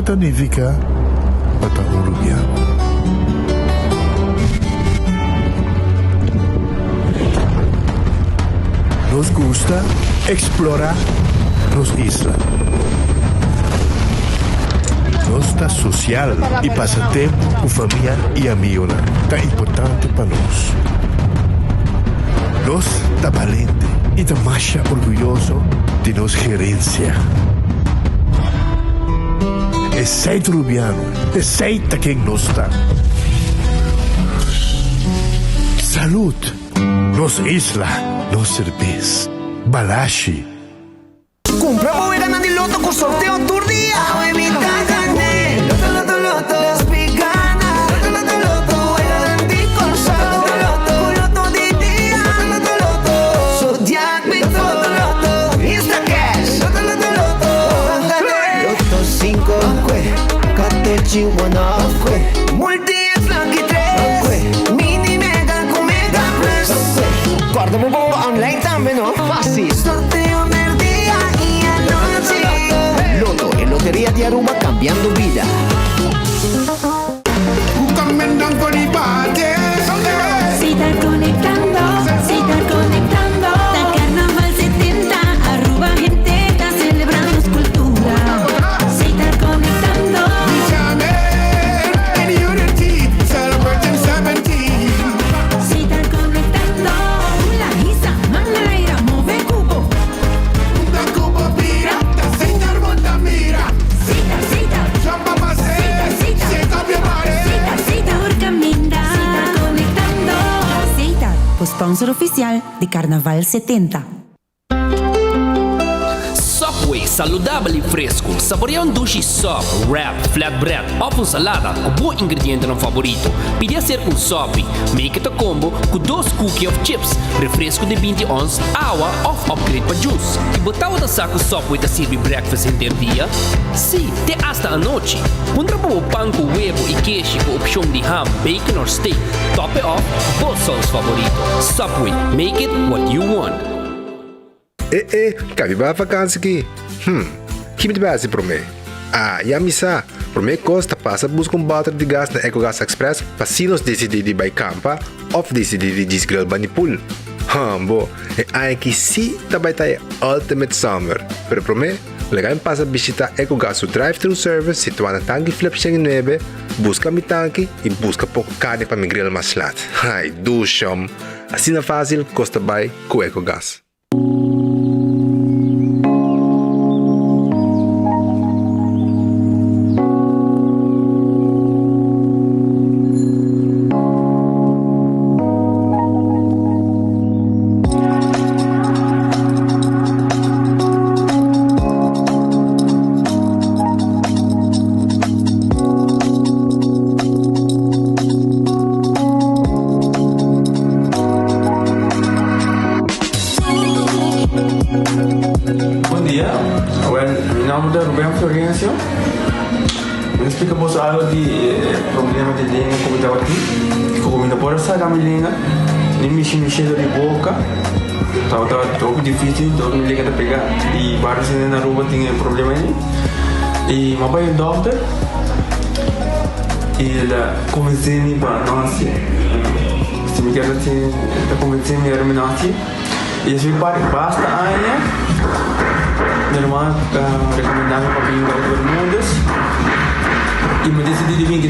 Bota significa bota urubiano. Nos gusta explorar nos islas. Nos está social e passa tempo com família e amigos. Tá importante para nós. Nós está valente e está mais orgulhoso de nossa gerência. É seito rubiano, é seita quem nós está. Salud, nos isla, nos cerveza, balashi. Compramos e ganando loto com sorteio todo dia. Loto, loto, loto, las veganas. Loto, loto, loto, el con saldo. Loto di dia. Loto, loto, Zodiac, loto, loto, Insta Cash. Loto, loto, loto, Loto 5, Catechi 1 Multi-X Lucky 3 Mini Mega con Mega Plus. Guarda un po' online também, no? Fácil. Sorteo del día y anoche. Loto e Loteria di Aruba cambiando vida. Si estás conectando, si estás conectando. Da Carnaval 70, Aruba gente está celebrando su cultura. Si estás conectando, si estás conectando. La Isa, Mangaira, mueve cubo. Sponsor oficial de Carnaval 70. Subway, saudável e fresco. Saboreia sushi sub, wrap, flatbread ou salada com bom ingrediente no favorito. Pide ser Subway. Make it a combo com 2 cookies of chips, refresco de 20 ons, água ou upgrade para juice. E botar o saco Subway da serve breakfast inteiro dia? Sim, até hasta a noite. Pondra para o pão com huevo e queijo com opção de ham, bacon ou steak. Top it off, both sauce favorito. Subway, make it what you want. Cabe ba vakansi ki? Kimi de base pro me? Yamisa, pro me costa passa busca balde de gás na EcoGas Express para se nos decidir de by campa ou decidir de desgrill banipul. Bo, aí que si também tá Ultimate Summer. Pero pro me, legal passa visitar EcoGas o drive-thru service situado na tanque flip 9, busca mi tanque e busca pouco carne para mi grill mais lat. Ai, dushom. Assim na fácil, costa by com EcoGas. Explicamos algo de problema de língua como estava aqui. Como ainda por essa gamelinha, nem mexi de boca. Estava muito difícil, todo me liga a pegar. E vários na rua tinha problema aí. E meu pai é doctor. E ele convenceu-me para nós. Se me quer assim, ele convenceu-me para nós. E isso basta ainda. Meu irmão recomendava para vir para todo mundo. E me decidi de vir aqui,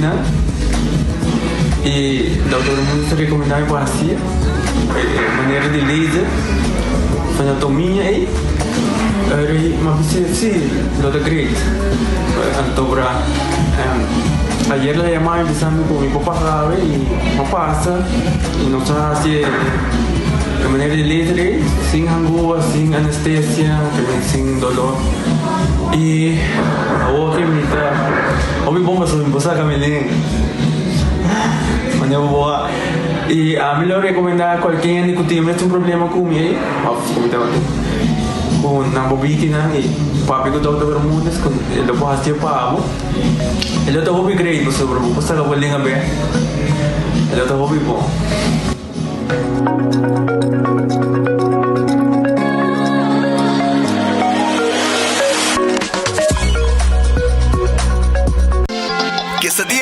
e o doutor muito recomendava para assim, maneira de laser, fazer tominha aí, mas sim, doutor Great, antobra, ayer la llamaba empezando con mi papá sabe y me pasa y nos hace de maneira de laser, sem angústia, sem anestesia, sem dolor. E a outra imita, o meu bom pastor, me passa camelinho, mas eu vou e a melhor recomendar qualquer que tem um problema com ele, como estava com na bobina e papi ko daw daw mudas kung ele pode ter paamo, ele daw hobby great po sobre po sa kawaling abe, ele daw hobby po.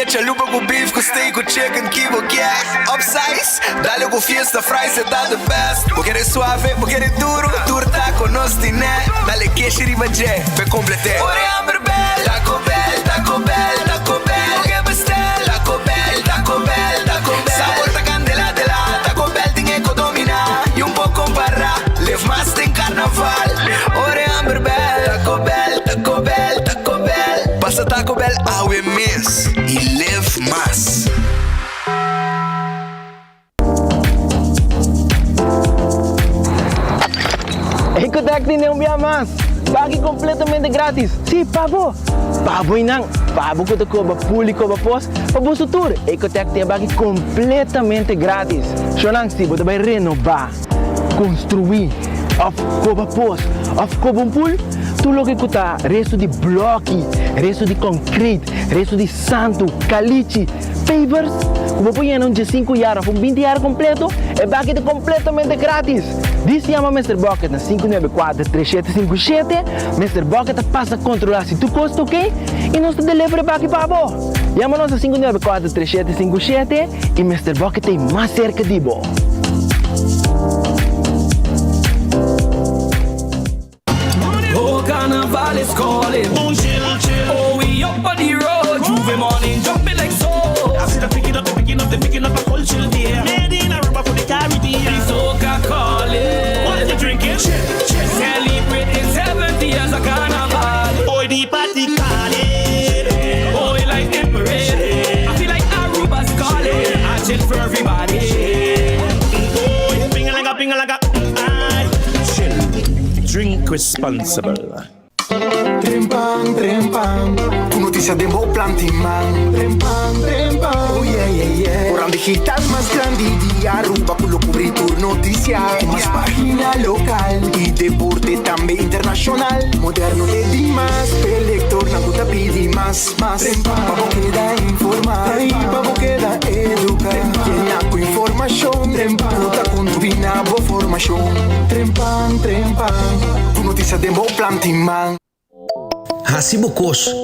chalupa com beef, com steak, com chicken, kibo, yeah. Upsize, dale com fiesta, fries, cê dá the best. Vou querer suave, vou querer duro, turta com nós tiné. Dale queixe, riba, jé, fe complete. Ore Amber Bell, Taco Bell, Taco Bell, Taco Bell. Oge bestel, Taco Bell, Taco Bell, Taco Bell. Sabor ta candela de la, Taco Bell ting eco domina. E pouco para, live mas tem carnaval. Ore Amber Bell, Taco Bell, Taco Bell, Taco Bell. Passa Taco Bell, awe miss, e live mas. Ecotec não me amas. Pague completamente grátis. Sim, pabo. Pabo e não. Pabo que te cobra público para pós. Pabo futuro. Ecotec tem pague completamente grátis. Chonan se você vai renovar, construir, of cobra pós, of cobra pool. Tu lo que custa resto de bloque, resto de concreto, resto de santo, caliche, pavers. Como põe em 5 anos, com 20 anos completo, é pague completamente grátis. Diz se chama Mr. Bucket na 594-3757. Mr. Bucket passa a controlar se tu custa, ok? E nós te delivery back para você. Chama-nos a 594-3757 e Mr. Bucket tem mais cerca de você. Oh, carnival is calling. Oh, we up on the road. Juve morning, jumping like so. I see them picking up a culture there. Made in Aruba for the Caribbean. The soca calling. What are you drinking? Celebrating 70 years of carnival. Boy, the party calling. Boy, like the parade. I feel like Aruba's calling. I chill for everybody. Boy, ping-a-laga. Drink responsible. Trempang, trempang. Tu noticia de Bo Planting Man. Trempang, trempang. Oh yeah, yeah, yeah. Orang digital más grande de Aruba, pulo cubrir tu noticia. Más página local y deporte también internacional. Moderno de Dimas, elector, na puta pidi más. Pabo queda informar, pabo queda educar. Llena con información, puta con tu binabo formación. Trempang, trempang. Tu noticia de Bo Planting Man. Hasibo Cos,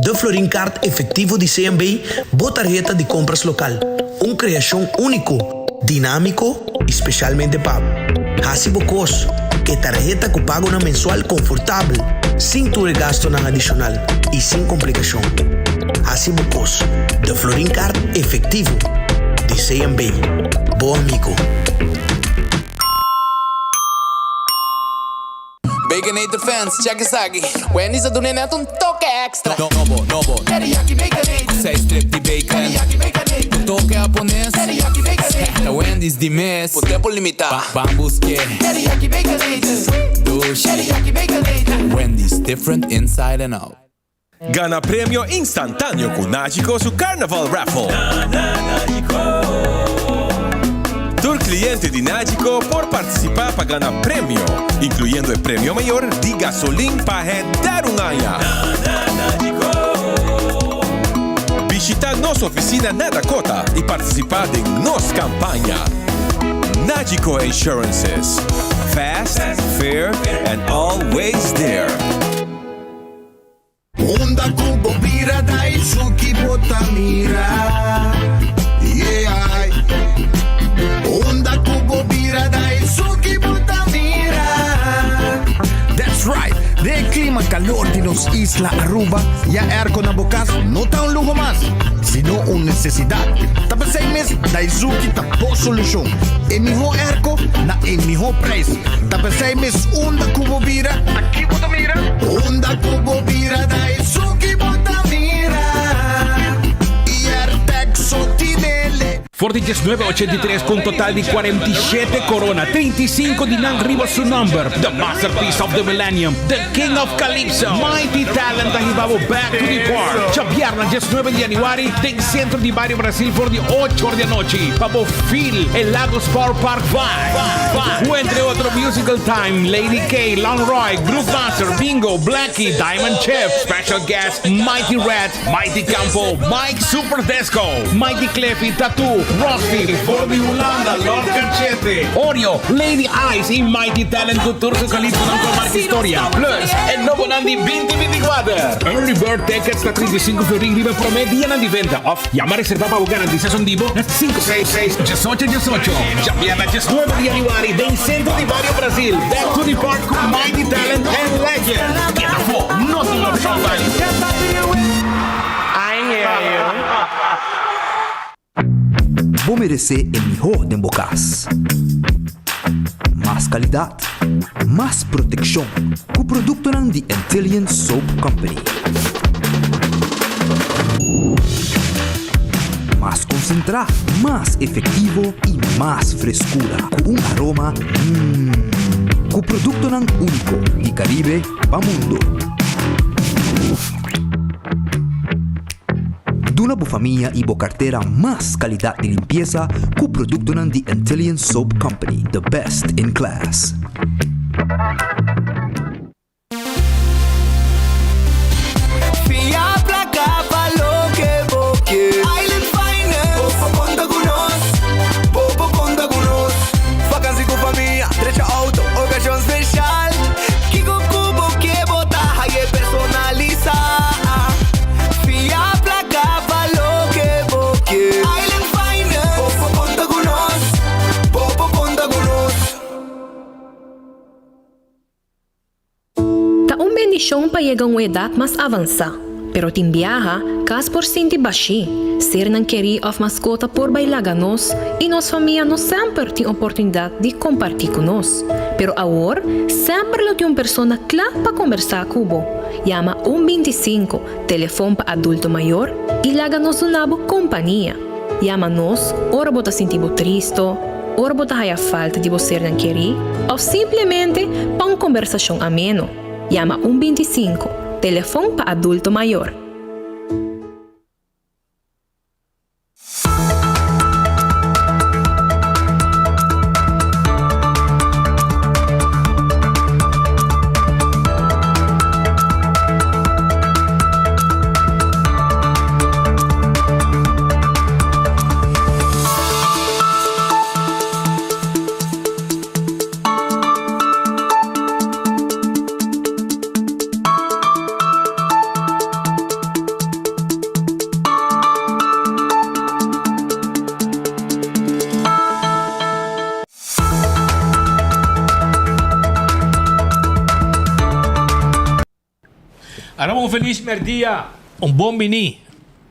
de Florin Card efectivo de CMB, botarjeta de compras local. Una creación único, dinámico y especialmente pago. Hasibo Cos, que tarjeta que paga una mensual confortable, sin tu gasto nada adicional y sin complicación. Hasibo Cos, de Florin Card efectivo de CMB. Bom amigo. Baconator fans, check is aqui. Wendy's a doen net een toque extra. No, teriyaki baconator. Zij stript die bacon. Teriyaki baconator. Toque japonês. Teriyaki baconator. Wendy's die mes. Por tempo limitado. Bambus que. Teriyaki baconator. Dushi. Teriyaki baconator. Wendy's different inside and out. Gana premio instantáneo con Nagico su Carnival Raffle. Todo cliente de Nagico por participar para ganar premio, incluyendo el premio mayor de gasolina para dar un año. Visita nuestra oficina na Dakota y participar de nuestra campaña. Nagico Insurances. Fast, fair, and always there. Onda Kubo Bira Daisuki Botamira. Yeah. Onda Kubo Bira Daisuki Botamira. That's right. De clima calor de los Isla Aruba, ya airco na bocas no está un lujo más, sino una necesidad. Tapos 6 meses, Daisuki tapó solución. El mejor airco na el mejor precio. Tapos 6 meses, Onda Kubo Bira. Aquí Botamira. Onda Kubo Bira Daisuki Botamira. Y Artex Sotinele. Fortiches 983 con total de 47 corona, 35 di Nang Riva su number, the masterpiece of the millennium, the king of Calypso, mighty talent da Hibabo back to the park. Chapiar na 19 de January, tem centro de Barrio Brasil por de 8 horas da noite, Pabo Phil, el Lagos Sport Park Vibe. O entre otro musical time, Lady K, Long Roy, Groove Master, Bingo, Blackie, Diamond Chef, special guest, Mighty Red, Mighty Campo, Mike Super Desco, Mighty Cleffy, Tattoo, Frosty, Fordy Ulanda, Lord Cachete, Oreo, Lady Ice e Mighty Talent Couture sa Calypso ng Comarca Historia. Plus, el Novo Nandi 2024. Early Bird Tickets na 35 florin riba promedia ng diventa. Off, llama reserva para garantiza son divo 566-1818. Champiana 9 de January del Centro de Barrio Brasil. Back to the park con Mighty Talent and Legend. Get a four, no te lo vale. I hear you. Vou merecer o melhor de Bocas. Mais qualidade, mais proteção. Com o produto ng The Antillean Soap Company. Mais concentrado, mais efetivo e mais frescura. Com aroma com o produto ng único de Caribe para mundo. Duna bu família e bo carteira mais qualidade de limpeza com o produto ng The Antillean Soap Company, the best in class. Island Finance, Popo conta conosco, Popo conta conosco. Vacancy com família, trecha auto, ocasião especial. Kiko Kubo que bota, aí é personaliza. Fia placa, valor que boque. Island Finance, Popo conta conosco, Popo conta conosco. Tá bendição para chegar a uma idade mais avançada. Pero timbiaha, kas por sinti baixi, ser não querer of mascota por bailar nos e nos família não sempre tem oportunidade de compartilhar com nós. Pero agora, sempre lo tem uma pessoa clara para conversar com o Llama 125, telefone para adulto maior e laga nos uma companhia. Llama nos, ora bota sentir triste, ora bota a falta de você não querer, ou simplesmente para uma conversação ameno. Llama 125. Telefone para adulto maior. Aramo feliz merdia, bom bini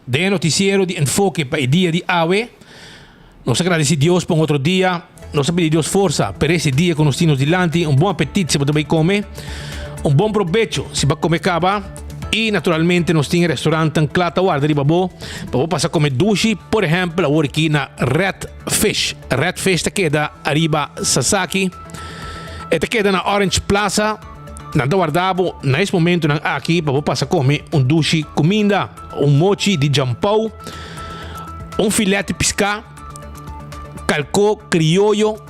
de noticiero de enfoque para el día de hoy. Nos agradecemos a Dios por otro día. Nos pedimos Dios fuerza para ese día con los tinos delante. Buen apetito se puede comer. Buen provecho se va a comer cava. Y naturalmente nos tiene restaurante en Clata Guarda de Babo. Para pasar a comer sushi, por ejemplo, ahora aquí na Red Fish. Red Fish te queda arriba Sasaki. Te queda na Orange Plaza. Nada guardavo nesse momento aqui para passar a comer sushi comida, mochi de jampau, filete de pesca, calco criollo,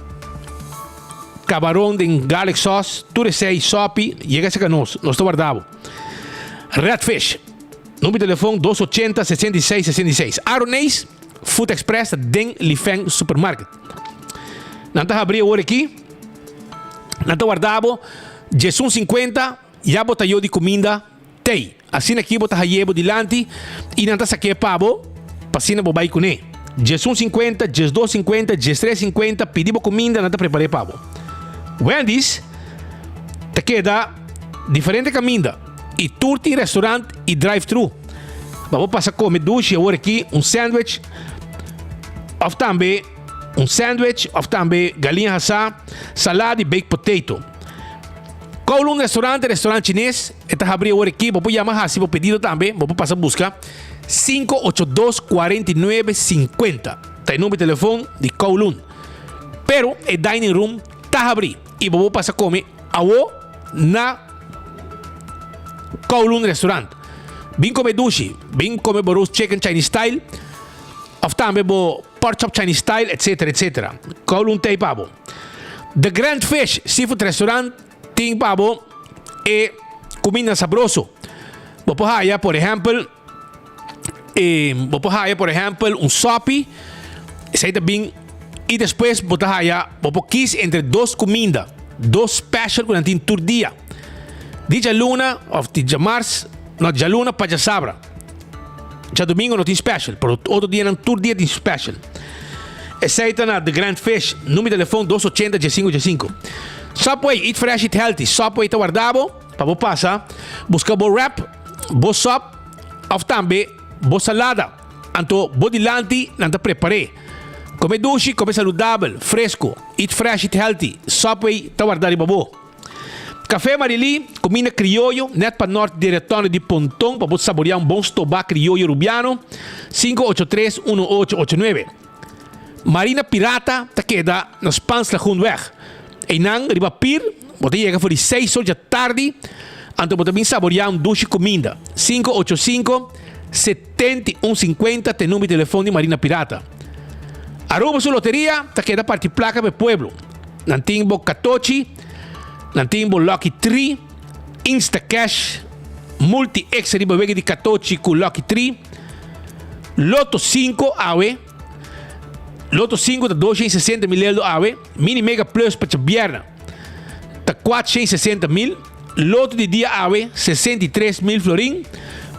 camarão de garlic sauce, tudo isso aí sopi, chega a nós guardavo. Red Fish, número de telefone 280-6666. Aronês, Food Express, Den Lifeng Supermarket. Nada abrir agora aqui, nada guardavo. Jesus 50, já botayo de comida, tem. Assim aqui bota hayebo delante e não tá saque pavo, passina bobai com ele. Jesus 50, Jesus 50, Jesus 50, pedimos comida, não tá preparei pavo. Wendy's, te queda diferente comida, e turti restaurante e drive-thru. Vamos passar a comer duche agora aqui, sandwich, of também galinha assada, salada e baked potato. Kowloon restaurante chinês, está abrindo agora aqui, vou chamar se vou pedido também, vou passar a buscar 582-4950. Tem número de telefone de Kowloon. Pero o dining room está abrindo e vou passar a comer na Kowloon restaurante. Vim comer sushi, vim comer roast chicken Chinese style, ou também pork chop Chinese style, etc. Kowloon tem pavo. The Grand Fish Seafood Restaurant tem pavo e comida sabroso. Vou pôr por exemplo, sopi, Receita bem. E depois botar aí, vou quis entre duas comidas, dois special que não tem todo dia. Dia luna, ou dia março, não, dia luna para dia sabra. Dia domingo não tem special, pero outro dia não, todo dia tem special. Receita na The Grand Fish, número de telefone 280-1515. Subway, eat fresh, eat healthy. Subway tá guardado, para você passar, busca bo wrap, bo sop, ou também bo salada. Anto, bo dilanti, não tá preparei. Come doce, come saudável, fresco, eat fresh, eat healthy. Subway tá guardado para você. Café Marili, comida criollo, net para norte diretório de Pontão, para você saborear bom estobá criollo rubiano, 583-1889. Marina Pirata, tá queda nos pans la Junweg. E nang, riba pir, você chega por 6 horas da tarde, antes você também saborear doce comida, 585-7150, tem número de telefone de Marina Pirata. Aruba sua loteria, tá queda parte placa para pueblo. Nantimbo Catochi, Nantimbo Lucky 3, Insta Cash, Multi X riba de Catochi com Lucky 3, Loto 5 AWE, Loto 5 da 260 mil AWE, Mini Mega Plus para Bierna, da 460 mil, Loto de dia AWE, 63 mil florin,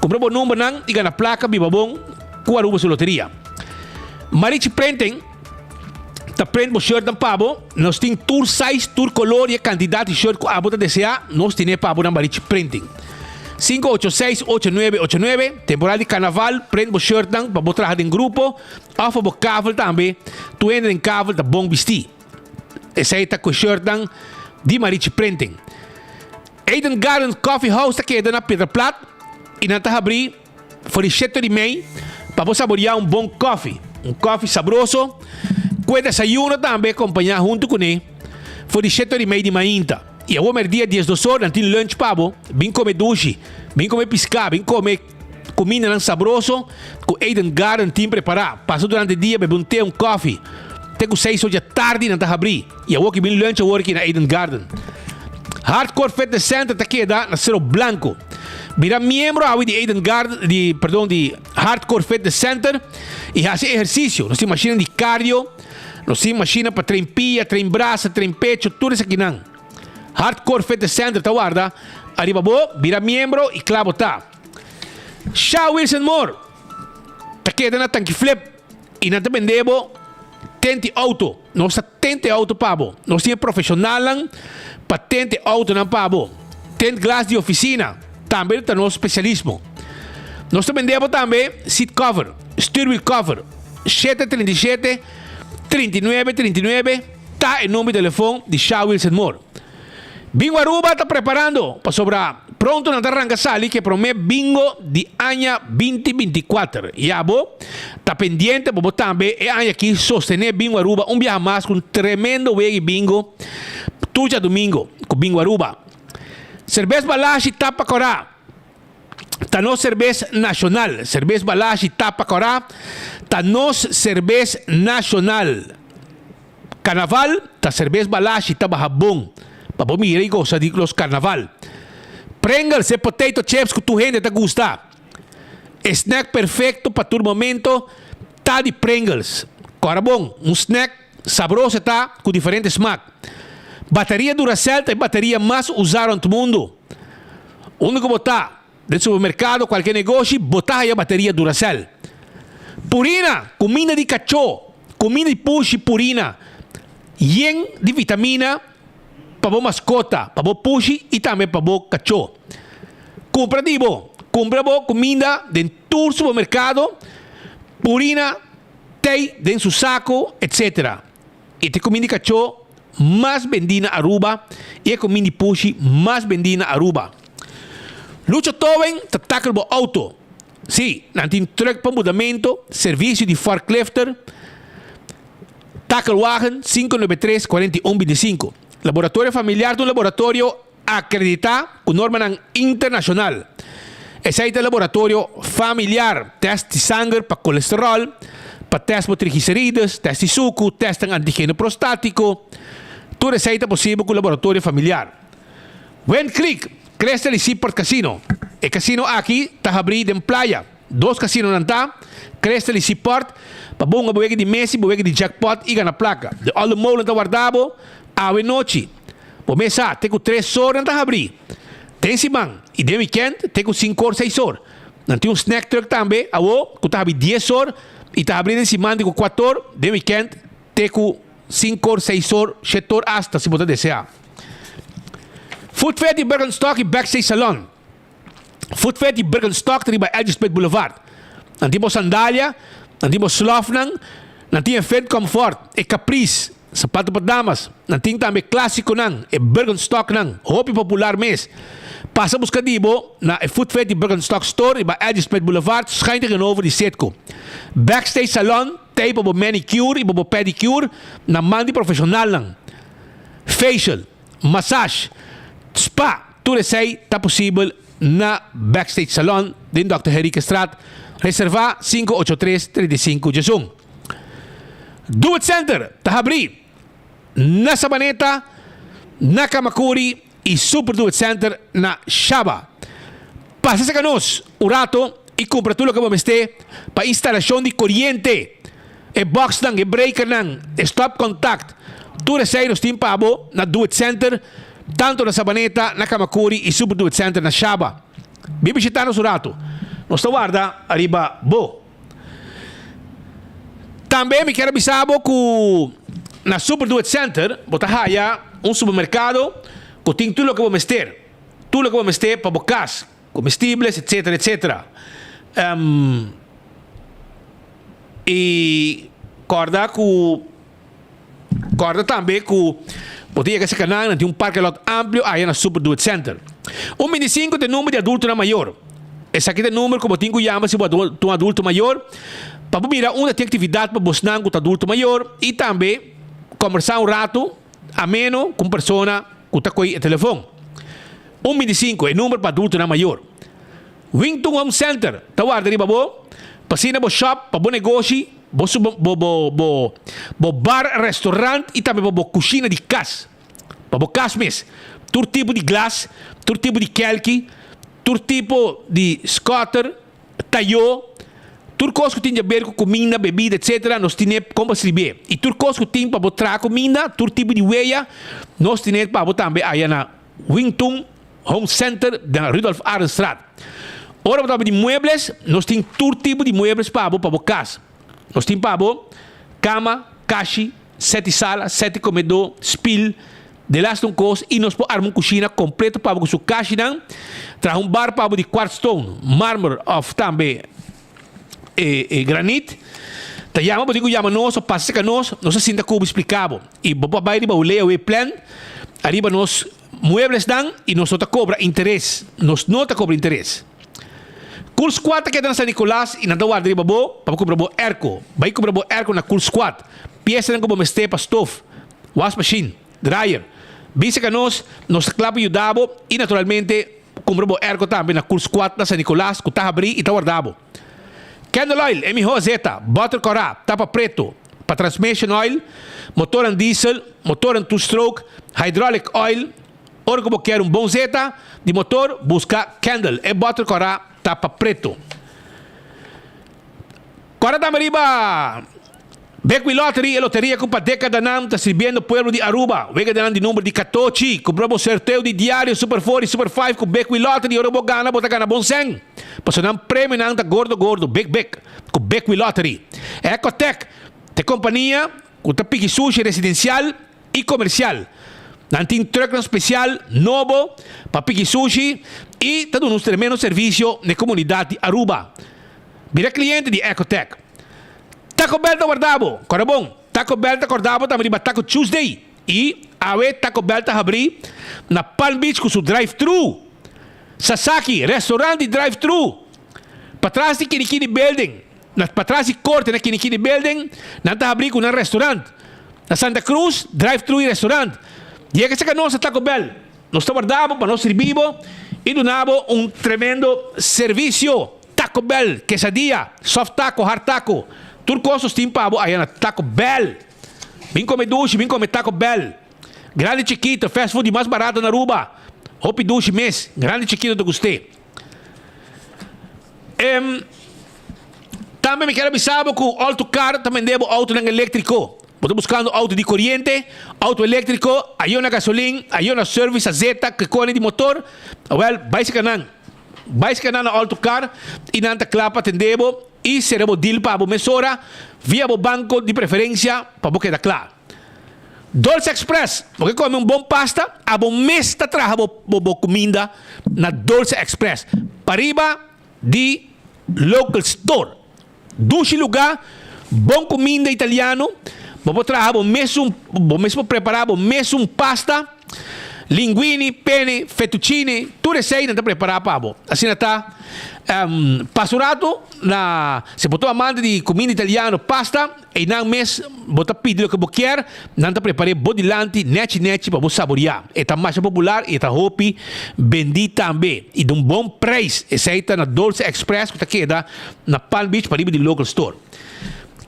comprou o número nang e ganha placa bibabong com Aruba sua loteria. Marichi Printing, tá prende o shirt dan pabo, nós tem tour size, tour color e quantidade de shirt que a bota desejar, nós tem pabo na Marichi Printing. 586-8989, temporada de carnaval, prende o shirt dan, para botar em grupo, ofa o cavalo também, tu entra em cavalo da bom vestir. Esse aí tá com o shirt dan de Marichi Printing. Eden Garden Coffee House tá queda na Pedra Plat, e não tá abrir, for 7 de maio, para você saborear bom coffee. Coffee sabroso, com desayuno também acompanhar junto com ele. Foi de 7 e meia de manhã. E eu vou dia 10 horas, não tem lunch pabo. Vim comer duche, vim comer piscar, vim comer comida não sabroso. Com Eden Garden tem preparar. Passou durante o dia, bebe um coffee. Tem com 6 horas da tarde, não tá abrir. E eu vou que vim lunch aqui na Eden Garden. Hardcore Fitness Center tá queda na Cerro Blanco. Vira membro de Eden Garden, de Hardcore Fitness Center e faz exercício. Nós temos máquina de cardio, nós temos máquina para treinar pia, treinar braço, treinar pecho, tudo isso aqui não. Hardcore Fitness Center, tá guarda. Arriba bo, vira membro e clavo tá. Shaw Wilson Moore, tá queda na tanque flip e não te vendemos tente auto. Nós tente auto pabo. Nós temos profissional para tente auto não pabo. Tente glass de oficina. Também está nosso especialismo. Nós também vendemos também seat cover, steering wheel cover, 737-3939, está em número de telefone de Shaw Wilson Moore. Bingo Aruba está preparando para sobrar. Pronto na arranca sali que promete bingo de año 2024. E a bo está pendiente para também e año aqui sostener Bingo Aruba viaje mais com tremendo wegi bingo. Tuja domingo com Bingo Aruba. Cerveza Balashi Tapa Corá. Tá nos cerveza nacional. Cerveza Balashi Tapa Corá. Tá nos cerveza nacional. Carnaval, tá cerveza Balashi Tapa Jabón. Para vos mirar y gozar de los carnaval. Pringles e potato chips que tu gente te gusta. Snack perfecto para tu momento. Tá de Pringles. Agora bom, snack sabroso tá com diferentes smack. Bateria Duracell é a bateria mais usada no mundo. Onde que botar? No supermercado, qualquer negócio, botar aí a bateria Duracell. Purina, comida de cachorro, comida de puxi purina. Yen de vitamina para a mascota, para o puxi e também para o cachorro. Compra comida dentro do supermercado, purina, tem dentro do saco, etc. E tem comida de cachorro mais vendida Aruba e a comida de puxi mais vendida Aruba. Lucha Toven te tackle bo auto. Sim, não tem truck para mudamento, serviço de forklifter, tacklewagen 593-4125. Laboratório familiar de um laboratório acreditado com norma internacional. Esse é o laboratório familiar, teste de sangue para colesterol, para teste para triglicéridos, teste de suco, teste antígeno prostático. Tudo receita possível com o laboratório familiar. When click, Crystal e Seaport Casino. O casino aqui está abrido em playa. 2 casinos nanta, Crystal e Seaport, pabunga buwege de Messi, buwege de jackpot, iga na placa. De alle molen ta guardabo, awe noite. Pomesa, teco 3 horas nanta abrir. Tem simang, e de weekend, teco 5 horas, 6 horas. Nanti snack truck também, awo, que tá abrindo 10 horas, e tá abrindo em cima de 4 horas, de weekend, teco 5 horas, 6 horas, 7 horas hasta, se você desejar. Food Fair de Bergenstock e Backstage Salon. Food Fair de Bergenstock, ali bij Elgespet Boulevard. Nanti mo sandalia, nanti mo slofnang, nanti event comfort, e caprice, sapato para damas, nanti também clássico nang, e Bergenstock nang, hopi popular mes. Passa buscadibo na Food Fair de Bergenstock Store bij Elgespet Boulevard, schijnt tegenover die Setco. Backstage Salon, tape op manicure, op pedicure, na mandi profissional nang. Facial, massage, spa, tudo isso aí está possível na Backstage Salon de Dr. Henrique Straat. Reservar 583-35 Do It Center, Tahabri, na Sabaneta, na Kamakuri e Super Do It Center na Shaba. Passa sa kanos, urato, e compra tudo que vamos ter para instalação de corrente. E box nang, e breaker nang, e stop contact. Tudo isso aí nos tem pabo na Do It Center, tanto na Sabaneta, na Kamakuri e Super Do It Center na Shaba. Bibisita nos urato. Nós guarda arriba bo. Também me quero avisar que na Super Do It Center, botahaya supermercado que tem tudo o que vamos ter. Tudo o que vamos ter para bocas, comestíveis, etc, etc. E corda também que podia que esse canal tem parque lot amplo aí na Super Do It Center. 25 de número de adulto na maior. Esse aqui é o número como tenho chama se um adulto maior. Para mirar uma atividade para buscar com o adulto maior e também conversar rato ameno com pessoa que está com o telefone. 25 é o número para adulto na maior. Wington Home Center, tá guarda ali babo. Passina bo shop, para bo negócio, bo bar, restaurante e também bo cozinha de casa. Para bo casa mesmo. Todo tipo de glass, todo tipo de kelki, todo tipo de scooter, tayo, tudo coisa que tem a ver com comida, bebida, etc. Nós temos como servir. E tudo coisa que tem para botar comida, todo tipo de weia, nós temos para botar também aí na Wington Home Center da Rudolf Arenstraat. Ora, para de muebles, nós temos todo tipo de muebles para a casa. Nós temos para cama, caixa, 7 salas, 7 comedor, spill, de lá estão coisas e nós podemos armar uma cozinha completa para a sua caixa. Traz bar para de quartzstone, mármore of também e granite. Tá chama, pode chamar nós, passa que nós assim como explicava. E para baixo riba o leia o plan, arriba nós muebles dan e nós não cobra interesse. Nós não cobra interesse. Cool Squad que é na San Nicolás e na da guarda riba bo, para cobrar bo erco. Vai cobrar bo erco na Cool Squad. Peça não como meste para stove, wash machine, dryer. Bisa que nós clapo ajudamos e naturalmente compramos ergo também na Cool Squad na San Nicolás, que está abrir e está guardado. Candle Oil, MHZ, Butter Corá, tapa preto, para transmission oil, motor and diesel, motor and two-stroke, hydraulic oil. Ora que quer bom zeta de motor, busca Candle, e Butter Corá, tapa preto. Corá também riba. Beckway Lottery, a loteria com a década não está servindo o povo de Aruba. Vega de número de 14. Compramos sorteio de diário Super 4 e Super 5 com Beckway Lottery. Ora bota gana bom 100. Passando um prêmio não está gordo, big com Beckway Lottery. Ecotech, de companhia, com tapiki sushi residencial e comercial. Não tem truck especial, novo, para piqui sushi e está dando um tremendo serviço na comunidade de Aruba. Vira cliente de Ecotech. Taco Bell guardavo, corre bom. Taco Bell guardavo também para Taco Tuesday. E a Taco Bell abri na Palm Beach com seu drive-thru. Sasaki, restaurante drive-thru. Para trás de Kinikini Building. Para trás de corte na Kinikini Building, não está abri com um restaurante. Na Santa Cruz, drive-thru e restaurante. E é que se nossa Taco Bell. Nós guardavo para nós servimos e donamos um tremendo serviço. Taco Bell, quesadilla, soft taco, hard taco. Tudo costos tem para aí na Taco Bell. Vem comer duche, vem comer Taco Bell. Grande chiquito, fast food mais barato na Aruba. Hopi duche mês, grande chiquito do gostei. Também me quero avisar que o autocar também deve auto ng elétrico. Estou buscando auto de corriente, auto elétrico, aí na gasolina, aí na service, a Zeta, que corre de motor. Well, vai se canan na autocar e nanta clapa tendebo e seremos deal para a mesora via o banco de preferência para você dar claro. Dolce Express, porque come bom pasta, a bom mês está traga bo comida na Dolce Express. Pariba de local store. Dushi lugar, bom comida italiano. Vou trazer bom mesmo preparar bom mesmo pasta, linguine, penne, fettuccine, tudo isso aí não está preparado para bo. Assim está pasurato na se botou amante de comida italiana pasta e não mês botar pedir o que você quer, não está preparado bodilante, nete para você saborear. É tá mais popular e tá hopi vendi também e de um bom preço. Esse aí está na Dolce Express que está queda na Palm Beach para de local store.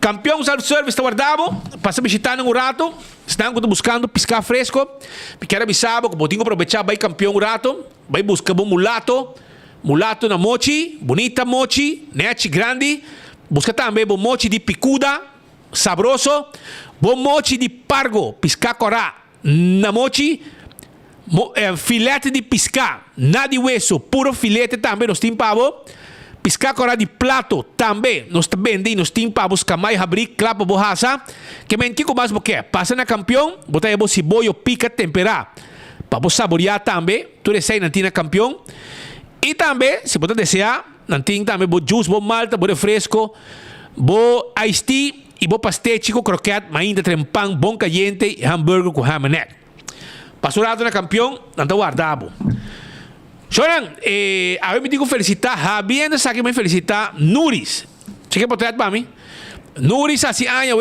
Campeão self-service está guardado, passa visitando um rato, estão buscando pescar fresco, quero avisar que botinho aproveitar vai campeão um rato, vai buscar bom mulato na mochi, bonita mochi, nete grande, busca também bom mochi de picuda, sabroso, bom mochi de pargo, pescar corá, na mochi, filete de pescar, nada de hueso, puro filete também nos timpavo. Piscar corá de plato também nós vendemos nos timpavos camai abrir clapa borracha que mentico mais porque passa na campeão botar o cebola pica temperar para você saborear também tudo isso aí na tina campeão e também se você desejar na tina também bo juice bo malta bo refresco bo iced tea e bo pastel chico croquete ainda trempang bom caliente e hambúrguer com ham and egg passurado na campeão não está guardado. Sonan, a mí me digo felicitar, Javier, sabe que me felicita Nuris. Cheque por trás para mí. Nuris hace años,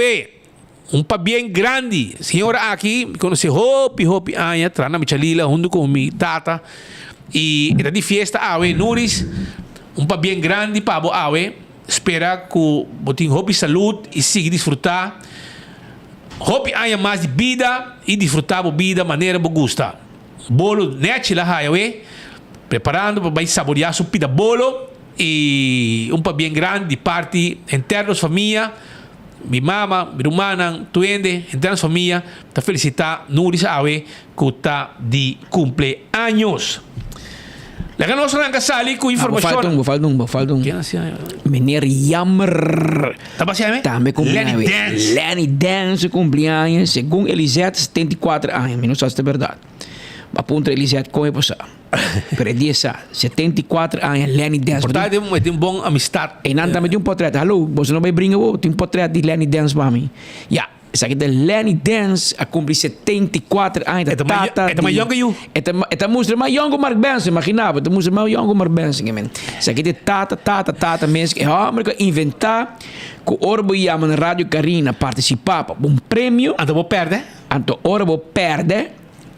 un pa bien grande. Señora aquí, me conoce Hopi, años, trana mi chalila, junto con mi tata. Y era de fiesta, Nuris, un pa bien grande, pavo, espera que botín Hopi salud y sigue disfrutar. Hopi años más de vida y disfrutar de vida de manera que gusta. Bolo, nete la preparando para saborear su pida bolo y un pa bien grande de parte internos familia mi mamá, mi hermana, tuende internos familia te felicita Nuris Awe que está de cumpleaños. La ganamos en Casali con información. Faltung. ¿Quién hacía? Meneer Jammer. ¿Está pasando? Também cumpleaños. Lenny Dance cumpleaños. Según Elisette, 74 anos. Não sei se é verdade. Apunta Elisette como é possível. Pero dia 74 anos, Lenny Dance. Portanto, tem um bom amistade. E não também tem um portrait. Hallo, você não vai brincar? Tem um portrait de Lenny Dance para mim. Ja. Isso aqui de Lenny Dance a cumprir 74 anos. É mais jong que eu. É música mais jong que Mark Benson, imaginava. É música mais jong que Mark Benson. Isso aqui de tata, mesmo que é inventar que o Orbo ia na Rádio Carina participar para um prêmio. Então vou perder. Então Orbo perde.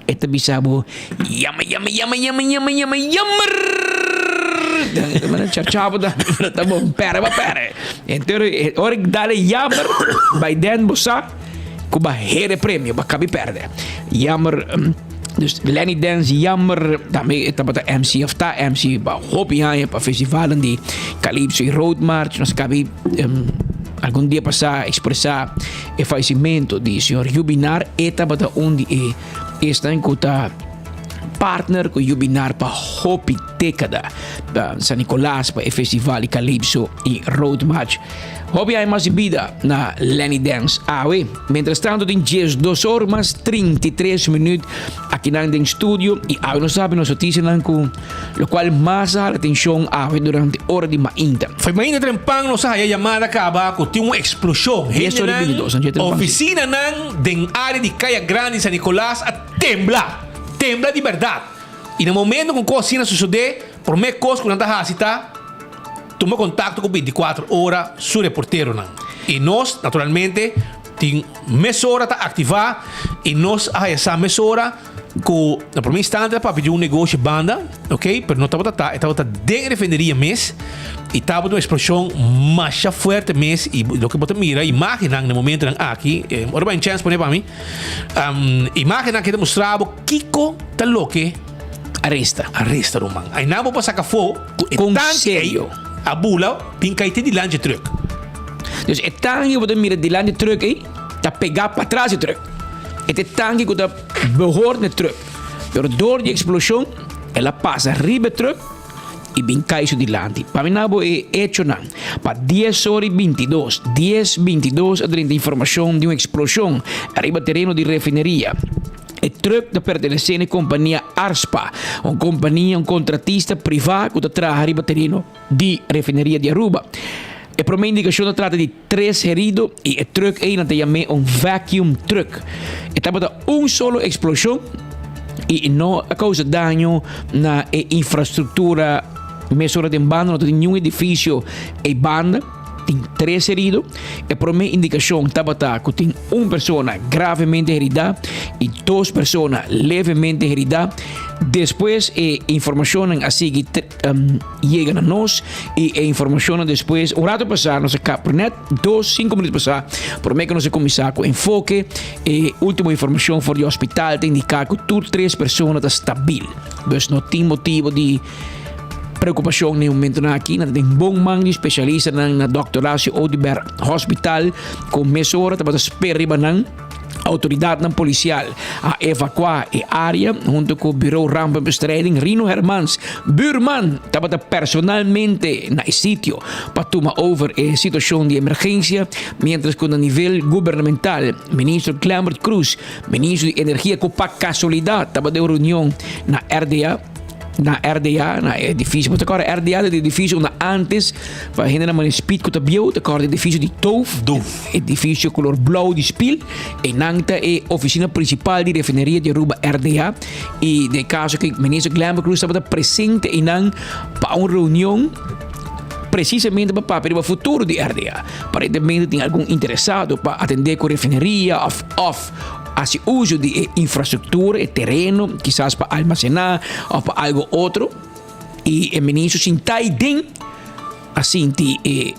Ito bisabo yama mana charchavo da tamo pere então ora dale yammer by den bossa kuba here prêmio ba cabi perde yammer dus Lenny Dance jammer daarmee het dat MC of ta MC ba hobby haya pa festivalen di Calypso e Road March nós cabi algum dia passar expressar o falecimento de senhor Jubinar eta bata onde está em conta partner com Jubinar para hopi década San Nicolás para o festival Calypso e Road March. Hobby aí mais vida na Lenny Dance. Mientras tanto tem 2 horas 33 minutos aqui na estúdio e não sabe nós notícias com o qual mais a atenção durante a hora de mainda. Foi mainda trempang nós a chamada acaba com tinha uma explosão. A oficina nan den área de Caia Grande San Nicolás a tembla de verdade. E no momento que a coisa suceder, por meio coisa que não está a tomou contato com 24 horas su reportero. E nós, naturalmente, tem mesura para ativar e nós a essa mesura com na primeira instante para pedir negócio banda, ok? Mas não estava de defenderia mês e estava uma explosão mais forte mês e o que você mira, imagina no momento aqui, agora vai em chance para mim, imagina que demonstrava Kiko tá louco, arresta Roman. Aí não vou passar fogo, com sério. A bula pincaite de lanche truck. Dus het tangi wat mira dilante truck aí, tá pegar para trás o truck. Het tangi que tá behoort de truck. Pero door die explosão, ela passa riba truck e bem cai su dilante. Para mim nabo é hecho não. Para 10:22, 10:22 a informação de uma explosão arriba terreno de refineria. O truck da pertencente à companhia Arspa, uma companhia, um contratista privado que traz arriba terreno de refineria de Aruba. E por minha indicação trata de 3 heridos e o truck ainda tem um vacuum truck. Estava solo explosão e não causa dano na infraestrutura mesura de banda, não tem nenhum edifício e banda. Tem 3 heridos e por minha indicação estava que tem uma pessoa gravemente herida e 2 pessoas levemente herida. Depois a informação assim que chega a nós e a informação depois um rato passar nós por net 5 minutos passar por meio que nós começar com enfoque e última informação for o hospital tem indicar que 3 pessoas estão estável. Dus não tem motivo de preocupação no momento aqui. Tem bom man de especialista na Dr. Horacio Oduber Hospital com mesura para esperar na autoridade policial a evacuar a área junto com o Bureau Rampenbestrijding. Rino Hermans, buurman, estava personalmente no sítio para tomar over a situação de emergência, mientras que a nível governamental, ministro Clamart Cruz, ministro de Energia com casualidade, estava de reunião na RDA, na edifício. Mas agora, RDA é edifício antes, para a gente não speed que tabiou, agora edifício de Doof, edifício color blauw de Spiel, e nanta é oficina principal de refineria de Aruba RDA, e de caso que o ministro Clamart Cruz estava presente em para uma reunião precisamente para o futuro de RDA. Aparentemente tem algum interessado para atender com refineria, hace uso de infraestrutura, terreno, quizás para almacenar ou para algo outro. E o ministro sintai den assim de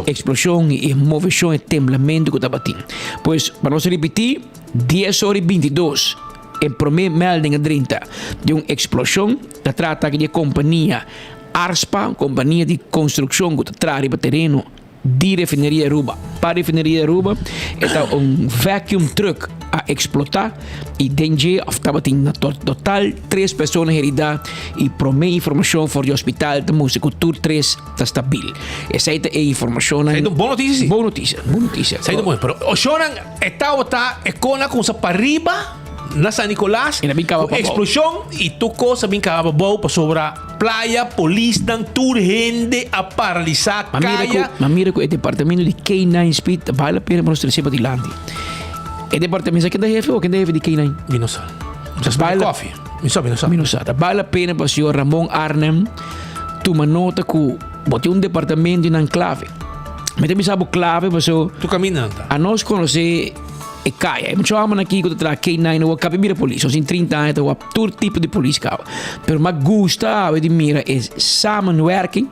explosão e movição e temblamento que estava tendo. Pois, para nós repetir, 10:22 em primeira melding a 30 de uma explosão da trata de companhia Arspa, companhia de construção que traz para terreno de refineria Aruba. Para a refineria Aruba, está vacuum truck a explotar e DNG estava tendo total 3 pessoas heridas e por meio informação for o hospital da música 3 está estável. Essa é a informação. É uma boa notícia. Boa notícia. Essa é boa. Mas o Shonan está com essa para arriba na San Nicolás, explosão e tu coisa bem acaba boa para sobre a praia, polícia dan turgente a paralisar caia. Mas mira que o departamento de K9 Speed vale a pena para nós receber de lande. O departamento aqui da jefe ou quem da jefe de K9? Minosa. Vale coffee. Minosa. Vale a pena para o senhor Ramon Arnem tomar nota que bote um departamento na clave. Mas também sabe clave para o tu caminhando. A nós conhecer e caia. Muitos homens aqui que tra K9 ou cabe mira polícia, são 30 anos, ou todo tipo de polícia cá. Pero mas gusta de mira é samenwerking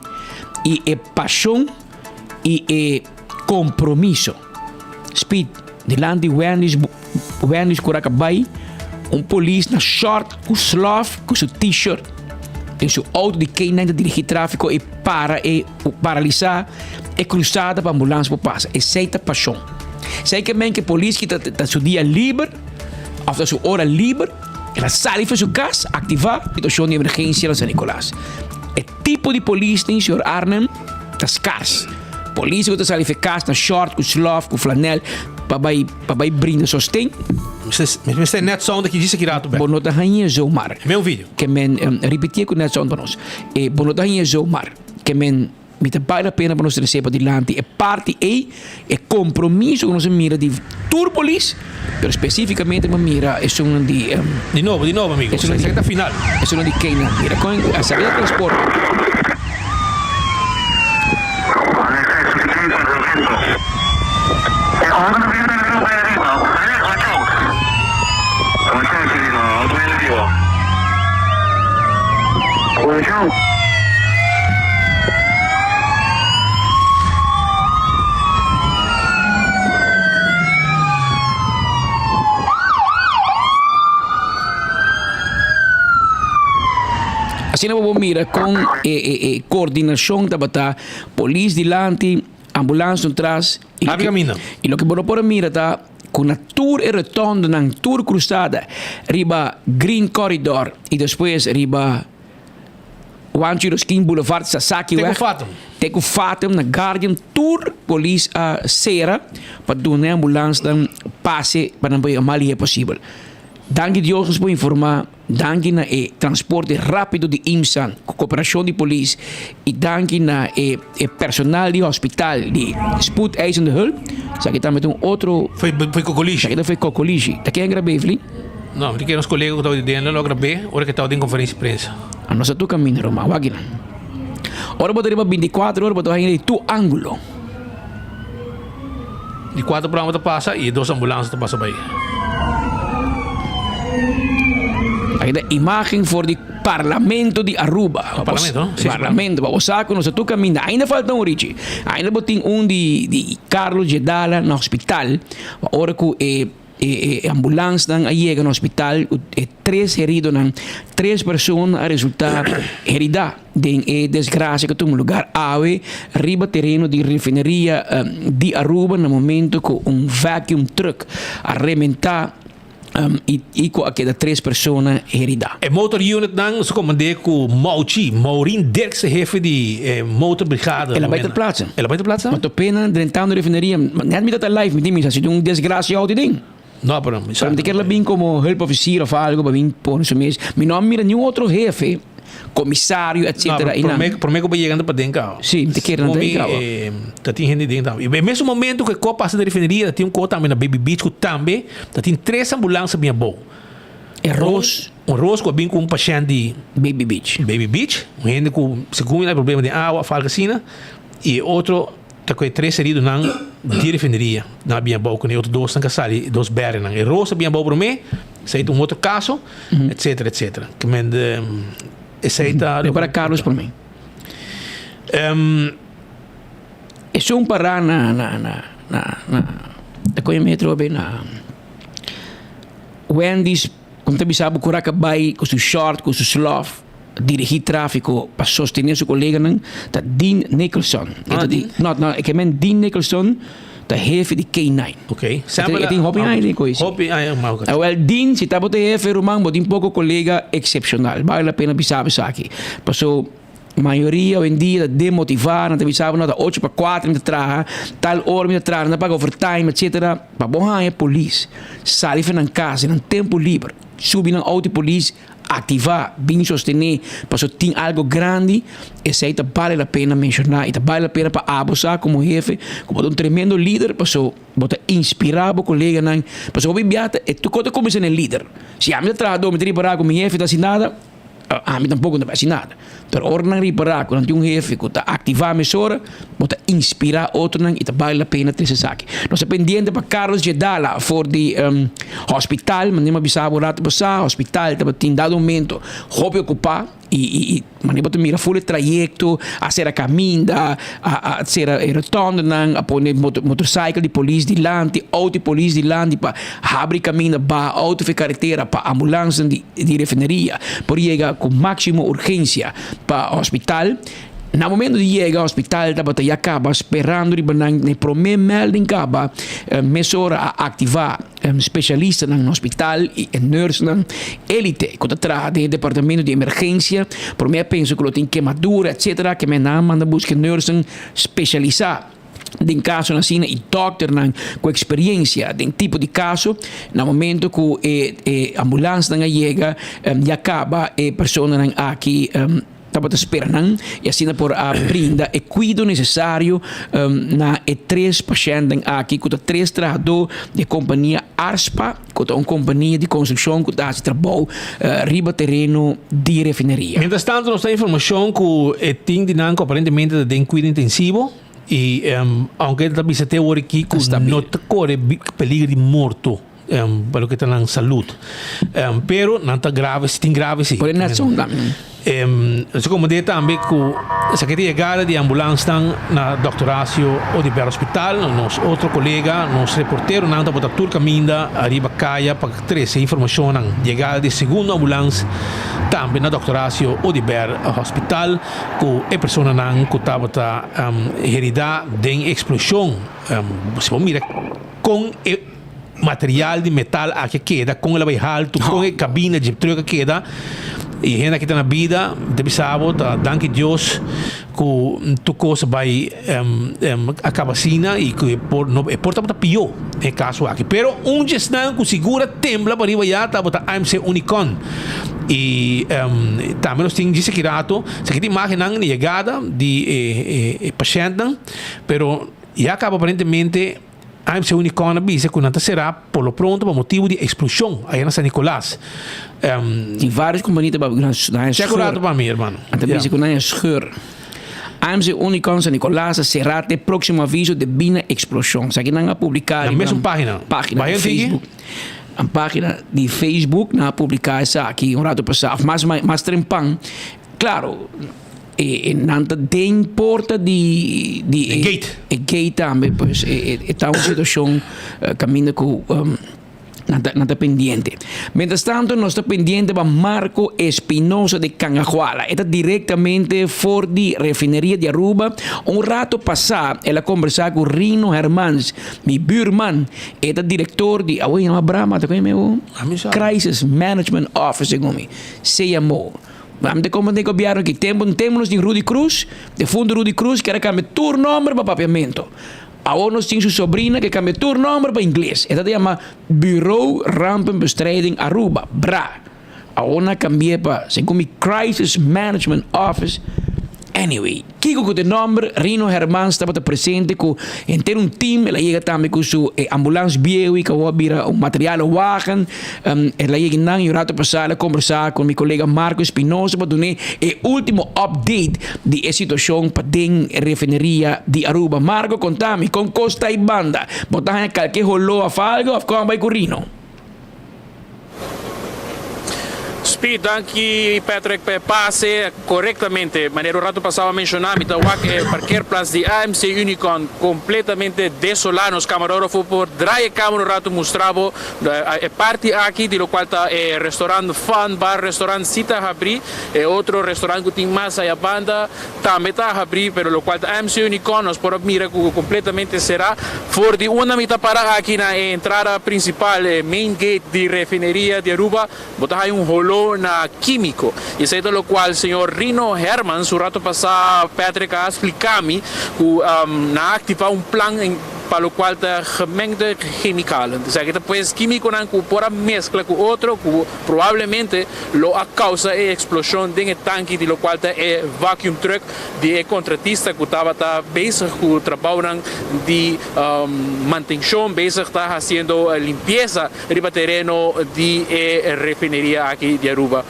e é paixão e é compromisso. Speed de lande Wendy's Curacabai, polícia na short, com slof, com seu t-shirt, tem seu auto de K9 dirigir tráfico e paralisar e cruzada para a ambulância para passar. Essa é a paixão. Sei que a polícia está seu dia livre, ou sua hora livre, ela sai para sua casa, ativar a situação de emergência na San Nicolás. O tipo de polícia tem, senhor Arnem, está escasso. Polícia que está saindo para casa, na short, com slof, com flanel, para brindar sostém. Mas é net sound que disse que irá tudo bem. Bonota rainha Zomar. Meu vídeo. Que repetir com net sound para nós. Bonota rainha Zomar. Que me vale a pena para nós receber adiante. É parte é compromisso que nós mira de tour police, mas especificamente uma mira é uma de novo amigo. É uma reta final. É uma de Kenya. Mira com a saída de transporte. Assim não vou mira com coordenação da polícia dilante ambulância atrás. Abre caminho. E lo que você pode mirar tá com a tour e retorno na tour cruzada, riba Green Corridor e depois riba Wanchiro Skin Boulevard Sasaki weg. Teku Fatum na Guardian Tour Police a Sera para doen a ambulância dan passe para não mali é possível. Danke Deus por informar, danke na transporte rápido de IMSA, cooperação de polícia e danke na personal de hospital de spoedeisende hulp. Zeg je dan met een outro. Foi Cocoliche. Zeg je dat foi Cocoliche. Dat ken je graag Evelyn? Não, porque os colegas que estavam dentro logo gravei, hora que estava em conferência de prensa. A nossa tu caminho, Roma, wagin. Ora botar 24 horas botar aí tu ângulo. De 4 programas passa e 2 ambulâncias passa by. Aí da imagem for de Parlamento de Aruba. Parlamento, não? Sim, Parlamento. Vamos saco, nós tu caminho. Ainda falta Richie. Ainda botin de Carlos Gedala no hospital. Ora que ambulância dan chega no hospital e 3 heridos, 3 pessoas a resultar herida de desgraça que tem lugar ave riba terreno de refineria de Aruba no momento que vacuum truck arrebentar e com aquelas 3 pessoas heridas. A motor unit dan se comandei com Maurin Dirkse jefe de motorbrigade. Ela vai ter plaats. Ela vai ter plaats? Maar tot pena drentando refineria, net met dat live met die mensen, als je een desgracia out ding. No, pero solamente que ela vem como help officer ou algo para vir por isso mesmo. Me não mira nenhum outro jefe, comissário, etc. No, por mim que vai chegando para dentro. Sim, te querem dentro. Tá tem gente dentro. E mesmo momento que a passa da refineria, tem também na Baby Beach que também, tem 3 ambulâncias bem bom. É Rose. Rose que vem com paciente de Baby Beach. Baby Beach, gente com segundo problema de água, falcacina e outro tá com 3 heridos na de refineria, na bem bom com outro 2 na casali, 2 berres na. E Rose bem bom para mim, sei outro caso, etc, etc. Que men aceita para Carlos para mim. É só parar na coisa metro bem na Wendy's, como tu sabe, curaca vai com seu short, com seu sloth, dirigir tráfico para sostener seu colega, tá Dean Nicholson. Não, é que men Dean Nicholson, tá chefe de K9. Ok. Tem hobby aí coisa. Hobby aí mal. Well, Dean, se tá botando chefe romano, botem pouco colega excepcional. Vale a pena pensar isso aqui. Passou maioria hoje em dia demotivar, não te sabe nada 8 para 4 me traga, tal hora me traga, não paga overtime, etc. Para bom é polícia. Sai na casa, não tempo livre. Subir na auto polícia, ativar, bem sostener, para tem algo grande, esse aí vale a pena mencionar, e vale a pena para abusar como jefe, como um tremendo líder, para inspirar o colega, para o bibiata, e tu conta como ser líder. Se a mim trabalho, me trabalho com meu jefe, assim nada, a mim tampouco não vai assim nada. Pero hora não reparar, quando tem jefe que está ativar a mesora, bota inspirar outro e vale a pena ter esse aqui. Nós pendiente para Carlos Gedala for de hospital, mas nem avisar o rato passar, hospital, tem dado momento, hobby ocupar e mas bota mira full trajecto, a ser a caminho, a ser a retorno, a pôr motorcycle de polícia de lante, auto polícia de lante para abrir caminho para auto de carretera, para ambulância de refineria, por chegar com máxima urgência para o hospital. No momento de chegar ao hospital, já acaba esperando na primeira melding acaba mesora a ativar especialista no hospital e nurse na elite quando traz do departamento de emergência. Por mim penso que tem queimadura, etc. Que me manda buscar nurse especializada. Em caso assim e doctor com experiência em tipo de caso, no momento que a ambulância chega, já acaba a pessoa aqui estava esperando e assim por a brinda e cuido necessário na 3 pacientes aqui com 3 trabalhadores de companhia ARSPA, com uma companhia de construção que está trabalhando riba terreno de refineria. Mientras tanto, nós temos informação que tem dinâmico aparentemente de cuidado intensivo e aunque ele está até agora aqui não corre peligro de morto. Para o que está na saúde. Pero não está grave, se tem grave sim. Por isso Como dito também que se quer chegar de ambulância na Dr. Horacio Odiber Hospital, nosso outro colega, nosso reporteiro, não está botar tudo caminho arriba caia para trazer informação na chegada de segunda ambulância também na Dr. Horacio Odiber Hospital, que a pessoa não que está botar herida de explosão, se você mira com material de metal que queda, com ela vai alto, com a cabina de truque que queda. E gente que está na vida, deve saber, danke Deus, que tu coisa vai acabar assim e que porta para pior, é caso aqui. Pero gestão que segura tembla para ir já, tá botar AMC Unicon. E também nós temos disse que rato, se que tem imagem na chegada de paciente, pero já acaba aparentemente AMC Unicon avisa que não será por lo pronto por motivo de explosão aí na San Nicolás. Tem várias companhias para segurado para mim, irmão. Até disse que não é scheur. AMC Unicon San Nicolás será até próximo aviso de bina explosão. Isso aqui não é publicado. Na mesma página. Página de Facebook. A página de Facebook não é publicada isso aqui rato passado. Mas trempang. Claro. Nanta tem porta de gate também, pois está uma situação caminho com nada pendiente. Mientras tanto, nós está pendiente para Marco Espinosa de Cangajuala. Está diretamente fora de refineria de Aruba. Rato passado, ela conversava com Rino Hermans, meu buurman. Está diretor de Brahma, Crisis Management Office, se chamou. Vamos de como digo biaro que temos de Rudy Cruz, de fundo Rudy Cruz, que era cambiar turno para papiamento. Agora nós temos sua sobrinha que cambia turno para inglês. Esta se chama Bureau Rampenbestrijding Aruba, BRA. Agora cambia para, segundo Crisis Management Office. Anyway, Kiko com o nome, Rino Hermans estava presente com ter team, ela chega também com sua ambulância BIEWI, que vira material wagen, ela chega não e o rato passado conversar com meu colega Marco Espinosa para dar o último update de situação para a refineria de Aruba. Marco, contame, com Costa e Banda, botar qualquer rolou a falgo, ou como vai com Rino? Speed, danke Patrick per passe corretamente. Maneiro rato passava a mencionar, então o parqueirplaats de AMC Unicon completamente desolado. Os camarógrafos por draaien câmera rato mostrava a parte aqui de lo qual está restaurante Fun Bar, restaurante Cita abrir, outro restaurante que tem mais aí a banda também está abrir, pero lo qual AMC Unicon nós por mira completamente será fora de uma mitad para aqui na entrada principal, main gate de refineria de Aruba, botar aí rolo na químico. E isso é do qual o senhor Rino Hermans, o rato passado, Patrick, a explicar-me que na ativar plano para o qual está gemengde chemical. Então, aqui depois químico não que por a mescla com outro, que provavelmente a causa é a explosão de tanque de lo qual está é vacuum truck de contratista que estava bezig com o trabalho de manutenção, bezig está fazendo limpeza do terreno de refineria aqui de Aruba.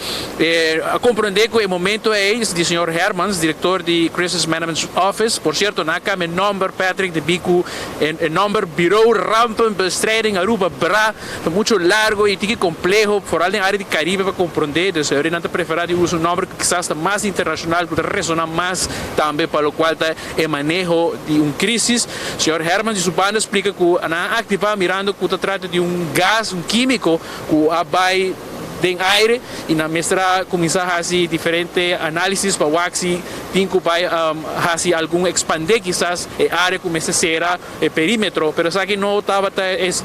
A compreender que o momento é esse do senhor Hermans, diretor de Crisis Management Office, por certo, na meu nome Patrick de Bico, el nombre Bureau Rampenbestrijding Aruba BRA, muito largo e complejo, vooral in de área de Caribe para compreender, dus eu não prefiro usar um nome que quizás mais internacional, que ressonar mais também para o qual é manejo de crise. O senhor Herman de Subanda explica que na ativar mirando que se trata de gás, químico que vai de aire e na mestra começar a fazer diferentes análises para ver se tem que fazer algum expandir quizás a área começa a ser o perímetro, mas aqui não estava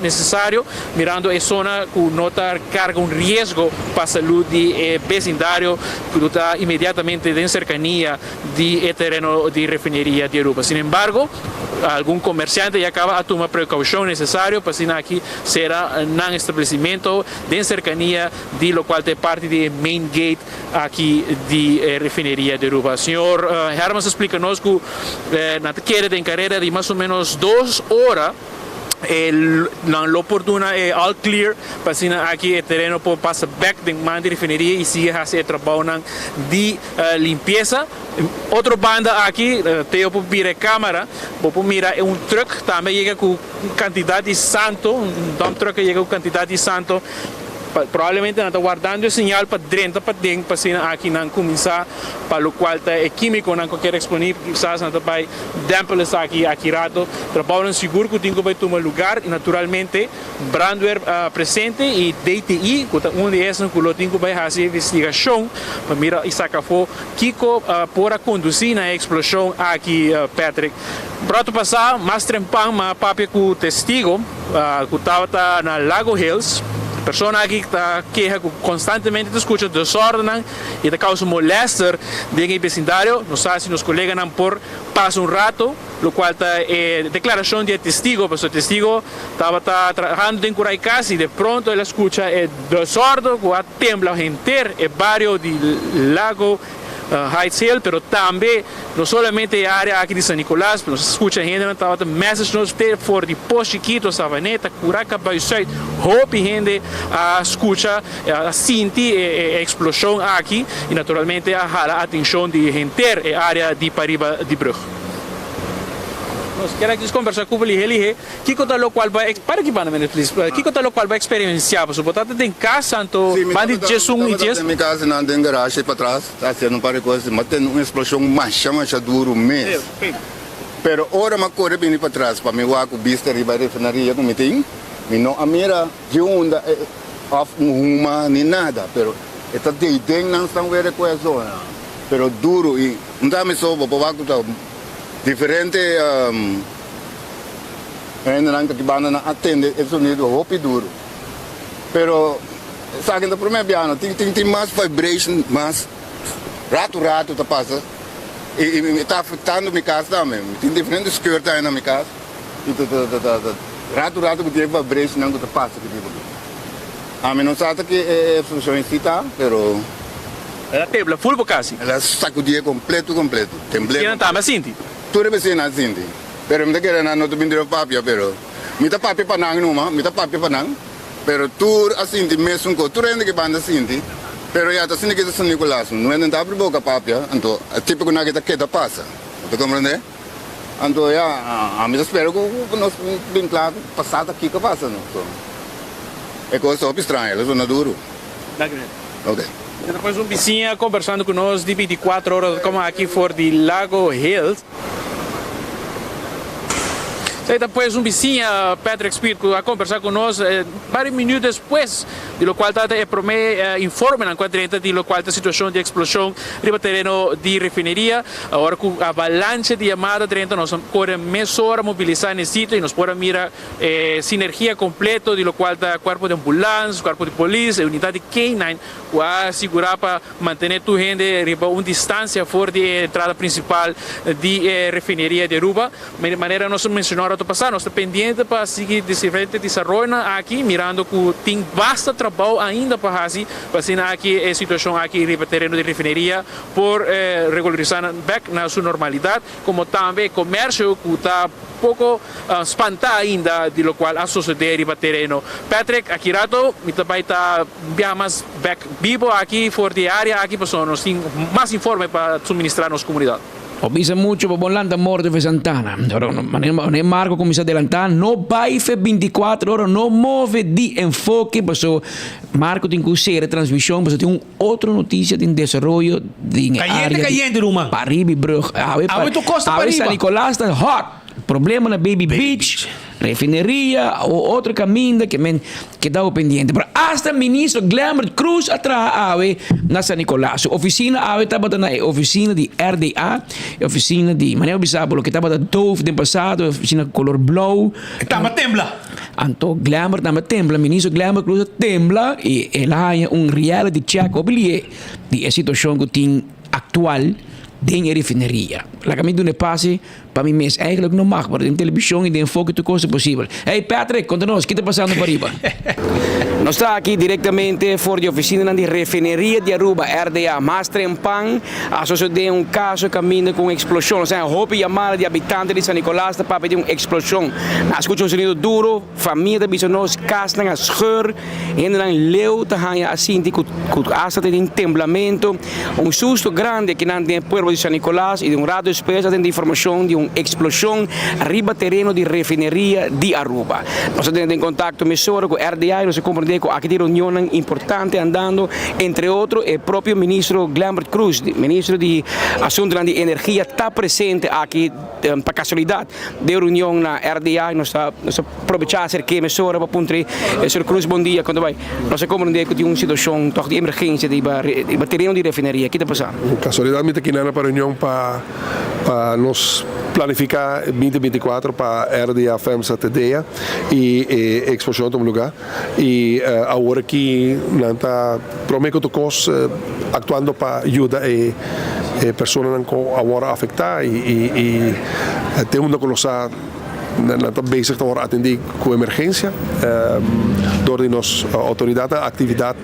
necessário mirando a zona que não carga risco para a saúde do vecindário que está imediatamente em cercania do terreno de refineria de Aruba. Sin embargo, algum comerciante já acaba a tomar precaução necessária para que aqui será um estabelecimento de cercania de lo qual é parte de main gate aqui de refineria de Aruba. Senhor Hermans explica-nos que na queda de carreira de mais ou menos 2 horas la oportuna é all clear para aqui o terreno por passar back de man de refineria e siga a fazer trabalho de limpeza. Outra banda aqui, tenho por vir a câmera, por mirar truck também chega com quantidade de santo, dump truck chega com quantidade de santo provavelmente não está guardando o sinal para dentro, para dentro, para ser aqui não começar, para o qual é químico, não quer exponer, quizás não vai dampeles aqui rato, trabalham seguro que tem que vai tomar lugar, e naturalmente, brandweer presente e DTI, que um desses que tem que vai fazer investigação, para mirar e sacar fora, Kiko para conduzir na explosão aqui, Patrick. Prato passar, mais trempang, mas papi com testigo, que estava na Lago Hills, persona aqui que está queixa constantemente escuta desordem e da causa molesta dentro do vecindário. Não sei se nos colegas não por passa rato, o qual está declaração de testigo, porque o testigo estava trabalhando dentro da casa e de pronto ele escuta desordem, que tembla inteiro, é barrio de Lago Heights Hill, pero também não somente a área aqui de San Nicolás, mas escuta gente não estava message nos ter for de post Chiquito, Savaneta, Curaca, Baixoit, hope gente escuta, sente a explosão aqui e naturalmente a atenção de gente a área de Pariba de Brug. Nós queremos conversar com ele, que conta o qual vai para que para please, que conta o qual vai experienciar, você botar em casa, então mande Jesus e Jesus. Minha casa não tem garagem para trás, está sendo para coisa, mas tem uma explosão mais duro mesmo. Pero ora uma corre bem para trás, para me voar com vista e vai refinaria com meeting, me não a mira de onda off uma nem nada, pero está tem não estão ver com a zona, pero duro e não dá me sobo para voar diferente ainda que banda atende o sonido roupa duro pero sabe que primeiro piano tem mais vibration mais rato tá passa e tá afetando minha casa também tem diferentes skirt aí na minha casa e rato que tem vibration não tá passa que tipo a mim não sabe que é função tá pero ela tebla full por casa ela sacudia completo tembleu não tá mas sente tudo bem assim assim pero me quer não tô vindo papia pero me tá papia panang numa me tá papia panang pero tu assim de mesmo com tu rende que banda assim pero já tá assim que San Nicolás não é nada para boca papia então tipo que tá passa tu compreende então já a mim espero que nós bem claro passado aqui que passa não é coisa estranha é zona duro ok. Depois vizinho conversando conosco de 24 horas como aqui fora de Lago Hills. Depois vizinho, Patrick Speed, a conversar conosco vários minutos depois, de lo qual está informe na quadrenta de lo qual está a situação de explosão no terreno de refineria. Agora com a avalanche de chamada dentro nós podemos mais hora mobilizar nesse sítio e nós podemos mirar sinergia completa de lo qual está corpo de ambulância, corpo de polícia, unidade K9 para assegurar para manter tu gente uma distância fora da entrada principal de refineria de Aruba. De maneira nós mencionamos passar, nós estamos pendentes para seguir diferentes desenvolvimentos aqui, mirando que tem bastante trabalho ainda para fazer, aqui a situação aqui no terreno de refineria por regularizar back na sua normalidade, como também comércio que está pouco espantado ainda de lo qual a suceder no terreno. Patrick, aqui rato, me também está mais back vivo aqui fora da área, aqui para nós tem mais informe para suministrar nossa comunidade. Avisa mucho para Bonlanda Morte de Santana. Ahora, Marco comienza a adelantar, no baife 24 horas, no move de enfoque, pero Marco tiene que usar transmisión, pero tiene otra noticia de desarrollo de cayente, Ruma. Paribi, bro. A ver, San Nicolás está hot. Problema na Baby Beach, refineria ou outro caminho que estava pendente. Pero hasta ministro Glamour Cruz atrás na San Nicolás. Oficina estava na oficina de RDA, oficina de Manuel Bisabolo que estava da Dove do passado, oficina color blue. Estava tembla. Anto Glamour estava tembla, ministro Glamour Cruz tembla e ela um reality check oblié de situação que tem atual dentro da refineria. La caminho de passe para mim mesmo eigenlijk não mag, maar in televisão e de enfoque tu coisa possível. Hey Patrick, conta-nos, o que está passando para riba? Nós estamos aqui diretamente fora da oficina de refineria de Aruba, RDA, Mastre em Pan, associado um caso caminho com explosão. Nós temos roupa chamada de habitantes de San Nicolás para pedir uma explosão. Nós escutamos um sonido duro, família da bisonós, casa na scheur, ainda leu, tá assim, com asa de temblamento, susto grande que não tem pueblo de San Nicolás e de rato depois tem informação de uma explosão arriba terreno de refineria de Aruba. Nós estamos em contato com a RDA e nós compreendemos deco aquí de reunión importante andando, entre otros, el propio ministro Glambert Cruz, ministro de Asuntos de Energía, está presente aquí para casualidad de reunión na RDA, nos aprovechar hacer que mesura para puntre, Sr. Cruz, bom dia, quando vai, nós compreendemos que tem uma situação de emergência de terreno de refineria, o que está passando? Casualidad, me tequinana para reunião para nos planificar 2024 para RDA FEMSA TDEA e exposição do lugar e agora aqui nanta prometo que cos atuando para ajudar e pessoas que agora afetar e temos que colocar nata bezig te worden atenderen com emergência door de nos autoridade activa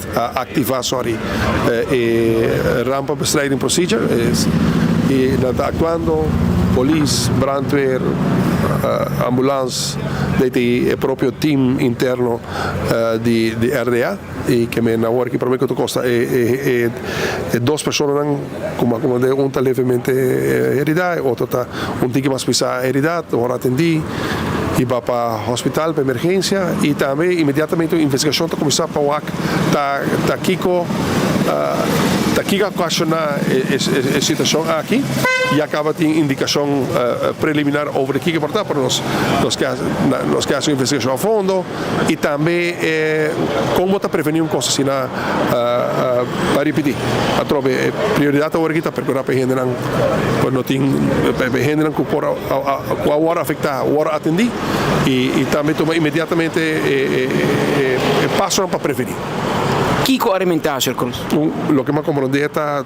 rampenbestrijding procedure e nata actuando police, brandweer, ambulance, dit proprio team interno di RDA e che me na hora que para mim que costa duas pessoas como de um tá levemente heredade, outro tá tique mais pesada heredade, agora atendi e vai para o hospital para emergência e também imediatamente a investigação está começar para o tá Kiko questionar a situação aqui e acaba de indicação preliminar over o que portar para nós que a investigação a fundo e também como está prevenir coisas assim para repetir a trobe prioridade agora que está procurar para gente não tem gente que por a hora afetar a hora atender e também toma imediatamente passo para prevenir. Kiko alimentar, Sr. Cruz? Lo que me comprende está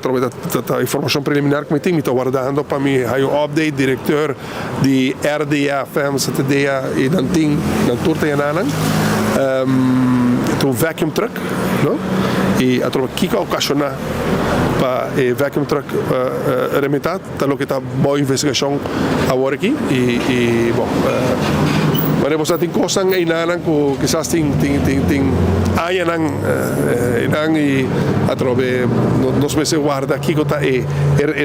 informação preliminar que me tem, me está guardando para mim, hay um update, diretor de RDA, FEMSA, TDA e Danting, na Turta e Ananan, um vacuum truck, não? E a troca Kiko ocasionar para vacuum truck alimentar, tá lo que está boa investigação agora aqui e bom. Mas você tem coisas em Nanan que quizás tem aí nang e atrove nos meses guarda aqui que está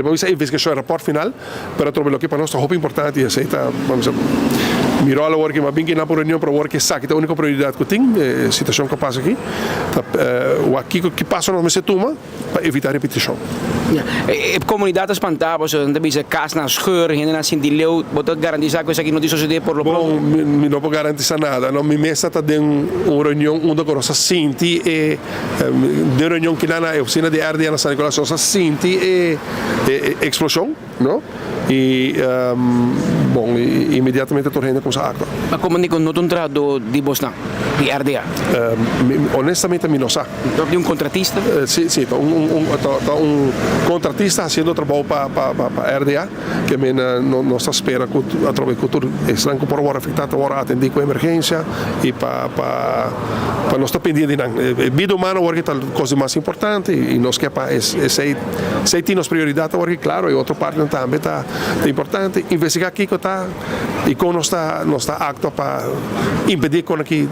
vamos a investigação report final para atrove lo que para nós é muito importante e aceita vamos mirou a hora que mas bem que na por reunião para hora que sabe que a única prioridade que tem situação que passa aqui o aqui que passa nos meses toma para evitar repetição. A comunidade espantada, você não tem casa na scheur, gente na Sindileu, botar garantizar que isso aqui não te suceder por lo bom, não pode garantizar nada, não me mesa está de uma reunião onde conoça sinti e de reunião que na oficina de RDA na San Nicolás nossa sinti e explosão, não? E bom, imediatamente a gente começa a actuar. Mas como digo, não tem trado de Bosna, de RDA? Honestamente, não sei. De um contratista? Sim, contratista fazendo trabalho para RDA, que não se espera que através do futuro estão por hora afetado, agora atender com emergência e para não estar pendendo de nada. Vida humana agora que é a coisa mais importante e nós que para sei temos prioridade agora que claro e outra parte também está importante investigar aqui que está e com nós está apto para impedir com aqui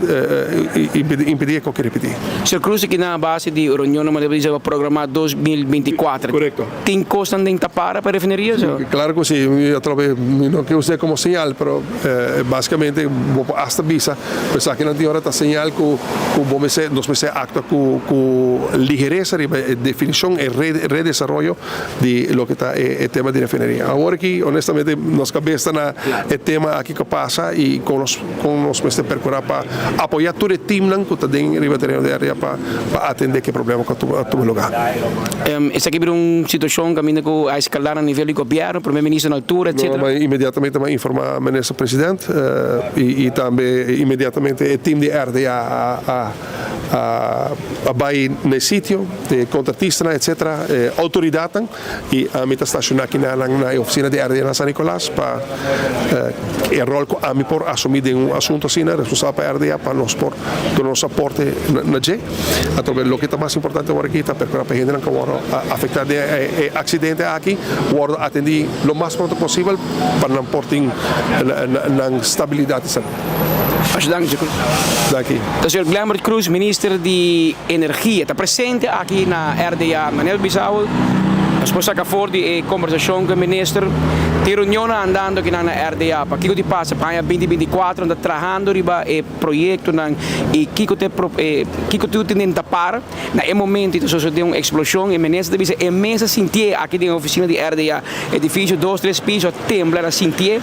impedir que repetir. Sr. Cruz aqui na base de reunião no programa 2024. Correto. Tem costa de tapar para refineria? Claro que sim, eu talvez não que use como sinal, mas basicamente hasta visa, pensar que não tem hora está sinal que nós vamos ser acto com ligereza de definição e redesenvolvimento de lo que está o tema de refineria. Agora que honestamente nos cabeça na o tema aqui que passa e com nós vamos procurar para apoiar todo o time que está dentro da bateria de área para atender que problema que está no lugar. Essa aqui é uma situação que a escalar a nível de governo, primeiro-ministro na altura, etc. Imediatamente vai informar o ministro-presidente e também imediatamente o time de RDA vai no sítio, contratista, etc. Autoridade e a mim está estacionado aqui na oficina de RDA na San Nicolás para o rol que a mim por assumir de assunto assim, responsável para RDA para nós por do nosso aporte na G. Através do que está mais importante agora aqui está para a gente que agora afetar de acidente aqui, agora atender o mais pronto possível para não portar na estabilidade. Dank. O Sr. Glambert Cruz, ministro de Energia, está presente aqui na RDA Guiné-Bissau. Nós vamos sacar fora de conversação com o ministro De reunião andando aqui na RDA, para que passa para 2024 anda trabajando riba e projeto e que tu tem tapar na momento isso sucedeu uma explosão e menesa de visa imensa sentir aqui na oficina de RDA edifício 2-3 pisos tembla a sentir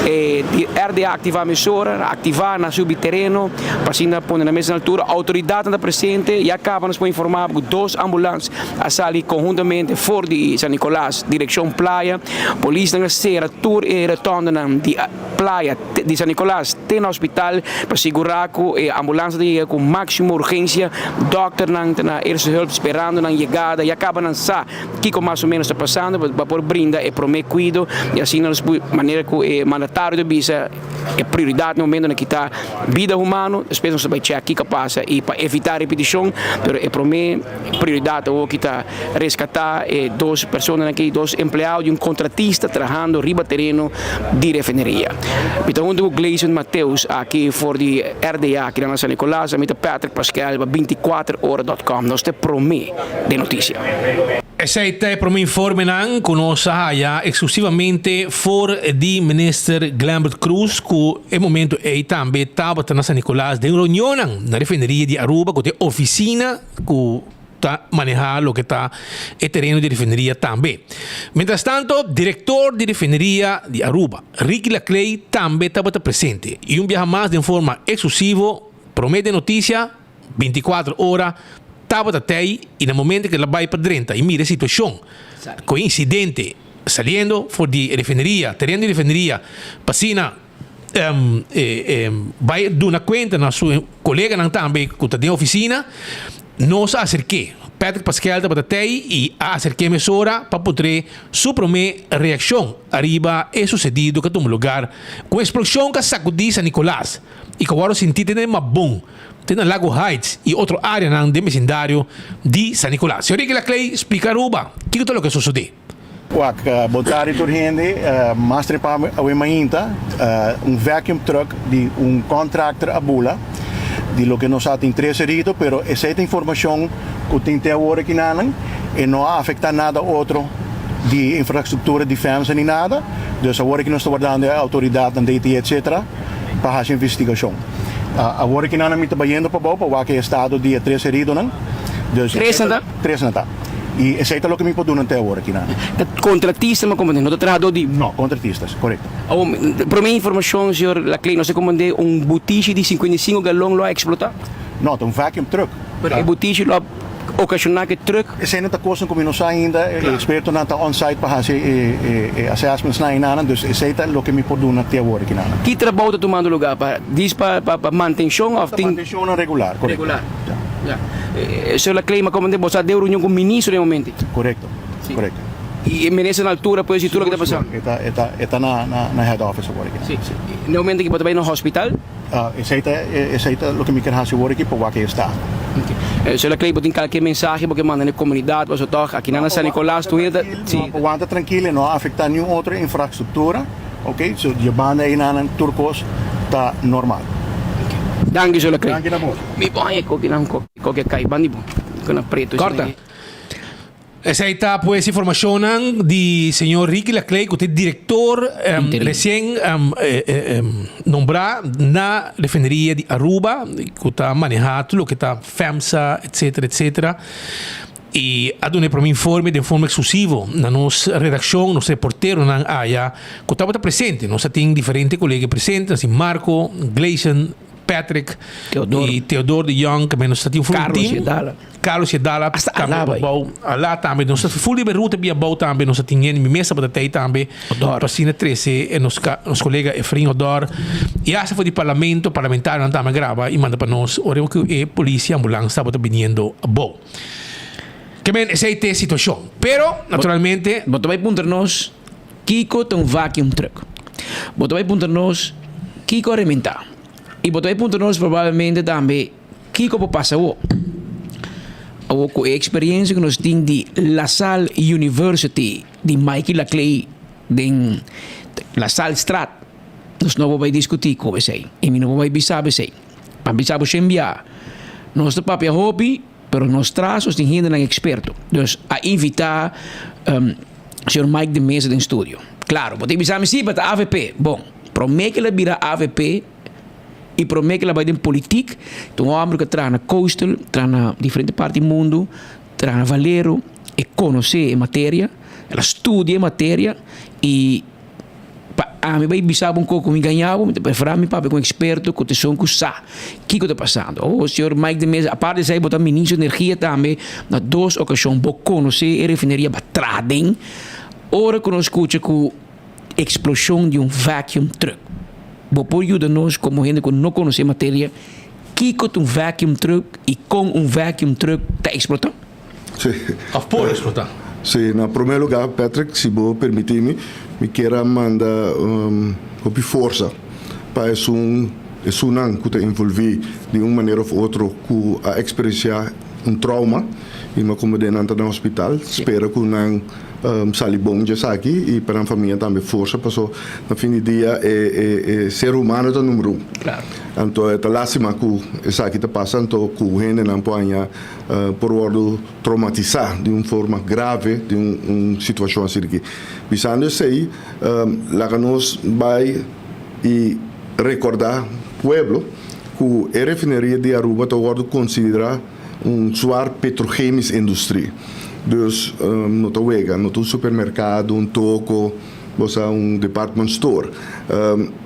de RDA ativar a emissora ativar na subterreno para assim pôr na mesma altura autoridade anda presente e acaba nos informar que 2 ambulâncias a sair conjuntamente fora de San Nicolás direção praia polícia na sera tour e retorno de praia de San Nicolás tem no hospital para assegurar que a ambulância de com máxima urgência doctor na eerste hulp esperando na chegada e acaba na sa que mais ou menos está passando para por brinda e prometer cuido e assim na maneira que mandatário de visa é prioridade no momento na que está vida humana espécie se vai checar que passa e para evitar repetição pero é prometer prioridade o que está resgatar 2 pessoas aqui 2 empregados e um contratista trabalhando riba terreno de refineria. Então onde o Gleison Mateus aqui for de RDA aqui na San Nicolás, a Patrick Pascal 24horas.com nós te promete de notícia. Essa é para me informar conosco exclusivamente for de minister Glambert Cruz que é momento aí também estava na San Nicolás de reunião na refineria de Aruba que tem oficina que está manejando o que está o terreno de refineria também. Mientras tanto, diretor de refineria de Aruba, Ricky Laclay, também estava presente. E viaje mais de forma exclusiva, promete notícia, 24 horas, estava até aí, e no momento que ela vai para dentro e mira a situação, com incidente, saliendo for de refineria, terreno de refineria, passina, vai dar uma conta na sua colega também, que está na oficina, nos acerquei. Patrick Pascal estava até aí e acerquei a hora para poder suprimir a reação arriba é sucedido que tem lugar com a explosão que sacudiu San Nicolás e que agora senti tem uma bom tem na Lago Heights e outra área de vecindário de San Nicolás. Senhor Ricky Laclay, explica Aruba, o que é o que sucedeu? Boa tarde a todos. Mastre para a mainta vacuum truck de contractor a Bula de lo que nos ha interesado, pero esa información que tem agora aqui e não afeta nada outro de infraestrutura de defesa nem nada. Dus agora que nós estamos guardando a autoridade, DT, etc., para fazer investigação. Agora que nós estamos trabalhando para o que é estado de 3 heridos. 3 nada. E essa é o que me pode dar até agora aqui. Contratista, mas como não está trabalhando de... Não, contratistas, correto. Para minha informação, senhor Laclay, não sei como é botije de 55 galões lá explotar? Não, é vacuum truck. Mas botije lá ocasionar que truck? Essa ainda está coisa como nós ainda, experto não está on-site para fazer assessments na inana, dus essa é o que me pode dar até agora aqui. Que trabalho está tomando lugar? Diz para manutenção? Manutenção regular, correto. Regular. Senhor Laclay, mas como você deu reunião com o ministro no momento? Correto, correto. E nessa altura, depois de tudo que está passando? Está na head office agora aqui. Sim. No momento que você vai no hospital? Essa é o que me quer fazer agora aqui para o que está. Senhor Laclay, você tem qualquer mensagem que manda na comunidade, você toca aqui na San Nicolás, tu ainda? Sim. Aguanta tranquilo, não afeta nenhuma outra infraestrutura, ok? So, a banda aí na Turcos está normal. Danke, senhor Laclay. Danke na moça. Mi põe qualquer caiban, com preto. Corta. Essa está pues informação de senhor Ricky Laclay, que é diretor recém nombrado na refineria de Aruba, que está manejando tudo o que está FEMSA, etc. E há dado para mim informe de forma exclusiva na nossa redação, nosso reporteiro na área, que estava presente. Nós temos diferentes colegas presentes, assim Marco, Gleison, Patrick e Teodoro de Young, que nós temos Carlos Yedala lá também nós temos full liberta via bau também nós temos em mesa para ter também pasina 13 e nos colega Efraim Odor e essa foi de parlamentário também grava e manda para nós ora que a polícia ambulância estava vindo a bau que bem essa é a situação pero naturalmente você vai puntar-nos Kiko tem vacuum truck você vai puntar-nos Kiko alimentar e você vai puntar-nos provavelmente também Kiko para passar o com a experiência que nós temos de La Salle University de Mikey Laclay de La Salle Strat nós não vamos discutir com você e não vamos avisar você para avisar você enviar nosso papel hobby pero nós trazemos de ainda não experto então a invitar o senhor Mike de Mesa do estúdio Claro, porque bisa misi bata AVP. Bom, promete que ela vira AVP e promete que ela vai em política. Então, o homem que traz na coastal, traz na diferente parte do mundo, traz na Valero, e conhecer a matéria, ela estuda a matéria e a mim vai bisar pouco me ganhava, me preferar me papai com experto, com tesão com sa. Que está passando? O senhor Mike de Mesa, a parte de botar ministro de energia também, na 2 ocasiões, vou conhecer a refineria Batradem. Ora que nós escuta com explosão de vacuum truck. Vou por ajuda-nos como gente que não conhece a matéria, que com vacuum truck e com vacuum truck está explotando? Sim. Por explotar? Sim, na primeiro lugar, Patrick, se você permitir-me, me quero mandar força para esse não que está envolvido de uma maneira ou outra com a experienciar trauma e uma comunidade no hospital. Espero que não sali bom de aqui e para a família também força, porque no fim do dia é ser humano é número 1. Claro. Então é lástima que isso aqui está passando, que o gente não pode por ordem traumatizar de uma forma grave de uma situação assim aqui. Pensando isso aí, lá que nós vai e recordar o pueblo que a refineria de Aruba está considerada suar petroquímica indústria. Dus não está wega, não está supermercado, toco, department store.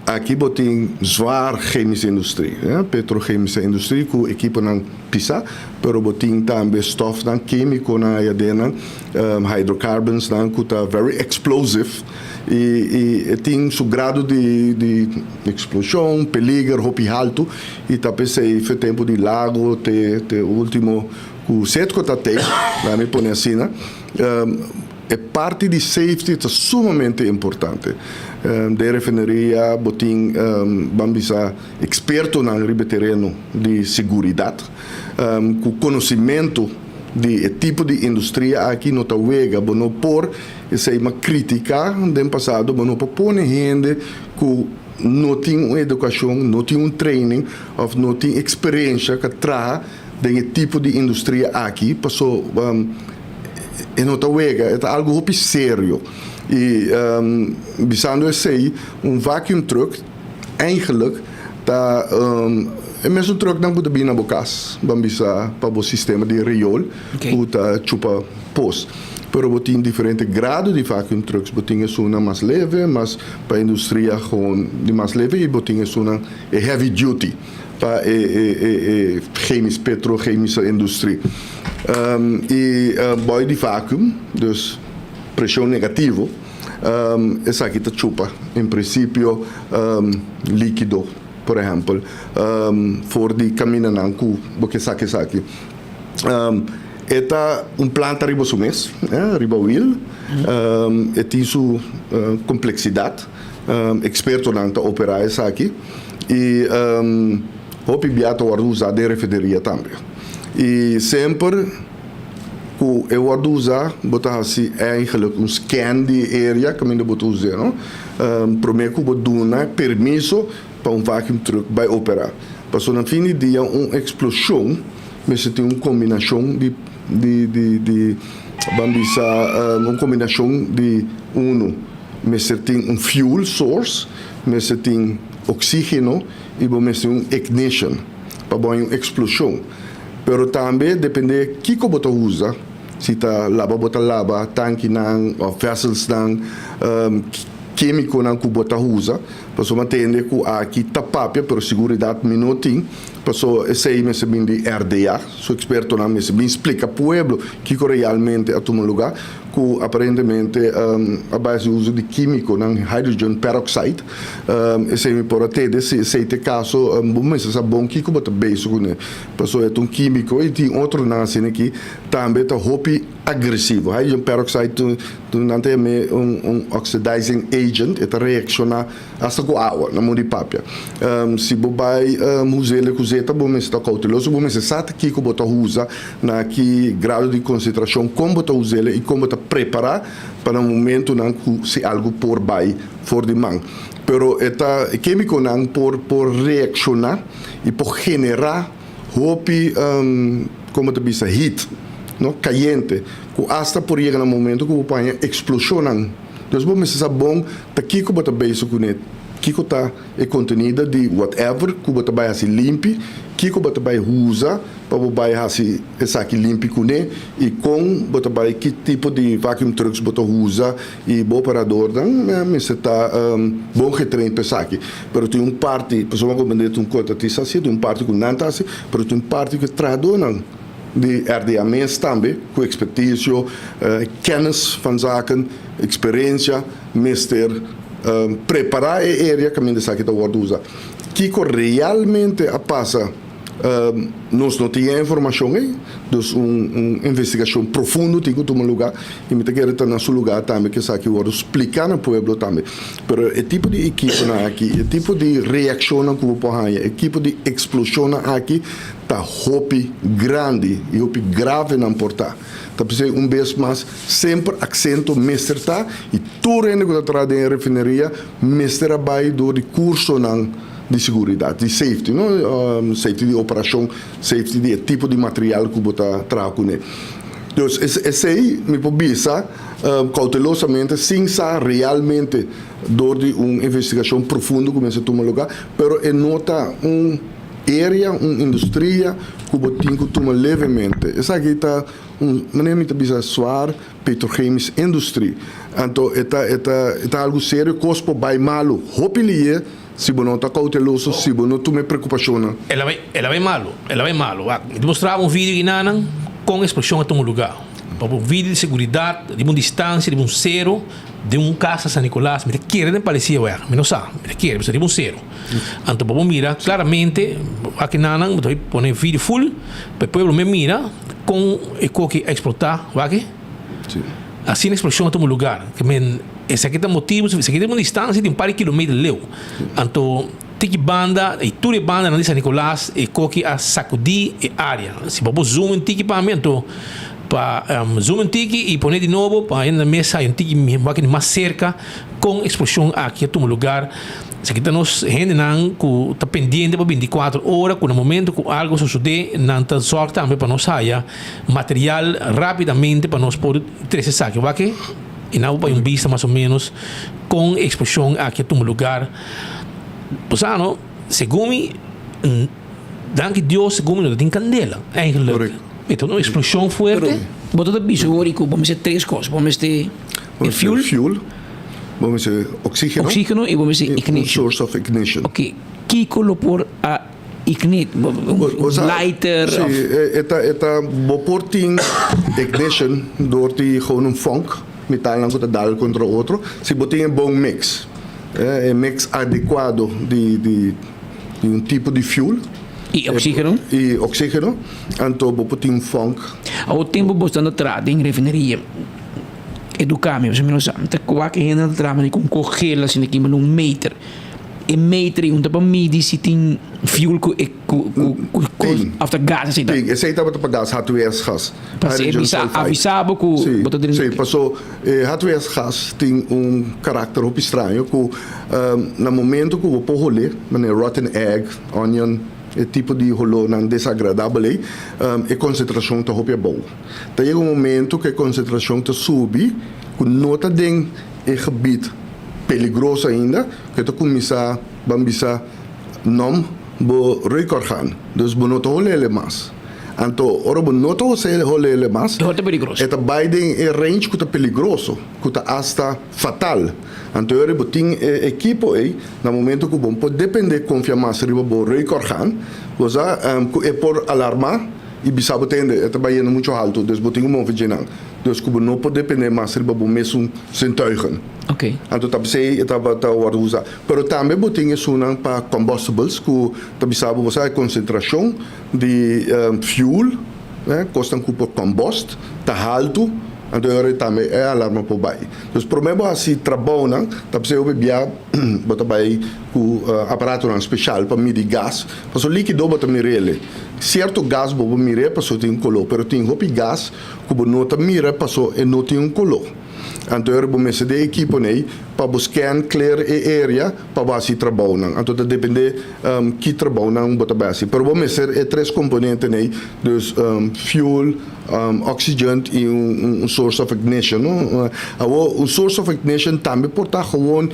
Aqui tem zwaar chemische industrie, petrochemische industrie, que equipa não pisa, pero tem também stof dan químico na yadena, hydrocarbons dan que está very explosive e tem seu grado de explosão, peligro, hopi alto e também se foi tempo de lago, te último o certo que está tendo, lá me põe assim, é parte de safety é sumamente importante. Da refineria, botim, vamos experto na terreno de segurança, com conhecimento de tipo de indústria aqui no Tauega, não por essa é uma crítica do passado, não por pôr gente que não tem uma educação, não tem um training, ou não tem experiência que traz de tipo de indústria aqui, passou e não é algo muito sério. E pensando assim, vacuum truck, eigenlijk, tá, é mesmo truck não pode vir na bocas, vamos para o sistema de riol, que tá chupa pós. Pero tem diferentes grados de vacuum trucks, botinha uma mais leve, mas para a indústria de mais leve e botinha uma heavy duty para a petrochemische indústria. Boy de vacuum, dus pressão negativa, essa aqui está chupa, em princípio líquido, por exemplo, for de caminhar com porque saque. Eta planta riba sumes, riba wheel, e tem sua complexidade, experto na operar essa aqui, e hopi biato guarda usar de refineria também. E sempre que eu guarda usar, botar assim, eigenlijk scan de área que eu boto usar, não? Primeiro que eu dou permisso para vacuum truck vai operar. Passou no fim do dia uma explosão, mas tem uma combinação de uma combinação de mas tem fuel source, mas tem oxígeno e mas tem ignition para uma explosão. Pero também depende de que você usa, se está lava, tanque não, vessels não, químico não que você usa, para entender que aqui está papia, pero seguridade não tem. Passou esse aí me bem de RDA, sou experto na me bem explica ao pueblo que realmente a um lugar que aparentemente a base de uso de químico na hydrogen peroxide, esse aí me pode ter esse caso, mas essa bom que como tá bem isso né, passou é um químico e tem outro nasce aqui também tá hopi agressivo, hydrogen peroxide não tem oxidizing agent, é reacciona hasta com água na mão de papia, se bobai musele coseta bom mas está cauteloso bom mas sabe que como tá usa na que grado de concentração como tá usele e como tá preparar para um momento não se algo por vai for de mão pero eta químico não por reaccionar e por generar hopi como te diz heat no caliente que hasta por chegar no momento que o panha explosão Dus bom is bom ta kiko bota bezig com net. Kiko tá é contenida de whatever, que bota vai assim limpe, kiko bota vai usa, para vai assim essa aqui limpe com né e com bota vai que tipo de vacuum trucks bota usa e bom operador dan, mas está bom getrein para aqui. Pero tem parte, pessoal como dentro conta tisa assim, tem parte com nanta assim, pero tem parte que tradonan de RDA mens também, com expertise, kennis van zaken, experiência, meester. Preparar a área que a minha saque da word usa. Kiko realmente a passa nós não tínhamos informação aí, dus investigação profunda tem que tomar lugar e me querer estar no seu lugar também que saque word explicar no povo também. Pero o tipo de equipe aqui, o tipo de reação que vou fazer, o tipo de explosão aqui tá hopi grande e hopi grave não importa. Tá pensando vez mais sempre acento mestre tá e tudo ainda que está trazendo em refineria mestre vai do recurso não de segurança, de safety, não? Safety de operação, safety de tipo de material que você traz com ele. Então, esse aí me pode cautelosamente, sem ser realmente dor de uma investigação profunda como se toma lugar, pero é nota área, uma indústria que você tem que tomar levemente. Essa aqui está maneira muito bizarra, suar, petroquímica, indústria. Então, é algo sério, cospo vai malo, hopilie, se você não está cauteloso, se você não toma preocupação. Ela vai malo. Mostrava vídeo que não com explosão a todo lugar. Um vídeo de segurança, de uma distância, de um zero, de um casa San Nicolás. Me quer nem parecia, me não sabe, me quer, de um zero. Então, vamos mirar claramente, aqui não, vou pôr vídeo full, para o povo me mira com o que explotar, aqui. Assim a explosão a todo lugar. Esse aqui tem motivos, esse aqui tem uma distância de par de quilômetros de leu. Então, tem banda, e tudo é banda na San Nicolás, e que a sacudir a área. Se você zoom em tiki para zoom em tiki e pôr de novo para ir na mesa em tiki mais cerca com explosão aqui a todo lugar. Se aqui nós gente não que está pendente para 24 horas, no momento que algo sucede, não está sorte também para nós sair material rapidamente para nós poder trazer saque, ok? E não vai vista mais ou menos com explosão aqui a todo lugar. Pois não, segundo danke Deus, segundo não tem candela, eigenlijk. Então uma explosão forte. Botou de piso, Rico, vamos ter três coisas, vamos ter fuel. Vamos ter oxígeno e vamos ter ignition. Source of ignition. Ok. Kiko por a ignite, lighter. Sim, é vapor tem ignition door die gewoon funk, metal não que dá contra outro. Se botar um bom mix, mix adequado de tipo de fuel. E oxígeno? E oxígeno, então vou botar funk. Ao tempo bastante atrás, em refineria. Educar-me, você não sabe. Então, qual que é a trama com congela assim aqui, mas meter. E meter um para medir se tem fuel after gas assim. Sim, esse aí estava para gás, H2S gas. Avisava que sim, passou H2S gas tem caráter muito estranho que no momento que o povo rolê, rotten egg, onion, é tipo de rolo não desagradável aí, a concentração está muito boa. Então chega momento que a concentração está sube, que nota tem gebied perigoso ainda, que tu começa a não bo recorrer, dus bo not holele mais. Então, ora bo not holele mais. É perigoso. Eta Biden é range que tá perigoso, que tá hasta fatal. Então, ora bo tem equipo aí, no momento que bom pode depender confia mais riba bo recorrer, você é por alarmar e bisa botende, eta Biden muito alto, dus bo tem movimento. Dus que não pode depender mais riba bo mesmo zintuigen. Ok. Então, você estava a usar. Mas também botinha sunang para combustibles, que também sabe você a concentração de fuel, custa por combusto, está alto, então também é alarma por baixo. Então, o problema é se trabalha, você vai enviar, botar baixo com aparato especial para medir gás, porque o líquido bota mirele. Certo gás bota mirele, passou tem color, mas tem roupa gás que não tá mirele, passou e não tem color. Então, eu vou de equipe aí para buscar clear a área para base trabalho. Então, depende que trabalho não bota base. Pero vou ser três componentes aí, dus fuel, oxygen e source of ignition. O source of ignition também porta gewoon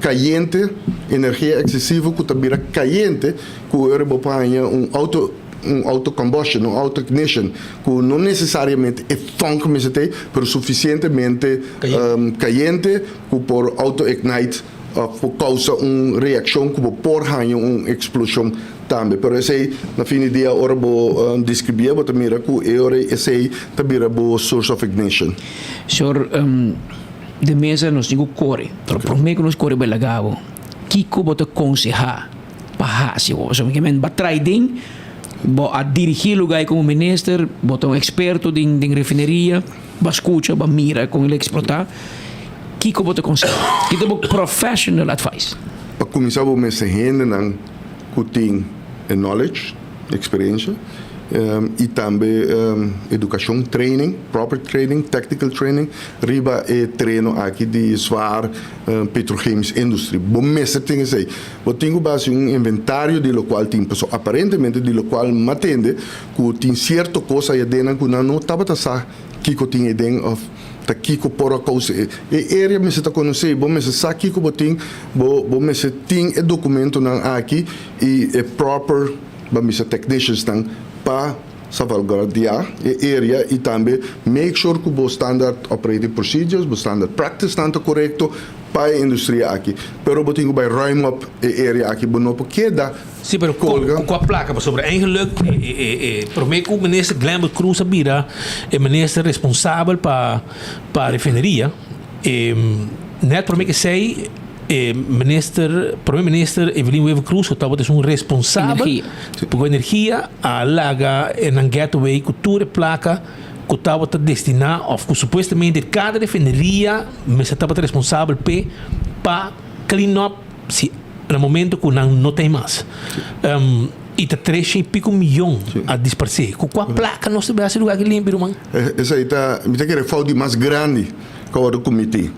caliente, energia excessiva que também é caliente, que eu vou apanhar auto combustion, auto ignition, que não necessariamente é funk, mas suficientemente caliente que por auto ignite por causa reação que por uma explosão também. Pero esse na fim do dia ora vou descrever, vou também que esse também é source of ignition. Senhor, de mesa nos digo corre, pero por mim que nos corre bem legal. Kiko bota aconselhar para se o so que men batriding bo a dirigir lugar como minister, bota um experto de refineria, ba escuta, ba mira com ele explotar. Kiko bota aconselhar. Que é professional advice. Para começar vou me render não que tem knowledge, experiência. E também educação, training, proper training, technical training, riba treino aqui de zwaar petrochemische industrie. Bom mestre tem isso aí. Eu tenho base inventário de lo qual tem pessoa aparentemente de lo qual matende que tem certa coisa aí dentro que não estava tá que tem aí dentro tá kiko por a causa e área me se tá conhecer bom me se sa kiko botin bom me se tem documento não aqui e proper bom me se technicians não para salvaguardar a área e também make sure que o standard operating procedures, o standard practice está correto para a indústria aqui. Pero eu tenho que ruim up a área aqui, não porque dá. Sim, pero com a placa, sobre eigenlijk, para mim que o ministro Glenn Cruz Abira é o ministro responsável para a refineria, net para mim que sei primeiro-ministro Evelyn Wever Cruz, que estava um responsável por energia, a laga em gateway, cultura, placa, que estava destinado, ou que supostamente cada refineria, mas estava responsável para clean up, se no momento que não tem mais. E está 3 e pico milhão a dispersar. Com a placa, não se vai ser lugar que limpa, irmão. Essa aí está, me tem que falta mais grande que o comitê.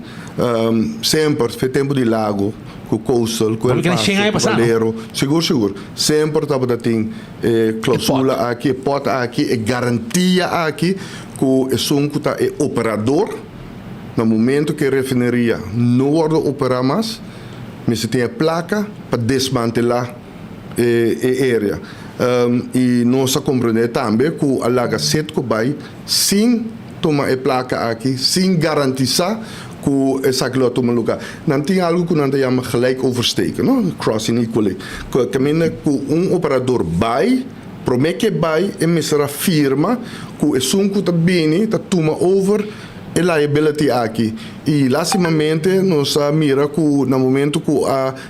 Sempre foi tempo de lago, com o coastal, com o passo, valero, seguro. Sempre estava tem cláusula aqui, porta aqui, é garantia aqui, que o sunco está é operador. No momento que a refineria não vai operar mais, mas se tem a placa para desmantelar a área. E nós compreendemos também que a laga setco vai sem tomar a placa aqui, sem garantizar que essa aquilo toma lugar. Não tem algo que não chama gelijk oversteken, não? Crossing equally. Caminha que operador vai, promete que vai, e me será firma que o sunco está bem, está toma over a liability aqui. E, lastimamente, nós mira que no momento que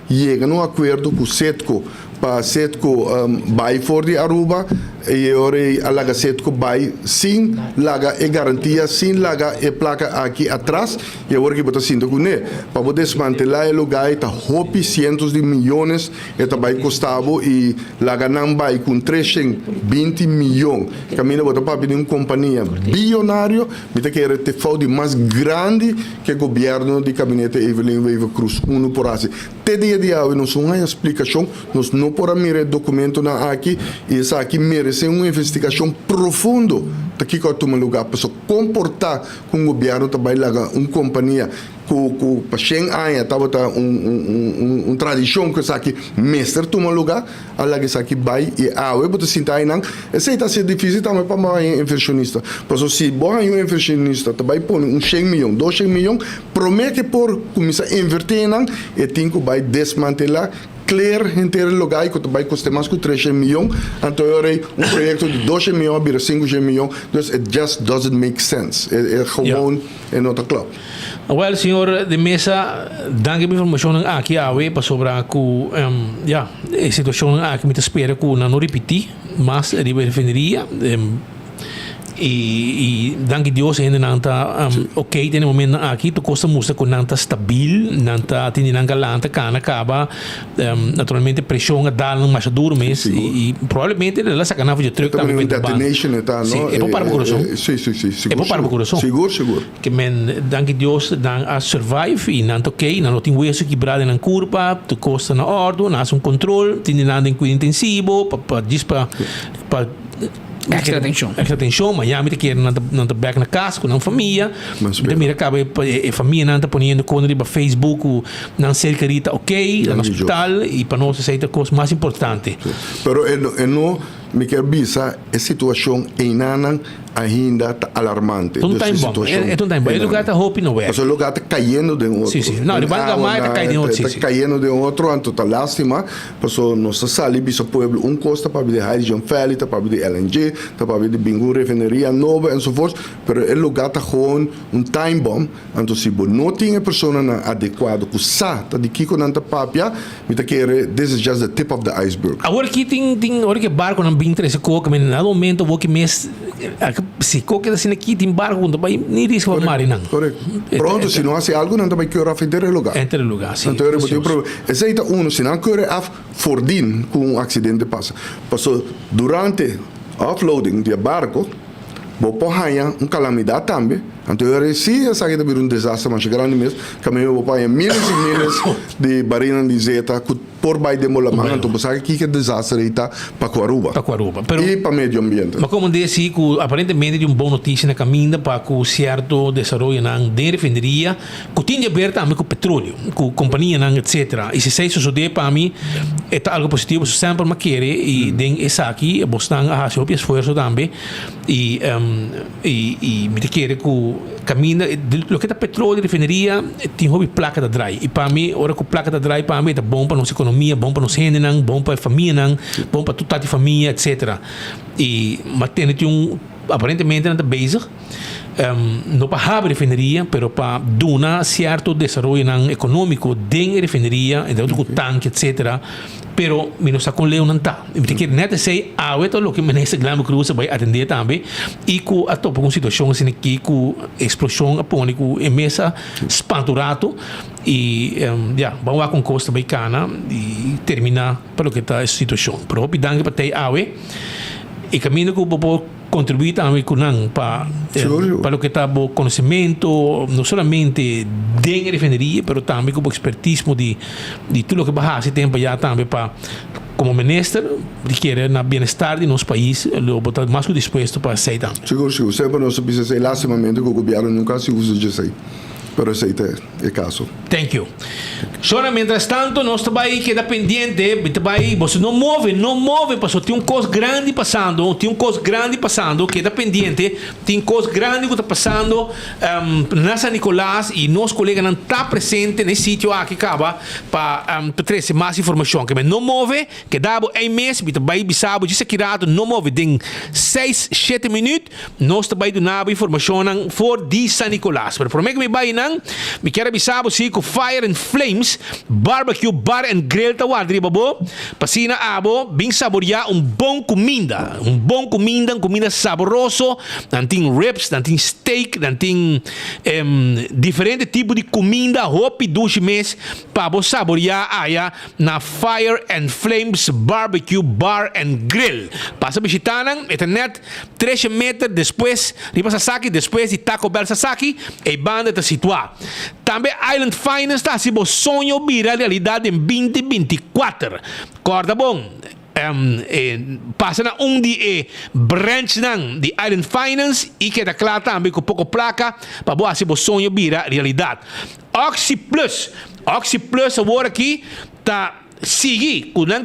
chega no acordo com o Setco, para Setco vai fora de Aruba, e agora a laga Setco vai sem laga e garantia, sem laga e placa aqui atrás, e agora que você sinta que para poder desmantelar o lugar, está roupa cientos de milhões, e vai custar, e laga não vai com 320 milhões. Caminha para pedir uma companhia bilionária, mas que era te falta mais grande que o governo de gabinete Evelyn Wever Cruz, por assim. Até dia de hoje, nós não temos explicação, nós não podemos mirar documento aqui, e isso aqui merece uma investigação profunda, daqui que toma lugar, para se comportar com o governo, também uma companhia que para 100 anos estava uma tradição que isso aqui mestre toma lugar, a isso aqui vai e eu vou sentar aí não, isso está sendo difícil também para um inversionista, porque se um inversionista também põe 100 milhões, 200 milhões, promete por começar a inverter não, e tem que vai desmantelar clear inteiro lugar que vai custar mais que 300 milhões, então eu projeto de 200 milhões vira 500 milhões, então it just doesn't make sense, é gewoon en outra club. Well, senhor de mesa, dank pela informação aqui para sobre a situação aqui me espera que não repetir, mas a refineria e danke Deus ainda não está ok tem momento aqui tu costa música com não está stabil não está tem não galanta cana acaba naturalmente pressão a dar mais duro mês e provavelmente ela sacanava de truque também um detonation está não é para o coração sim é para o coração seguro que men danke Deus dan a survive e não ok não tem hueso quebrado na curva tu costa na ordem não controle tem nada em cuidado intensivo para extra atenção Miami te quer não tá back na casa com a família então mira acaba a família não tá ponendo quando riba Facebook não ser carita ok no hospital e para nós essa é a coisa mais importante pero não me quer bisa a situação ainda ainda tá alarmante é um time bom o lugar tá hope não é o lugar tá caindo de outro não o banco mais tá caindo de outro tá caindo de outro então tá lástima porque nossa sali bisa pueblo costa para de hydrogen valley tá para de LNG tá para de bingo refineria nova e so forth pero o lugar tá gewoon time bomb então se não tem a pessoa adequada que tá de kiko nanta papia me tá querer this is just the tip of the iceberg agora aqui tem agora que barco não bem três coca mas no momento vou que mês se coca assim aqui tem barco não vai nem risco para mar não correto pronto se não hace algo não vai que ora feder o lugar entre o lugar sim então esse é um se não quer af fordin com acidente passa passou durante offloading de barco vou porranha calamidade também então eu sim essa aqui também desastre mas grande mesmo caminho vou porranha milhas e milhas de barina de zeta por baixo de molamang então você aqui que desastre está para Coaruba e para meio ambiente mas como disse que aparentemente de boa notícia na caminho para que certo desenvolvimento na refineria que tinha a ver também com petróleo com companhia etc e se isso suceder para mim é algo positivo sempre me quer e den essa aqui bostan a fazer o esforço também e me quer que caminho lo que é petróleo refineria tem hobby placa da dry e para mim hora que placa da dry para mim é bom para nossa economia bom para nossa gente bom para a família bom para toda a família etc e mas tem aparentemente não está bezig não para a refineria pero para dar certo desenvolvimento econômico dentro da refineria então com tanque etc pero não está com leu não está e tem que net sei o que menessa Glambo Cruz vai atender também e com a topo com situação assim aqui com explosão apônico e mesa espanturato e vamos lá com costa bacana e terminar para o que está a situação pero pidang para ter e caminho com o contribuir também com para o que está o conhecimento não somente de refineria mas também com o expertismo de tudo o que vai fazer tempo já também para como ministro de querer na bem-estar de nosso país eu botar mais que disposto para aceitar seguro sempre nós precisamos lastimamente que o governo nunca se usa disso aí pero esse é o caso thank you só mientras tanto nós também queda pendente você não move passou tem coisa grande passando queda pendente tem coisa grande que está passando na San Nicolás e nosso colega não está presente nesse sítio aqui acaba para trazer mais informação que não move que dá um mês vai bisabo disse que não move tem 6-7 minutos nós também dando informação for de San Nicolás pero por que me vai me quero avisar você que Fire and Flames Barbecue Bar and Grill tawadri babo pasina abo bem saborear bom comida comida saboroso nanting ribs nanting steak nanting diferente tipo de comida hopi 2 meses para você saborear aí na Fire and Flames Barbecue Bar and Grill passa visitando internet 3 metros depois riba Sasaki depois de Taco Bell Sasaki e banda está situada também Island Finance está se o sonho virar realidade em 2024 corda bom passa na de branch de Island Finance e que está claro também com pouco placa para boa se o sonho virar realidade Oxy Plus agora aqui está seguir com uma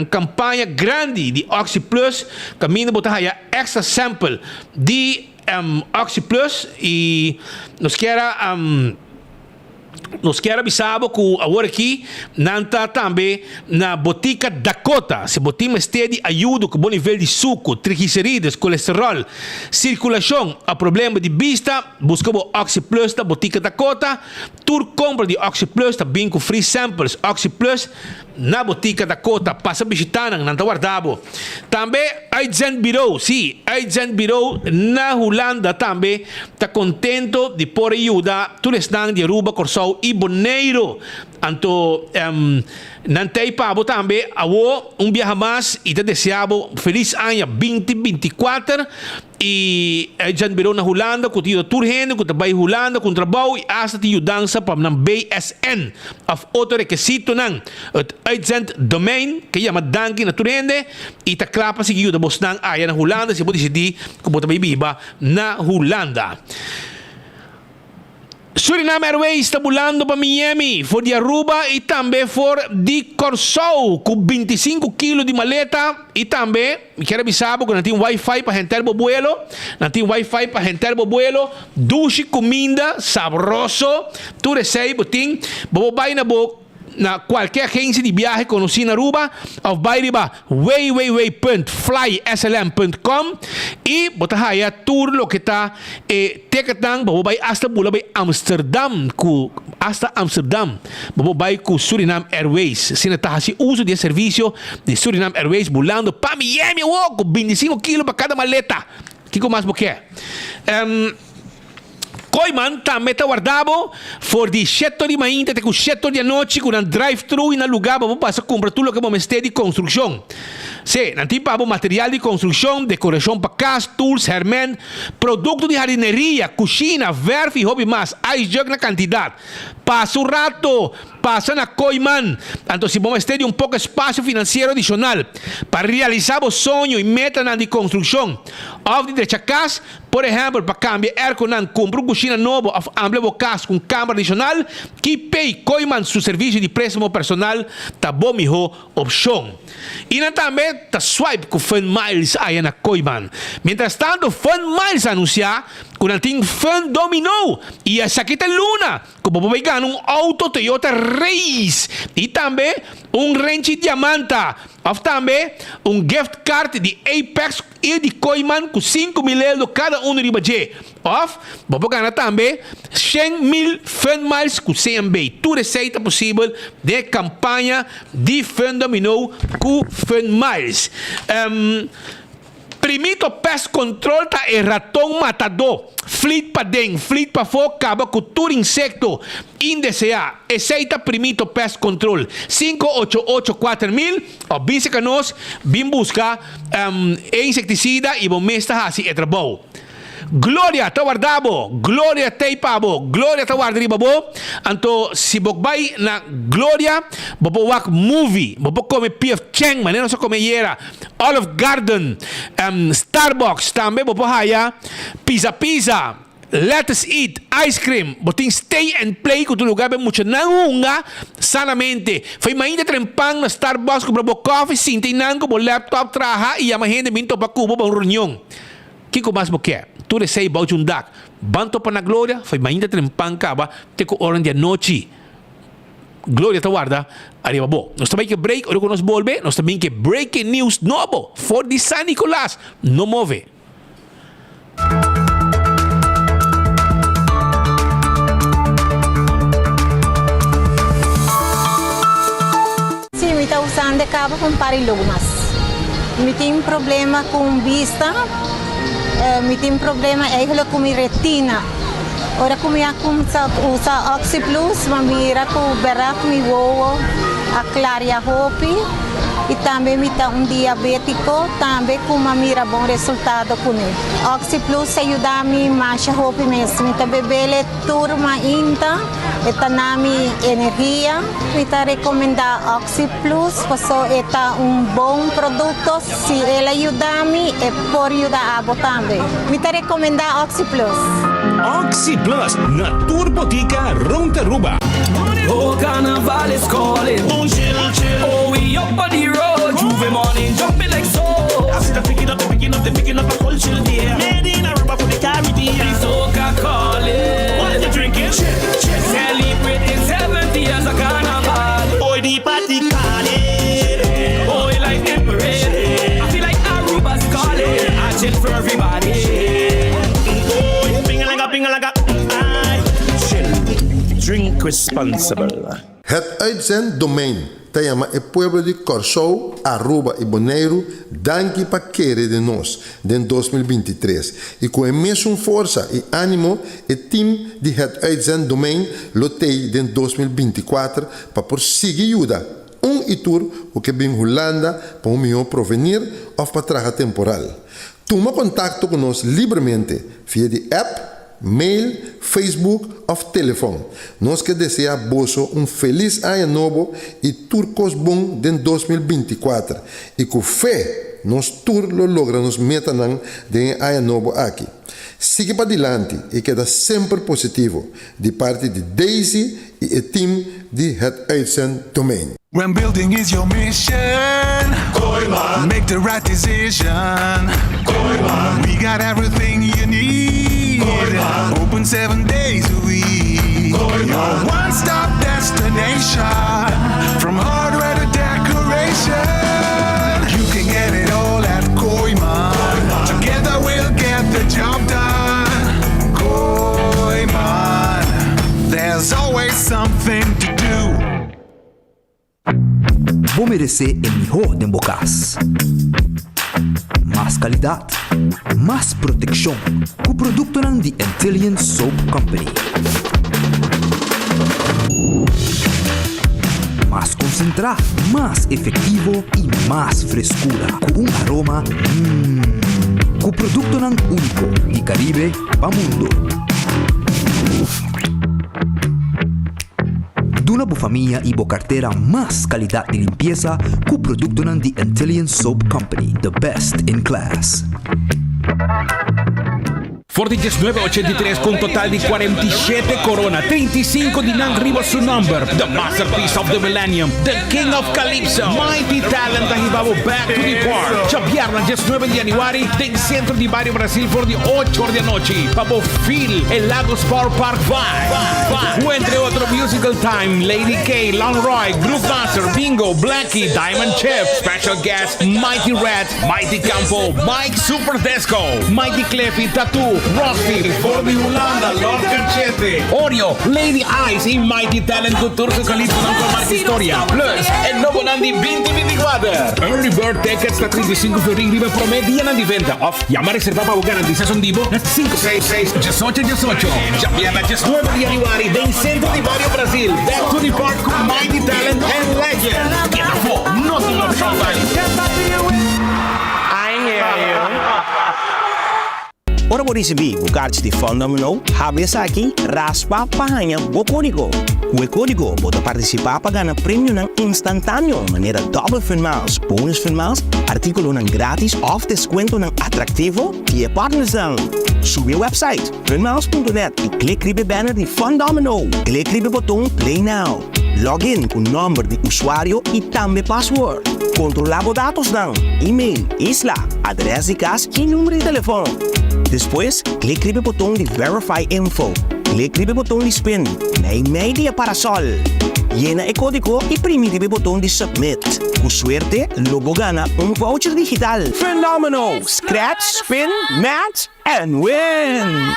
campanha grande de Oxy Plus caminho botar aí extra sample de Oxy Plus e nos quer avisar que agora aqui nanta também na botica Dakota se botima este ajuda com bom nível de suco, triglicerídeos, colesterol, circulação, a problema de vista, busca o Oxy Plus da botica Dakota, tu compra de Oxy Plus também com free samples Oxy Plus na botica da Kota, passa visitando na Tawardabo. Também Agent Bureau, sim, Agent Bureau na Holanda também está contento de por ajuda todos de Aruba, Corsau e Bonaire. Anto nantei pabo também awo viaje mais e te deseavo feliz ano 2024 e Agent Bureau na Holanda com tido turhendo com trabalho Holanda com trabalho e hasta te ajudança para na BSN of outro requisito nang Agent Domain que chama danki na turhende e ta klapa sig ajuda bos nang aya na Holanda se pode decidir como trabalho biba na Holanda. Suriname Airways está volando para Miami, for de Aruba e também for de Corsau, com 25 kg de maleta e também, quero avisar que não tem Wi-Fi para entrar no vuelo, não tem Wi-Fi para entrar no vuelo, duche comida, sabroso, tu recebe, tem, vai na boca, na qualquer agência de viagem conhecida na Aruba, ou vai riba www.flyslm.com e botar aí a tour lo que está teketang vai hasta bula vai Amsterdam hasta Amsterdam vai com Suriname Airways se não está assim uso de serviço de Suriname Airways volando para Miami com 25 kg para cada maleta que mais porque Koiman também está guardado for de 7 de manhã até com 7 de noite com um drive-thru e no lugar para passar comprar tudo o que vamos ter de construção. Se, não tem para material de construção, decoração para casa, tools, hermen, produto de jardineria, cozinha, verf e hobby mais. Aí joga na quantidade. Passa um rato, passa na Koiman. Então, se vamos ter um pouco de espaço financeiro adicional para realizar o sonho e meta de construção. Ou de deixar casa, por exemplo, para cambiar ar-condicionado, comprar uma cozinha nova, ou ampliar o casa com câmara adicional, que pay Koiman seu serviço de préstamo personal, tá bom, melhor opção. E também tá swipe com Fun Miles aí na Koiman. Mientras tanto, Fun Miles anuncia que não tem Fun Dominó e essa aqui tem Luna, que vai ganhar auto Toyota Race e também range Diamanta. Ou também gift card de Apex e de Koiman com 5.000 euros cada de budget. Ou vamos ganhar também 100.000 Fun Miles com CMB. Tudo receita possível de campanha de Fun Dominó com Fun Miles. Primito Pest Control tá ratão matador. Fleet para dentro, fleet para fora, acaba com todo insecto indesejado. Aceita Primito Pest Control 5884.000 ou bem que nós vim buscar inseticida e vamos estar assim é trabalho. Glória tá guardado, glória te pabo, glória tá guardado babo. Então se você vai na glória, você vai movie, você come PF Chang, maneira só come era Olive Garden, Starbucks também você vai pizza, let's eat, ice cream, você stay and play com o lugar bem muito nangunga sanamente. Foi ainda trempang na Starbucks com o coffee, sinta nango, o laptop traha e a gente minto para cubo para reunião. Que mais você quer? Tu sei about um dak. Banto para na glória, foi ainda trempang caba, te com hora de noite. Glória te guarda, arriba bo. Nós também que break, ora que nós volve, nós também que breaking news novo, for de San Nicolás, não move. Sim, eu estou usando cabo com parilumas. Eu tenho problema com vista. Eu tenho problema com minha retina. Ora como eu uso Oxy Plus, eu mira com o barato me voa, a claria hopi e também me dá diabético, também com uma mira bom resultado com ele. Oxy Plus ajuda a mim mais a hopi mesmo, me bebele turma inta, e tá na minha energia, me tá recomendar Oxy Plus, porque é bom produto, se ele ajuda a mim, é por ajudar a também. Me tá recomendar Oxy Plus. Oxy Plus na Turbotica Rontaruba. Oh, carnaval is calling. Oh, we up on the road. Juve morning, jumping like so. I see them picking up a whole chill there. Made in Aruba for the Caribbean. It's Oka calling. What are you drinking? Celebrating 70 years of carnival. Boy, the party calling. Boy, like the parade. I feel like Aruba's calling. I chill for everybody. Drink responsible. Het uitzenddomein chama o pueblo de Corsou, Aruba e Bonaire, danke para querer de nós, em 2023. E com a mesma força e ânimo, o time de het uitzenddomein lotei em 2024 para prosseguir ajuda e tour o que vem Holanda para o melhor provenir ou para traga temporal. Toma contato conosco livremente via de app, mail, Facebook ou telefone. Nós que desejamos feliz ano novo e turcos bom em 2024. E com fé, nós tour lo logramos meta de ano novo aqui. Siga para adiante e queda sempre positivo de parte de Daisy e o time de Het Uitzenddomein. When building is your mission, Koiman. Make the right decision. Koiman. We got everything you need. Koiman. Open 7 days a week. Koiman. Your one-stop destination. From hardware to decoration. You can get it all at Koiman. Together we'll get the job done. Koiman. There's always something to do. Vou merecer o melhor de bocas. Mais qualidade, mais proteção. Com o produto de Intelligent Soap Company. Mais concentrado, mais efetivo e mais frescura. Com aroma com o produto único de Caribe para o mundo. Duna boa família e boa carteira, mais qualidade de limpeza com o produto de Intelligent Soap Company, the best in class. Forte 1983 con total di 47 corona, 35 di non arriva su number. The masterpiece of the millennium, the king of calypso, mighty talent da Hibabo back to the park. Chapiar na 19 di Januari, del centro di Barrio Brasil for the 8 horas de noche. Pabo Phil, el Lagos Power Park Vibe. Entre otro musical time, Lady K, Long Roy, Groove Master, Bingo, Blackie, Diamond Chef, special guest, Mighty Rat, Mighty Campo, Mike Super Desco, Mighty Cleffy, Tattoo, Rossfield, Fordy Holanda, Lord Cachete, Oreo, Lady Ice e Mighty Talent Culture sa Calypso ng Marca Historia. Plus, el nuevo Nandi 2024. Early Bird Tickets na 35 florin riba promedia ng diventa. Off, llama a reserva para garantiza son divo na 566-1818. Chapiar na 19 de Januari del centro de Barrio Brasil. Back to the park con Mighty Talent and Legend. Get the fuck, no te lo I hear you. Ora por receber o card de Fondamino, habes aqui, raspa, pahanha, o código. O código pode participar para ganhar prêmio instantâneo, maneira double finals, bonus finals, artículo grátis ou desconto atrativo e partners. Sube o website, finals.net e clique no banner de Fondamino. Clique no botão Play Now. Login com o número de usuário e também password. Controlar os dados e-mail, isla, adresse de casa e número de telefone. Depois, clique no botão de Verify Info. Clique no botão de Spin. Na media para sol. Llena o código e prime o botão de Submit. Com suerte, logo gana voucher digital. Phenomenal! Scratch, spin, match, and win!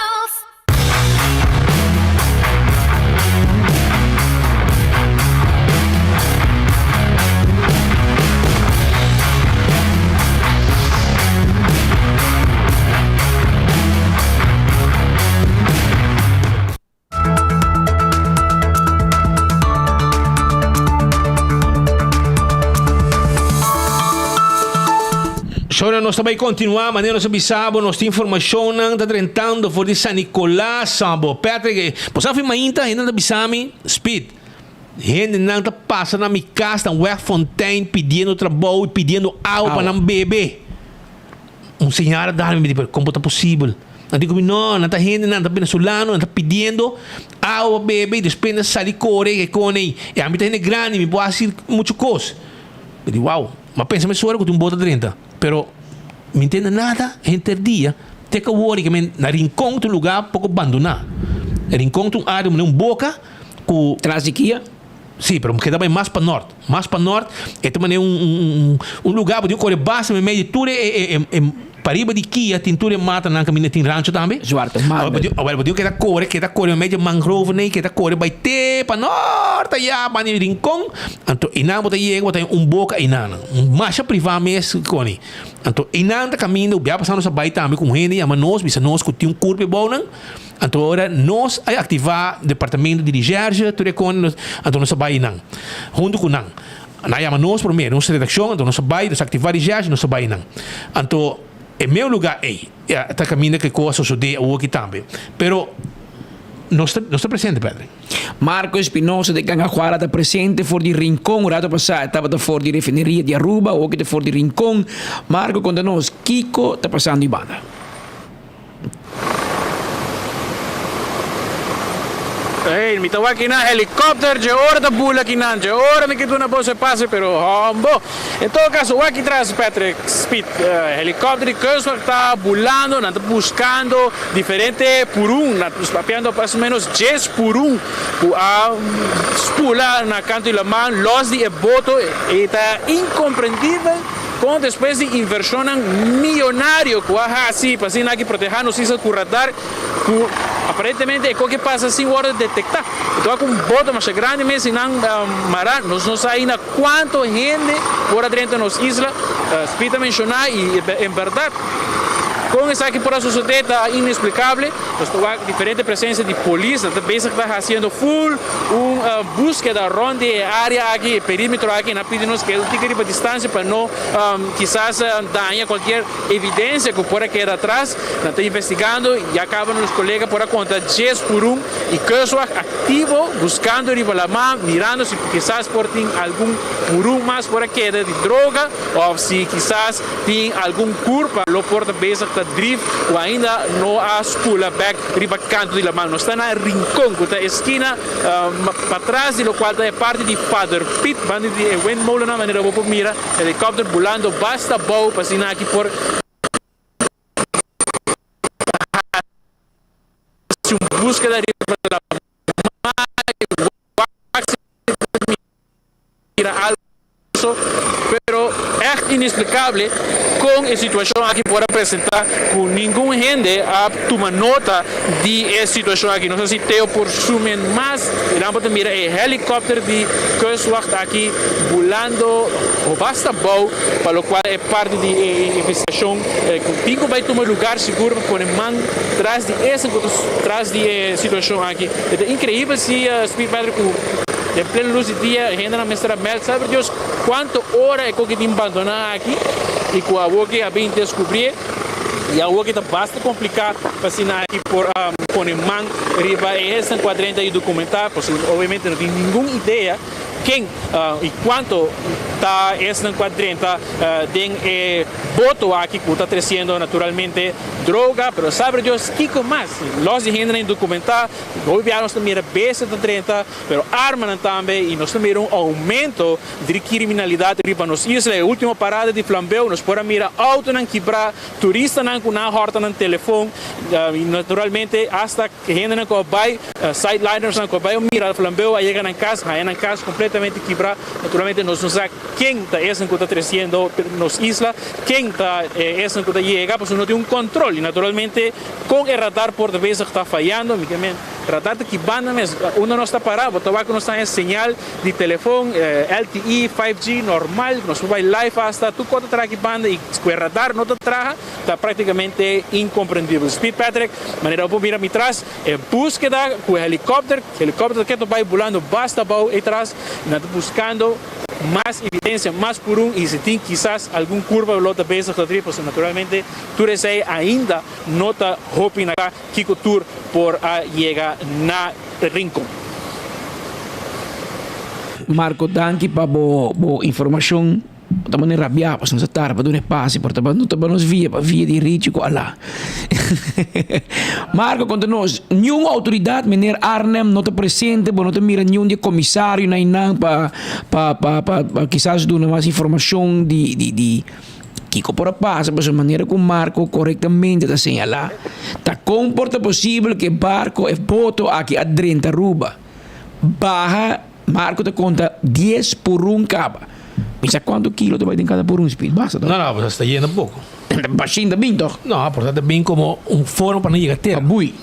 Ora nós também continuar, mas nós sabemos, nós temos informação está tentando for de San Nicolás, sabo. Patrick, posa fi mainta, ainda bisami, speed. Gente não está passando na minha casa, na West Fontaine, pedindo trabalho, pedindo água para não beber. Senhora dá-me, como é possível? Eu digo, não está gente, não está venezolano, não está pedindo água para beber, depois sai de correr, que com ele. E a minha gente é grande, me pode fazer muita coisa. Eu digo, uau, mas pensa, me suora que tu bota 30. Pero, não entende nada, entre dia, tem que worry que na rincão do lugar pouco abandonar. Na rincão do área, boca, com... Trasiquia? Sim, pero queda bem mais para norte. Mais para norte, é também um lugar, onde eu corro basta, meio de tudo, Pariba di Kia, tintura mata na caminho tin rancho também. Zwarte man. Agora que tá corre meio mangrove nem que tá corre vai ter para norte ya bani rincón. Anto ina bota yego tem boca inana. Masha privada mes coni. Anto ina tá caminho, bia passando sa bai também com gente, ama nós, bisa nós que tem curva bonan. Anto ora nós ai ativar departamento de dirigência, tudo com anto nós bai nan. Junto com nan. Na ama nós primeiro, nossa redação, anto nós bai desativar dirigência, nós bai nan. Anto em meu lugar tá caminho que coisa sucede o aqui também. Pero não está presente, Pedro. Marco Espinosa de Cangajuara está presente voor die rincón. O rato passado estava voor die refineria de Aruba, ook voor die rincón. Marco, conta-nos, Kiko está passando em banda. Hey, mi tawa kina helicóptero, de hora da bula kina, de hora me quedo na bolsa passe, pero hombo. Em todo caso, aqui atrás, Patrick Speed, helicóptero de Keuswag está bulando, está buscando diferente por está papeando mais ou menos 10 por spula na canto de la mão, los de boto, e está incompreendível. Com depois de inversão milionário, assim, para assim aqui proteger nos isas com radar, aparentemente é o que passa assim hora de detectar. Então com boto mais grande mesmo não mará, nós não sabemos quanto gente por dentro nos islas, espita mencionar e em verdade com essa aqui por a sociedade está inexplicável. Nós temos diferente presença de polícia, também está fazendo full búsqueda ronde área aqui, perímetro aqui, na pedimos que ele tenha distância para não quizás dañar qualquer evidência que pode quedar atrás. Nós estamos investigando e acabam os colegas por a conta 10 por e Keuswag ativo buscando riba mão, mirando se quizás por tem algum por mais por a queda de droga ou se quizás tem algum curva lo porta basic drift ou ainda não há spula back riba canto de la mão. Nós está na rincón, que é esquina para trás, do qual é parte de Father Pit, banda de windmolen na maneira vou mira, helicóptero bulando basta bow para assinar aqui por búsqueda de mira algo, pero é inexplicável com a situação aqui por apresentar com nenhum gente a tomar nota de essa situação aqui. Não sei se Teo por sumir mais, irão mira é helicóptero de Keuswag aqui bulando o basta bow, para o qual é parte de investigação. Pingo vai tomar lugar seguro para pôr mão atrás de essa, atrás de situação aqui. É incrível se Speed Patrick em plena luz do dia, a gente na mestra Mel, sabe Deus quanto hora é que eu tenho abandonar aqui e com a boca a bem descobrir e a boca está bastante complicado para assinar aqui por pôr mão riba e esse quadrante aí documentar, porque obviamente não tem nenhuma ideia quem e quanto está esse quadrante tem voto aqui que está crescendo naturalmente droga, pero sabe Deus que mais nós de gente em documentar o governo nós também besta da 30, pero arma também e nós também aumento de criminalidade riba nos islas. A última parada de Flambeu nós por mira auto não quebrar, turista não com na horta no telefone e naturalmente hasta que gente não vai sideliners não vai mira Flambeu aí chega na casa completamente quebrar. Naturalmente nós não sabemos quem está esse que está crescendo nos islas, quem está esse que está chegando, porque não tem controle. Naturalmente, com o radar por vezes está falhando, o radar que banda mesmo, não está parado, o tabaco não está em sinal de telefone, LTE, 5G normal, nós vai live hasta tu conta atrás que banda e o radar não está atrás, está praticamente incompreendível. Speed Patrick, maneira eu mira atrás, búsqueda com o helicóptero que vai bulando basta bau atrás, nós buscando mais evidência, mais por e se tem quizás algum curva ou outra vez que naturalmente tu recebe ainda nota hoping acá Kiko Tour por a llegar na rincón. Marco, danke para bo informação. Estamos nem rabiar, para não estar, para dar um espaço, para não nos via de rítico lá. Marco, conta-nos, nenhuma autoridade, meneer Arnhem, não está presente, não está mira nenhum de comissário, nem para quizás dar mais informação de Kiko por a paz, de maneira como Marco corretamente está señalar. Está comporta possível que barco é boto aqui a 30 ruba. Barra, Marco te conta 10 por caba. Misa quanto kilo tu vai in cada por un speed? Basta. No, pues está lleno poco. Baixinho bem, toch? No, pues está bien como un forno para no llegar a tierra. Bui.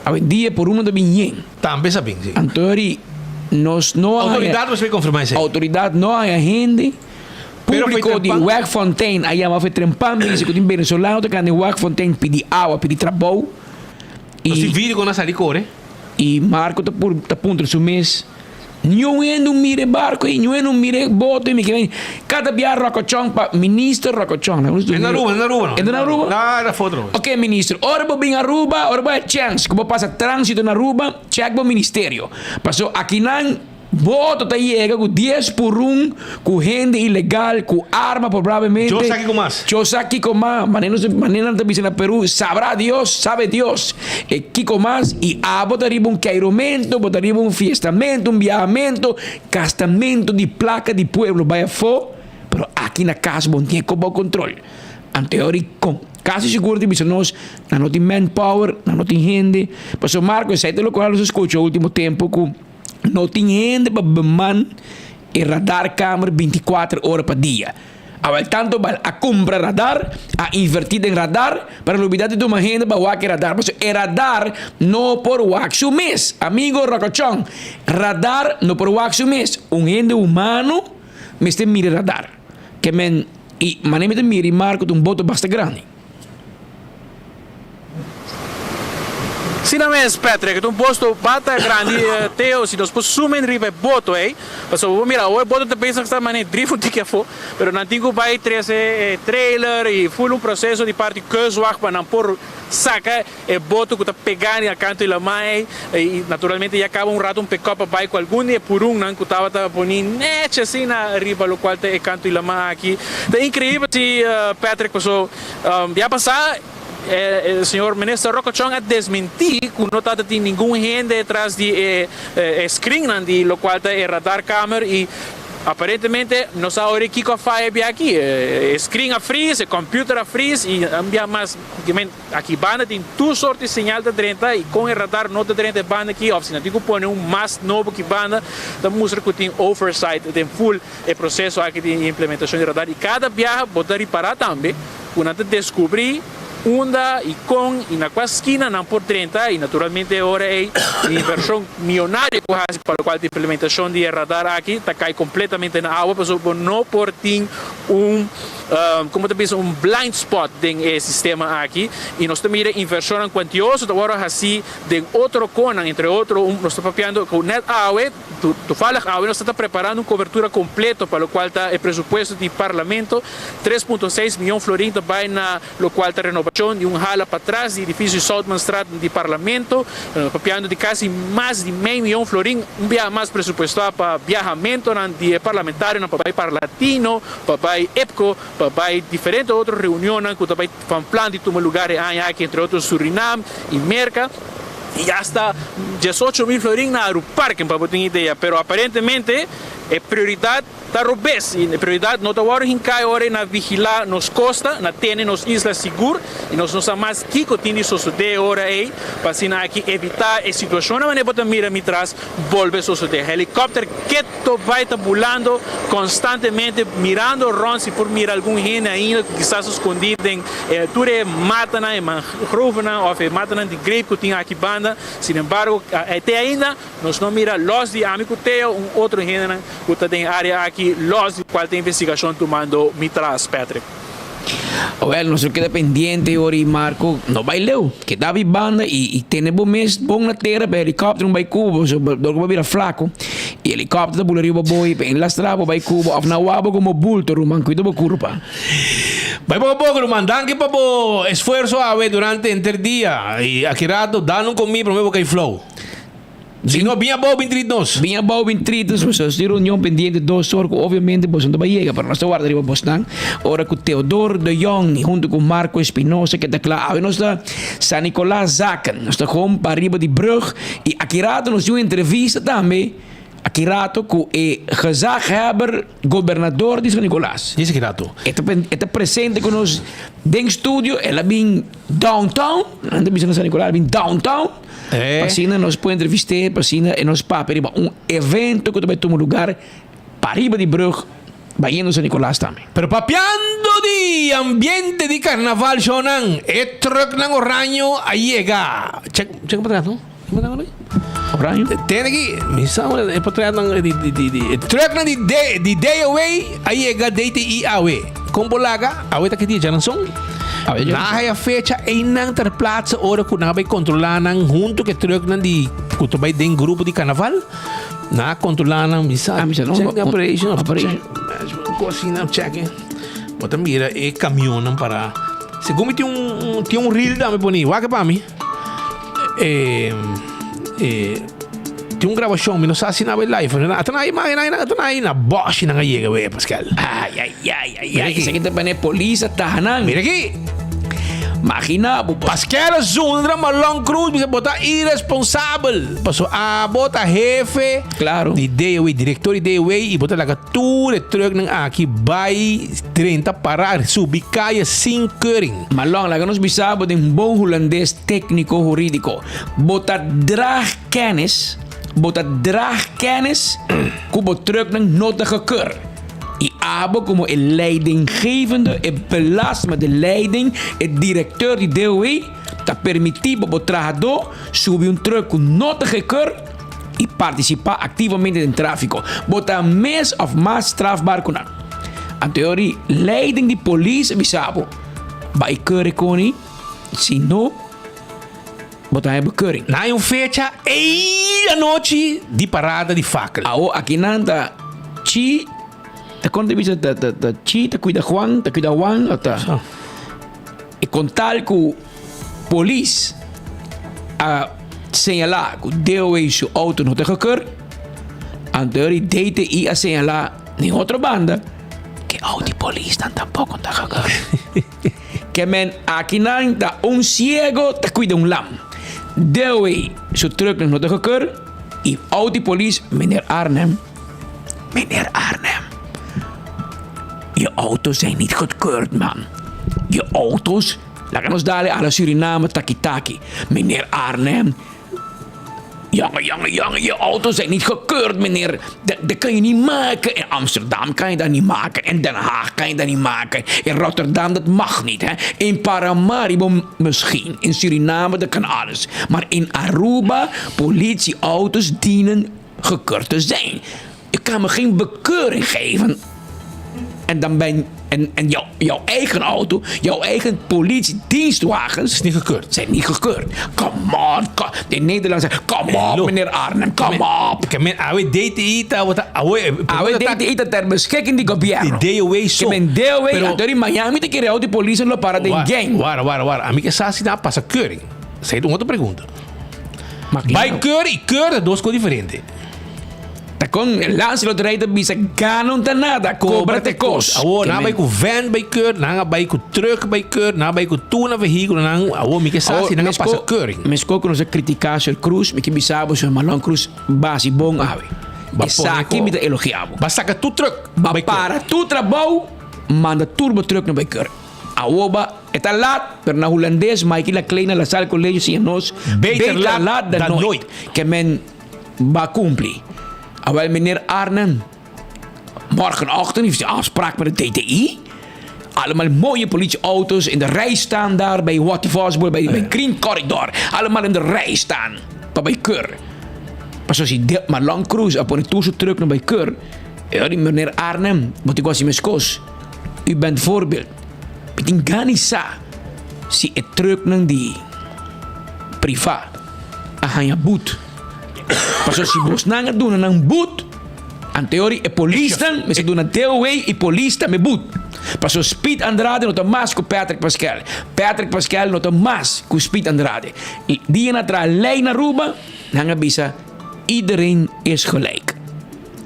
A dia por uno de binyen. Também sabe, sim. Antori, nós não autoridade você vai confirmar isso. Autoridade não há gente. Público de Wagfontein, aí a foi trempando, isso que tem venezuelano, que de Wagfontein pedir água, pedir trabalho. E se vira com a salicore. E Marco tá ponto do mês. Não mire barco e não mire boto e me que vem. Cada biar Rocochon pa ministro Rocochon. É na Aruba. É na Aruba? Não, era foto. Ok, ministro. Ora vou vir a Aruba, ora vou a chance. Como passa trânsito na Aruba, check o ministério. Passou aqui não. Voto tá chega com 10 por 1, com gente ilegal, com arma provavelmente. Eu saquei com mais. Manena também na Peru, sabrá Deus, sabe Deus. E Kiko mais e botaria um cairomento, botaria um fiestamento, um viajamento, castamento de placa de pueblo, vai a fo, pero aqui na casa bom tem como controle. Anteori com quase seguro que nós não tem manpower, não tem gente. Passou Marco, esse é o que eu escuto no último tempo com não tem gente para beman e radar câmera 24 horas por dia. Ao tanto a comprar radar, a invertir em radar, para a novidade de uma gente para o radar. Mas é radar não por o axo mês. Amigo Rocochon, radar não por o axo mês. Gente humano, mas tem mira radar. Que men, e maneira de mira e marco de boto bastante grande. Sina mes Patrick, un posto bata grande teo si nós sumen ribe boto Paso mira, o boto te pensa que está mane drift que fo, pero não tinha vai trazer trailer e full um processo de parte keuswag para não por saca e boto que tá pegando a canto e mai e naturalmente já acaba rato pick-up vai com algum dia por não que tava ponindo net assim na riba lo qual te canto e mai aqui. É incrível se Patrick passou já passar o senhor ministro Rocochon a desmentir que não está tendo nenhum gente atrás de screen de lo qual é radar câmera e aparentemente não sabe o que faz aqui screen a freeze, computer a freeze e ambia mais aqui banda tem duas sortes de sinal de 30 e com o radar não de 30 banda aqui ou se não tem que pôr mais novo que banda da mostra que tem oversight tem full o processo aqui de implementação de radar e cada viagem pode reparar também quando descobrir onda e com e na quase esquina não por 30 e naturalmente agora é inversão milionária para o qual a implementação de radar aqui está cai completamente na água para não por ter como te diz blind spot do sistema aqui e nós temos inversão quantiosa agora assim de outro cona entre outro nós estamos papiando com net água tu fala água nós estamos preparando uma cobertura completa para o qual está o presupuesto do parlamento 3,6 milhões de florins vai na lo qual está renovação de hala para trás de edifício Southman Street de parlamento papiando de quase mais de meio milhão de florins dia mais presupuestado para viajamento de parlamentário para latino para EPCO para diferentes outras reuniões que também fan plan de tomar lugar aqui entre outros Suriname e Merca e hasta 18.000 florins na Aeroparque para ter ideia, pero aparentemente é prioridade da Rubes e a prioridade não está agora em cá hora na vigilar nos costa, na ter nos islas seguras e nós não sabemos que continua suceder agora aí para assim aqui evitar a situação mas botar mira me traz volver suceder helicóptero que vai estar volando constantemente mirando rond se por mirar algum gente ainda que está escondido em ture matana e mangrove ou matana de gripe que tinha aqui banda sin embargo até ainda nós não mira los de amigo teu outro gente que está em área aqui los de qual tem investigação tomando me traz Patrick. Well, nós queda pendiente ori Marco, não vai leu, que dá banda e tem bom mês bom na terra, para helicóptero vai cubo, so do vai virar flaco. E helicóptero bula riba boy, em lastrabo vai cubo, of na wabo como bulto, rumang cuido ba curpa. Vai pouco, rumang, danke pa po esfuerzo ave durante el día y aquí rato dan comigo promevo que flow. Se não, vinha bom vintritos. Vinha bom vintritos, mas se reunião pendente dos horas, obviamente, você não vai chegar para nós guardar riba Boston. Ora com Teodoro de Jong, junto com Marco Espinosa, que está claro. Nós está San Nicolás Zaken, nós está com para riba de Brug. E aqui rato nós temos uma entrevista também. Aqui rato com o Gezag Heber, governador de San Nicolás. Diz que rato. Está presente com nós dentro do estúdio. Ela vem downtown, não é San Nicolás, vem downtown. Pasina nós podemos entrevistar, pasina e nós papel um evento que vai tomar lugar arriba di brug, baiando San Nicolás também. Pero papiando di ambiente di carnaval sonang, e truck ng oranyo ayega. Check pa trato. Oranyo? Tem aqui, missão é para trato ng di truck ng di day away ayega DTI awe. Kumbolaga, awe ta kiti jalan song. Na a fecha ay nang terplaatsa ora kung nakabay kontrola ng junto ke truck ng di kutubay din grupo di carnaval. Na kontrola ng misa. Check the operation. Cocina, check. Bota mira, e caminhão para. Segundo tinha um reel da me poni, waka para mim. Tinha gravação, me não sabe se na live. Atanay na boss na ngayega we Pascal. Ay. Isa kita pa ni polisa tahanan. Mira aqui. Makina, Pascal Zundra Malong Cruz bisa botar irresponsável. Passou a bota jefe. Claro. De DAWay, diretor de DAWay e botar lá tudo truck nang aqui vai 30 para subir caia sem keuring. Malong, laga nos bisabo de um bom holandês técnico jurídico. Botar draagkennis kubo truck nang nota gekeur. I abo como el leidinggevende, el belasma de leiding, el directeur die DOE, ta permitido o trabajador subir un truck com nota gekeur e participar ativamente em tráfico. Bota mês of mais strafbaar kunnen. Aan teorie, leiding die police bisabo. Bij keuren koni, se não, bota aí bekeuring. Na um fecha, a noite de parada de faca. Aqui nanda, ta kon bisa ta cuida Juan, ta. E contar com police a señalar que DOE su auto não te gekeur. Anterior DTI a señalar em outra banda que auto police tampoco te gekeur. Que men aqui nanda ciego te cuida lam. DOE su truck não te gekeur e auto police meneer Arnhem. Je auto's zijn niet goedkeurd, man. Je auto's, laten we dadelijk alle Suriname taki-taki. Meneer Arnhem. Jongen, je auto's zijn niet gekeurd, meneer. Dat kan je niet maken. In Amsterdam kan je dat niet maken. In Den Haag kan je dat niet maken. In Rotterdam, dat mag niet, hè. In Paramaribo misschien. In Suriname, dat kan alles. Maar in Aruba, politieauto's dienen gekeurd te zijn. Je kan me geen bekeuring geven. En dan ben jouw eigen auto, jouw eigen politiedienstwagens zijn niet gekeurd. Come on. De Nederlanders zeggen, come on, meneer Arnhem, come on. Awe DTI ter beschikking die gobierno. Die DOE so. Men DOE, door in Miami te querer auto police lo para de gang. Wara. A mim que sabe se dá passa keuring. Sei uma outra pergunta. Vai keuring e keur, duas coisas diferentes. Con el Lancelot rijden bisa ganon ta nada, cobra te kos. Na bij ku van bij keur, na bij ku truck bij keur, na bij ku tuna vehiculo, na mi que sa si na passa keuring. Mesco con os criticação cruz, mi que bisabo so malon cruz basi bom ave. Esa aqui me elogiavo. Basta que tu truck. Para tu trabalho, manda turbo truck no bij keur. Aoba, está laat, per na holandês, maar ik la kleine la sal college si nos beter laat dan nooit. Que men ba cumpli. Wel, meneer Arnhem, morgenochtend heeft hij afspraak met de DTI. Allemaal mooie politieauto's in de rij staan daar bij Waterfallsburg, bij Green Corridor. Allemaal in de rij staan, bij Keur. Maar zoals hij maar lang cruise, op een toestel terug naar bij Keur. Ja, die meneer Arnhem, wat ik was in mijn skoos. U bent voorbeeld. Ik ga niet sa. Si het terug naar die privaat. Aan je boet. Paso si vos nang doen ng boot, ang teorie e polistan, me se doen een DOE e polista me boot. Paso Speed Andrade no mas com Patrick Pascal. Patrick Pascal no mas com Speed Andrade. Die na tra lei na Aruba, nang bisa iedereen is gelijk.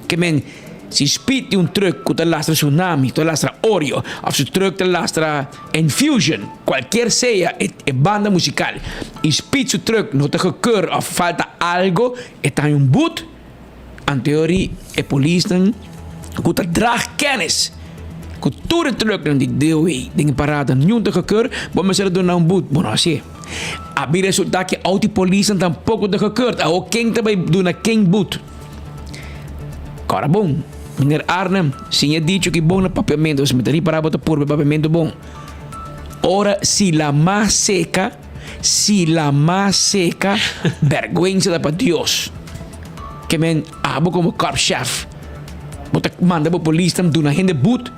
Que men si Speed die un truck com te lastra Tsunami, te lastra Oreo, of su truck te lastra Infusion, cualquier sea e banda musical. Y Speed su truck no te gekeur of falta algo, está en un boot. Aan teorie, e polisten, goed te draag kennis. Goed toe de truck dan die DOE, dingen paraten, niet te gekeur, maar we zullen doen naar een boot. Bueno, así. Abi resulta que auto polisen tampoco te gekeur. Ook king te bij doen naar king boot. Carabon. Meneer Arnhem, sim, dicho que bom no papiamento, se meteria para botar por papiamento bom. Ora, si la más seca, vergüenza da para Dios. Que men abo como corp chef. Bota manda po police tam doen na boot.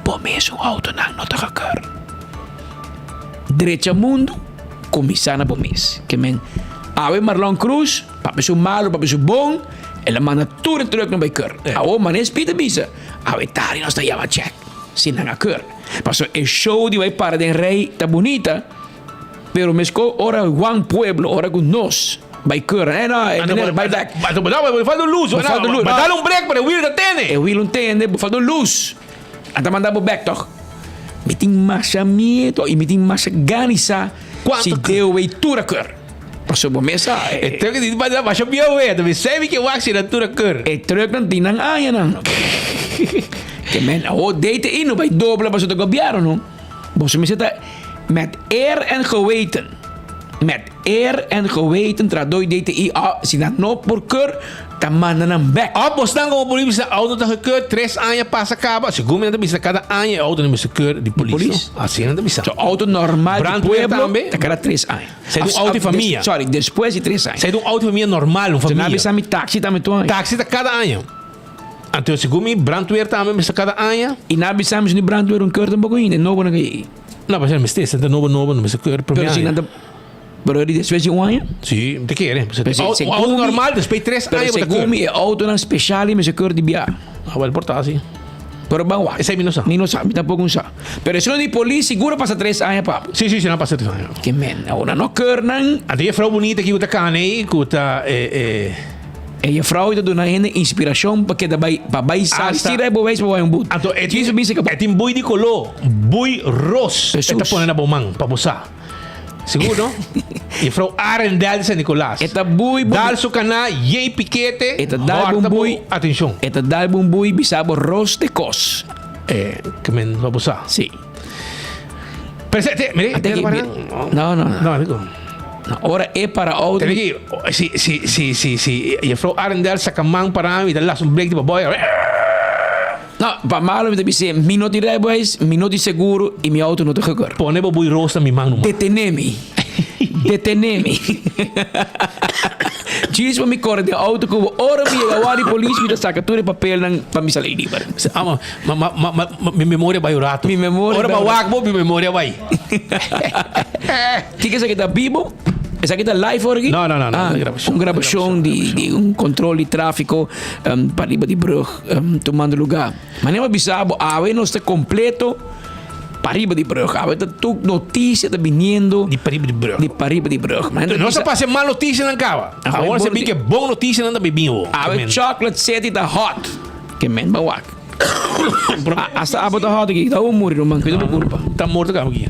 Pome so auto nang nota kakar. Derecha mundo, comisana pomis. Que men awe Marlon Cruz, papi so malo, papi so bom. Ela manda tudo terug naar bij keur. Awe manes Peter Bisa. Awe tari nos ta java check. Sin na keur. Paso el show di vai para den rei ta bonita. Pero mesco ora Juan Pueblo, ora con nos. Bij keur. No, bij back. Maar falta luz. Maar dá um break para o Will da tene. O Will tene, falta luz. Ata mandamos back toch. Meting massa miedo e meting massa ganisa. Si deu vai tura keur. Paso po mesa. Terug die bada was op jou weer. Dan zei ik je wax in dat tura keur. Terug dan tinang aya nang. Que men, date in bij dobbelen was het ook jaren no. Bos me zitten met eer en geweten. Met eer en geweten tradoi DTI si dat no por keur dan mandan een back. Bos dan como polícia auto da keur 3 anos passa acaba. Segundo ainda bisa cada ano auto no bisa keur de polícia. Assim ainda bisa. So auto normal de pueblo da cada 3 anos. Sai do auto de família. Sorry, depois de 3 anos. Sai do auto de família normal, uma família. Na bisa mi taxi também tu. Taxi da cada ano. Então, segundo brandweer também, mas cada ano. E na bisamos ni brandweer keur um pouco ainda, novo na aí. Não, mas é mestre, senta novo, não bisa keur primeiro. Pero nada. Pero ele depois de ano? Sim, te quer, o auto normal, depois 3 anos. Segundo me auto na special, mas keur de bia. Vai portar assim. Pero bom, esse aí não sabe. Não sabe, tampouco não sabe. Pero se não de polícia, segura passa 3 anos, papo. Sim, não passa 3 anos. Que men, não keur não. A tia vrouw bonita que uta cane, que uta E a vrouw dat doet een inspiratie para que daarbij assistir é boa para um boot. Então, é tem boi de color, boi ros. Está ponendo a bomang para boçar. Seguro? E vrouw Arendel de San Nicolás. Eta boi dal su cana, ye piquete. Eta dal boi, atenção. Eta dal boi bisabo ros de cos. Que men para boçar. Sim. Presente, mire. Não, digo. Ora é para outro. Si je vrouw Arendel sakamang para mim, dan laat een break de boy. Não, para malo me dice, minuto rebels, minuto seguro e minha auto não te gekeur. Pone bo boi rosa mi mano. Detenemi. Diz para me correr de auto como ora me agora de polícia me dá sacatura papel nang para me sair livre. Mi memória vai rato. Mi memória. Ora bawak mo mi memória vai. Que essa aqui tá vivo? Essa aqui tá live aqui? Não. Gravação de controle de tráfico para riba de brug tomando lugar. Mas nem bisabo, não está completo para riba de brug. Tá tudo notícia tá vindo de para riba de brug. Não se passa mal notícia não acaba. Agora você vê que bom notícia não tá bebendo. Chocolate city tá hot. Que men bawak. Hasta abo tá hot aqui. Tá morto, man. Cuidado por culpa. Tá morto aqui.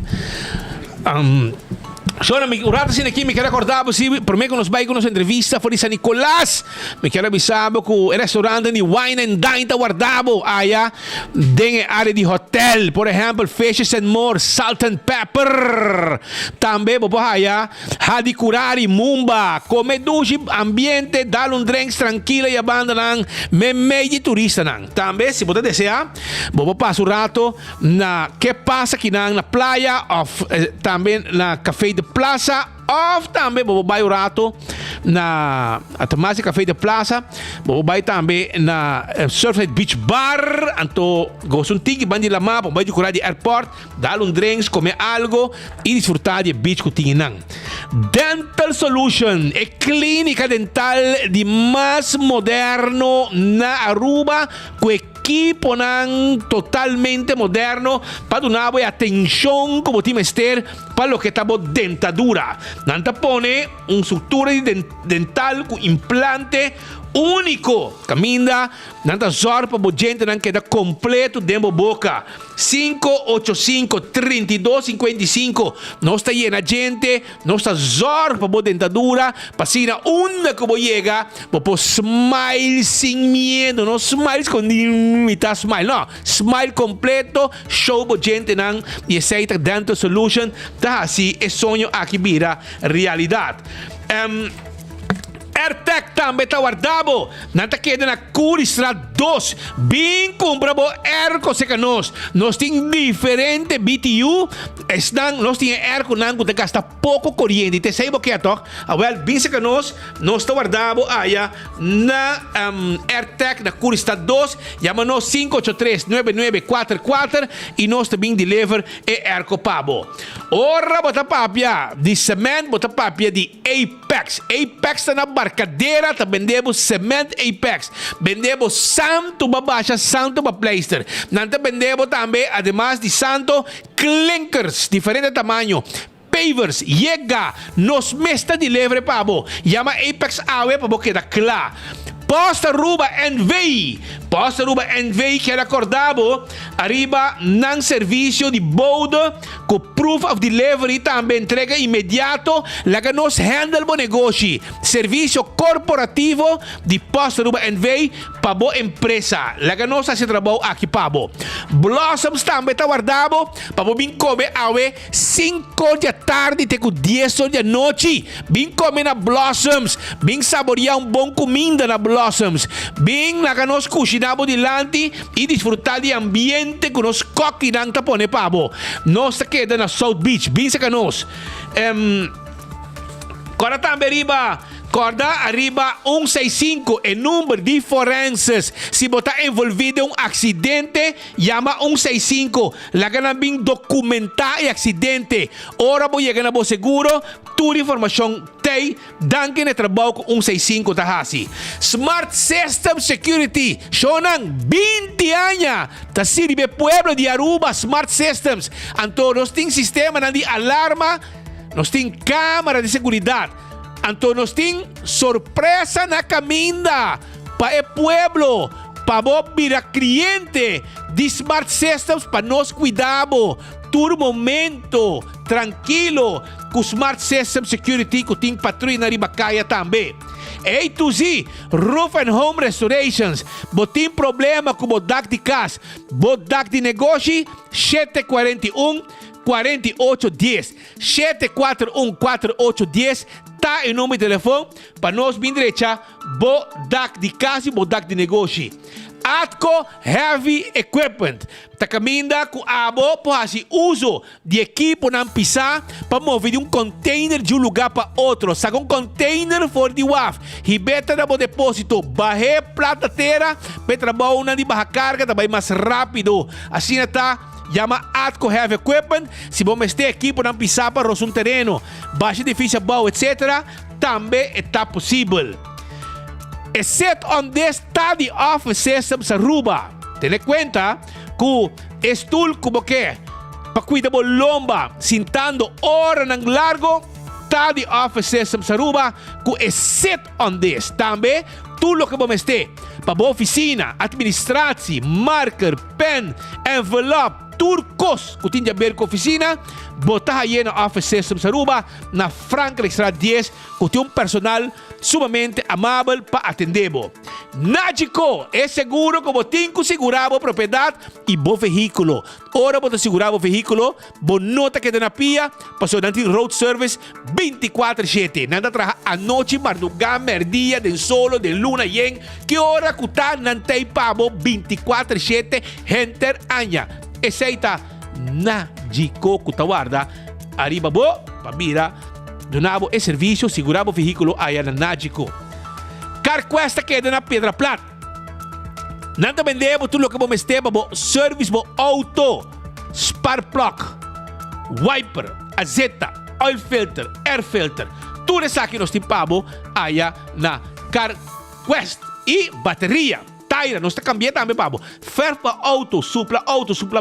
Solo o rato sin aqui me quero acordar possível por mim que nos vai com nossa entrevista fora de San Nicolás me quero avisar que o restaurante de Wine and Dine está guardado allá dentro da área de hotel por exemplo Fishes and More Salt and Pepper também vou allá Hadi Curari Mumba come duche ambiente dar drinks tranquila e abandonar meio de turista também se você desejar vou passar o rato na que passa aqui na praia também na café de Plaza of também vou vai o rato na Tomasi Café de Plaza vou vai também na Surfside Beach Bar então gosto um tique bandi la mapa vai de curar de airport dar drinks comer algo e desfrutar de beach que tinha Dental Solution é clínica dental de mais moderno na Aruba com equipo totalmente moderno para dar atenção como time Esther para lo que está dentadura. Nanta pone estrutura dental com implante único. Caminda, nanta zorpa bo gente nan queda completo dentro boca. 585-3255. Não está llena gente, não está zorpa bo dentadura. Pasina una que bo llega, bo smile sem medo, não smile com mitad smile, não. Smile completo, show bo gente nan e aceita Dental Solution. Tá assim, é sonho aqui vira realidade. AirTag também está guardado. Nanta queda na Curistra 2. Bem comprabo airco seca nós. Nós tem diferente BTU. Nós tem airco nango que gasta pouco corrente. Te sei que é toc. Well, bem seca nós está guardado aí na AirTag na Curistra 2. Chama-nos 583-9944 e nós também deliver airco pabo. Ora, bota papia de cement, bota papia de Apex. Apex está na barcadeira, tá vendemos cement Apex. Vendemos santo babasha, santo pleister. Nanta vendemos também, además de santo, clinkers, diferente tamanho. Pavers, llega, nos mesta de levre pabo. Llama Apex Awe pabo queda claro. Posta Ruba NV que era acordado arriba ng serviço de bordo com proof of delivery também entrega imediato laga nos handle bo negócio serviço corporativo de Posta Ruba NV para bo empresa laga nos se trabalho aqui pabo Blossoms também está guardado para bo bem comer awe 5 da tarde até com 10 da noite bem comer na Blossoms bem saborear bom comida na Blossoms bem laga nos cocinamos dilante e desfrutar de ambiente que nos coque nang tapone pabo nos queda na South Beach bem sa canos corda também riba corda arriba 165 e número de forenses se botar envolvido em acidente chama 165 laga na bem documentar e acidente ora bo chega na bo seguro tudo informação tem danke na trabalho com 165 tahasi Smart System Security shonang 20 anos ta sirve pueblo de Aruba Smart Systems anto nos tem sistema de alarma nos tem câmera de seguridade anto nos tem surpresa na caminda para o pueblo para vira cliente de Smart Systems para nos cuidamos todo momento tranquilo com Smart System Security que tem patrulha na Ribacaya também A to Z Roof and Home Restorations botim problema com bodak de casa bodak de negócio 741 4810 741-4810 tá em número de telefone para nós bem direita bodak de casa e bodak de negócio Atco Heavy Equipment tá caminda com abo por assim uso de equipo não pisar para mover de container de lugar para outro saca container for the WAF ribeta na bo depósito barre plata terra para trabalhar na de barra carga também mais rápido assim tá chama Atco Heavy Equipment se você tem equipo não pisar para um terreno baixa difícil bom etc também está possível exceto onde está de Office Systems Aruba tenha conta que estul como que para cuidar da lomba sentando hora ng largo está de Office Systems Aruba que exceto onde também tudo o que você tem para a oficina administração marker pen envelope turcos que tinha a ver com a oficina botar aí na Office Systems Aruba na Franklin Estrada 10 que tem personal sumamente amável para atender. Nagico é seguro que você tem que segurar a propriedade e o veículo. Ora você segurar o veículo, você nota que na pia, passou na road service 24/7. Nada traja a noite, madrugada, dia, de solo, de luna, yen, que hora que está não tem pavo 24/7, enter anha. Essa Nagico que guarda arriba bo, pabira, donavo e serviço, segurava o veículo aí na Nagico. CarQuest queda na Pedra Plata. Nanta vendemos tudo o que você tem para service bo auto, spark plug, wiper, azeta, oil filter, air filter. Tudo isso aqui nós temos aí na CarQuest e bateria. Taira, nós cambiamos também, pabo. Verf para auto, supla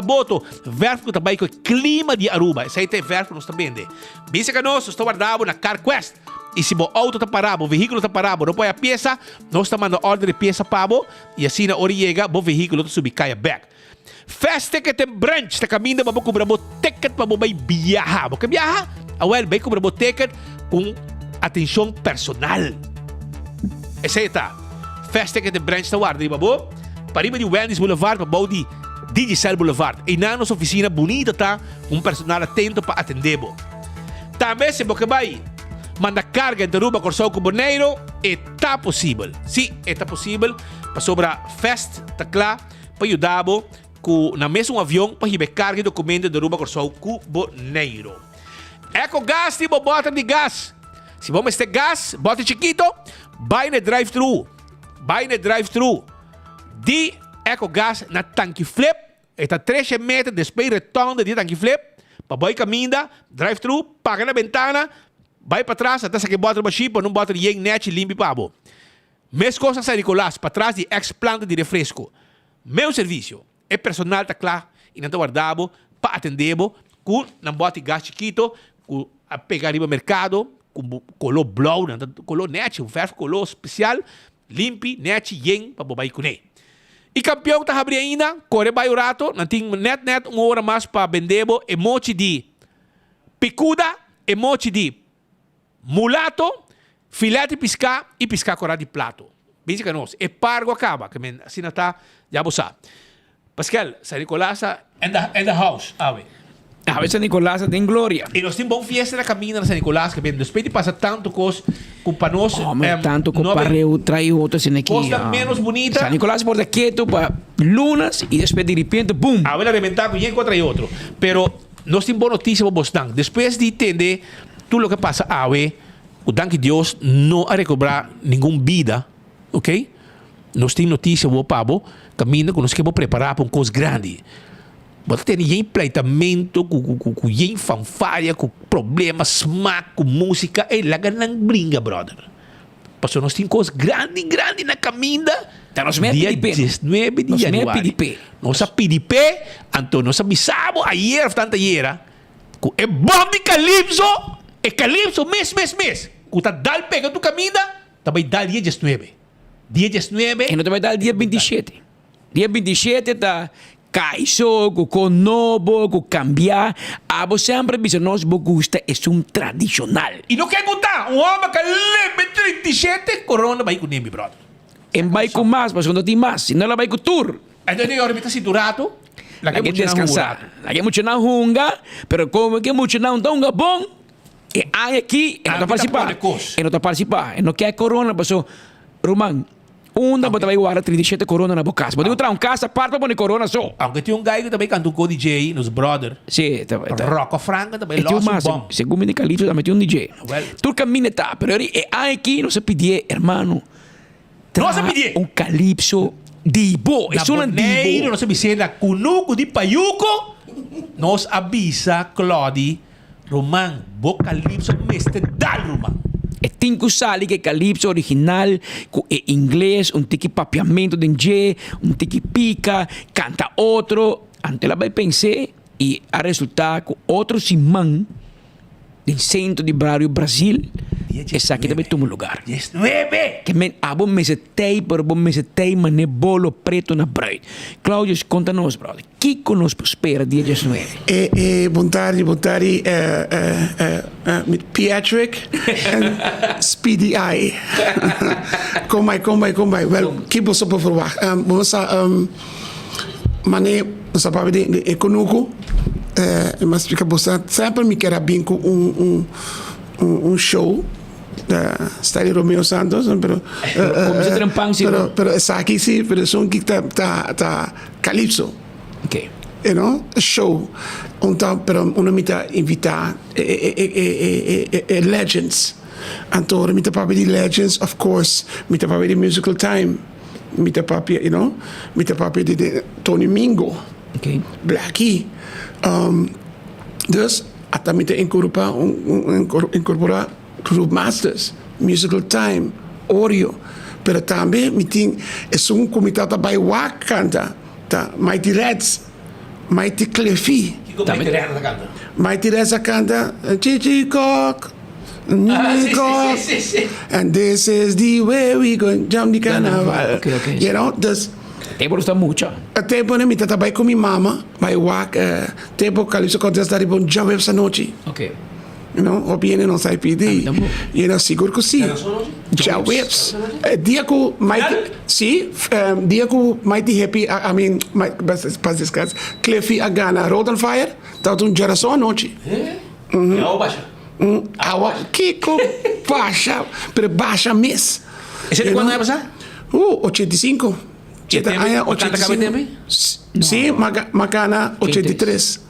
boto. Verf que também com o clima de Aruba. Esse aí tem verf que nós também vendemos. Bisa que nós estamos guardados na CarQuest. E se o auto está parado, o veículo está parado, não põe a peça, nós estamos mandando ordem de peça pabo. E assim na hora chega, o veículo está subindo, cai back. Fast Ticket and Branch, está caminhando para cobrar o ticket para você viajar. Porque viajar, vai cobrar o ticket com atenção personal. Esse aí está. Fast Ticket and Branch está guardado, babo. Para riba de Wendy's Boulevard, para de Digicel Boulevard. E na nossa oficina bonita tá personal atento para atender. Também se você vai manda carga de Aruba Corsou com Bonaire, está possível. Sim, está possível. Para sobra fest, tá claro, para ajudar com na mesmo avião para receber carga e documento de Aruba Corsou com Bonaire. EcoGás, tipo bota de gás. Se vamos ter gás, bota chiquito, vai no drive-thru. De EcoGás na tanque flip, está 3 metros depois retorno de tanque flip, para vai caminhar, drive-thru, paga na ventana, vai para trás, até que bota o chip, não bota ninguém, net, limpe pabo. Mesma coisa San Nicolás, para trás de ex-planta de refresco. Meu serviço é personal, tá claro, e não está guardado, para atender, com não bota gás chiquito, com a pegar no mercado, com color blow, color net, um ferro color especial, limpe, net, yen, para bobai com ele. E campeão tá abrindo ainda, corre vai o rato, não tem net, 1 hora mais para vender, emoji de picuda, emoji de mulato, filete piscar e piscar corado de plato. Bem que nós, é pargo acaba, que assim não tá, já você sabe. Pascal, San Nicolás in the house, ave. A veces San Nicolás tem glória. E nós temos bom fiesta na caminha na San Nicolás, que depois de passar tanto coisa para nós. Tanto com parreu, trai outros aqui. Coisa menos bonita. San Nicolás por quieto para lunas e depois de repente, boom. A ver, reventar com um contra o outro. Pero nós temos boa notícia para vocês. Depois de entender tudo o que passa, o danke Deus não a recobrar nenhuma vida, ok? Nós temos notícia para o pavo, caminho que nós queremos preparar para uma coisa grande. Você tem nem pleitamento, com fanfaria, com problemas, smack, com música, e lá não brinca, brother. Porque nós temos coisas grande na caminha. Dia 19 de januário. Nós PDP, então nós avisamos ayer, é bom de Calypso, mês. Que tá dal pega tu caminho, também dá dia 19. Dia 19. E não também dá dia 27. Dia 27 tá... Caiso, com novo, com cambiar. Abo sempre diz, nós gusta é tradicional. E não quer gostar, homem que lembra 37, corona vai com ele, brother. E vai com mais, mas não tem mais, senão ela vai com tour. Então, agora está situado, la que descansar. La que muito não hunga, pero como que muito não hunga bom, e aqui, e não está participar. E não quer corona, passou, Roman, Onda okay. Vai guardar 37 corona na boca. Pode entrar casa parte para corona só. Aunque tem guy que também canta com DJ nos brother. Sim, Rocco Franca também lost bom. Segundo me Calypso também tem DJ. Tu caminha tá, pero aqui não se pedir, hermano. Não se pedir Calypso dibo, é só dibo. Não se bisena cunuco de paiuco. Nos avisa Claudi Roman, bo Calypso meste dal Roman. E tem sali que Calypso original é inglês, tiki papiamento de G, tiki pica, canta outro. Ante ela vai pensar e a resultar com outro simão do centro de Brasil. Essa aqui também toma lugar. 19! Que men, bom mesetei, pero bom mesetei, mané bolo preto na bread. Cláudio, conta-nos, brother. Que nos espera dia 19? Boa tarde, mit Patrick and Speedy Eye. Kom bij. Wel, que você pode falar? Vamos a, mané, você pode ver, conosco, mas fica você sempre me quer bem com show. Stadio Romeo Santos, pero essa aqui sim, pero som que tá Calypso. Okay. You know, a show. Então, pero uma mita invitar legends. Então, mita papi de legends, of course, mita papi de musical time, mita papi, you know, mita papi de Tony Mingo, okay. Blackie. Dus, até mita incorporar Group Masters, Musical Time, Oreo. Pero também me tem um comitê também Wak canta, tá? Mighty Reds, Mighty Clefy. Mighty Reds canta Chichi Cock, sim. And this is the way we go jump the carnaval. Okay. You know, dus tempo está mucho. Tempo né, me tá também com minha mama, vai Wak, tempo Calypso contesta de bom jump essa noite. Okay. You know, op je non sai PD. You know, seguro que sim. Já whips. Dia que Mighty Happy, I mean, pas descanso. Clefy a Ghana, Road on Fire, tá um geração à noite. Não baixa. Awa Kiko baixa, pero baixa mes. Ese de cuándo es esa? 85. Esta Aya ¿Cuánto acaba de 85. Sí, Macana 83.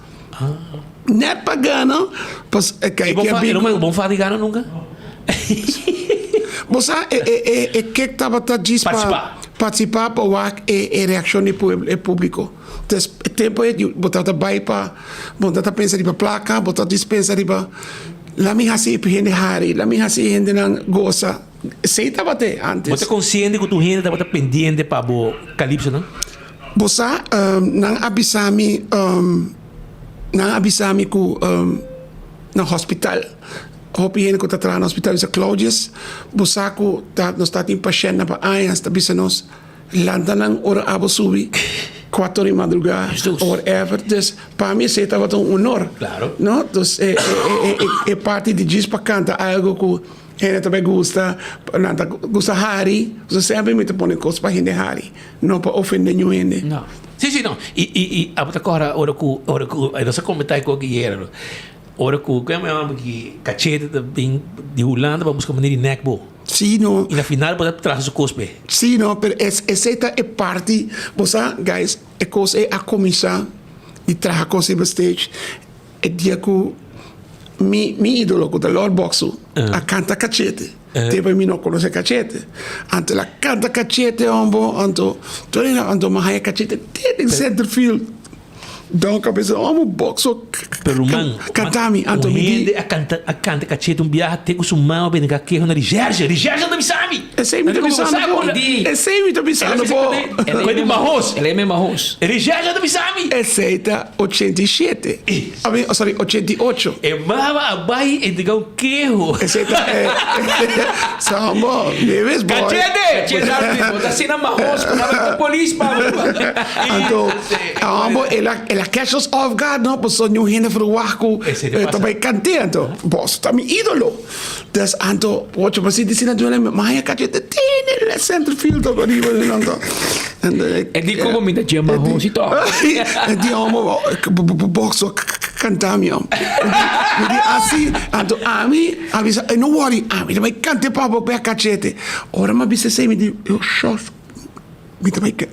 Net pagano, pues kijk je Não vão falar de Gana nunca? Você que estava participar para o reação do público. Então, o tempo é de botar trabalho para botar pensar para placa, botar dispensa para lá me hasi gente hari, lá me hasi gente não gosta. Sei estava até antes. Você consciente que tu gente estava pendente para o Calypso, não? Você não avisami que no hospital. Hopi heen ko tatra no hospital sa Claudius. Busako ta nos tating pasyente na pa ayas ta bisa nos landa ng ora abo subi 4 de madrugada or whatever. Dus para mí se estaba un honor. Claro. No? Dus parte de disso para cantar algo que gente também gosta, nada gosta hari. So sempre me te pone coisas para gente hari, não para ofender ninguém. Não. Sim, não. E agora eu não sei comentar com o que era. Ora que kaya may cachete de Holanda para buscar maneira de neckbo. Sim, no. E na final para trás do cospe. Sim, no, pero essa é parte, você, guys, é coisa é a comissão de trazer coisa para stage. É dia que mi ídolo, que é o Lord Boxu, a canta cachete. Tipo, mi não conhece cachete. Ante la canta cachete, anto mahaya cachete, tem center field. Então, cabeça, boxo, cantami, anto me a canta cachete viaje tem que mão bem que na Rigéria não me sabe. É sempre me sabe. É sempre me sabe. Ele é marros. Ele é marros. Rigéria não me sabe. É 87. Sorry, 88. É mava abai e diga o queijo. É Sambo, neves boy. Cachete, tá sendo marros com a polícia Então, ela catch us off guard, não? Porque só não gente fruarco, também cantando. Boss, tá meu ídolo. Das anto, ocho mas disse na dona, mas a cachete tem no center field agora não. É de como me dá marrom se toca. É de boxo cantamiam. Assim, anto avisa, não worry, também cante papo para cachete. Ora mas bisa sei me de eu shock.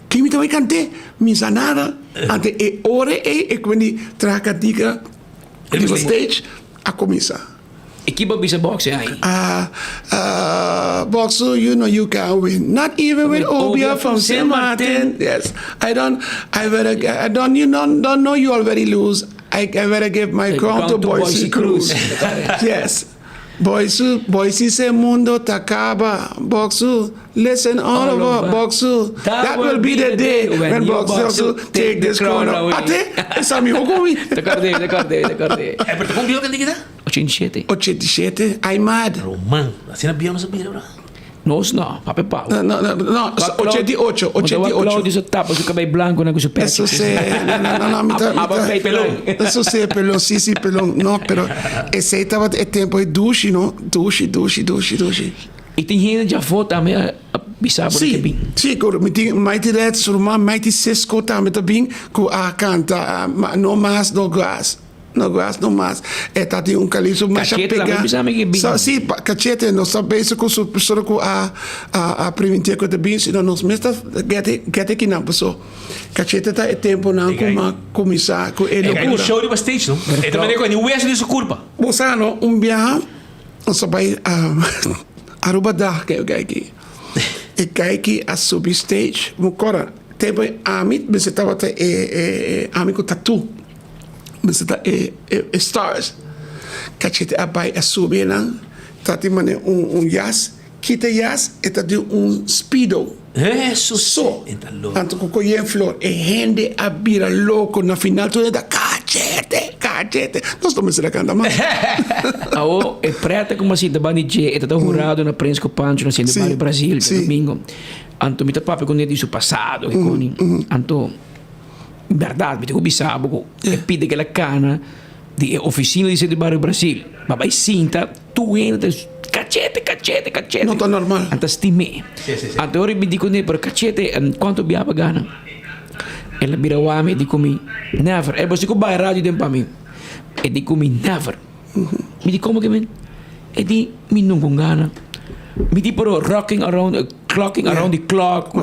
Quem me também cante, me nada. Ante e ore e quindi traga diga no stage a começar. E que bisa boxe aí? Boxer, you know you can win. Not even with Obia from Saint Martin. Yes, don't know you already lose. I better give my crown to Boise Cruz. Yes. Boise se mundo takaba. Boxu, listen all over Boxu. That will be the day when Boxu take this crown away. Ate, essa me hukumi. Recordei. É porque com que diga? 87. I'm mad. Roman, assim na bio não sabia, bro. Não, papai pau. Não, 88. Claudio sa tapos yung cabay blanco na gusto pecho. Eso se, pelón. Eso se, pelón, sí, pelón. No, pero esse estava é tempo de duche, no? Duche. E tem gente já foto também a bisabo que bem. Sim, Mighty Red, Surma, Mighty Cisco também bem, que a canta, no mais, no gas. No gas, no mais. É tati calypso mais a pegar. Sim, cachete, não sabe isso que o pessoal que a preventir que também, se não nos mesta get aqui não pessoa. Cachete tá é tempo não como começar com ele. É um show de bastante, não? É também com o Wesley sua culpa. Você não viaja, só vai Aruba da que eu aqui. E cai aqui a sub stage, mocora. Tempo amit, você tava até amigo tatu. Mas está stars. Cachete abai a subir não. Tá te mane jazz. Kita jazz eta de speedo. Isso só. Anto com em flor. E gente a bira louco na final toda da cachete. Nós estamos a cantar mais. É preta como assim da banije. Eta tá jurado na Prensa Pancho na Centro do Brasil domingo. Anto me tá papo com ele disso passado. Anto verdade, me digo bisabo, e pide que la cana de oficina de Centro do Brasil, mas vai cinta, tu entras, cachete. Não tá normal. Anta stime. Anta ora me dico ne per cachete, quanto biaba gana? E la birawame dico mi, never. E você que vai rádio dem para mim. E dico mi never. Mi di como que men? E di mi non gana. Mi di però clocking around the clock.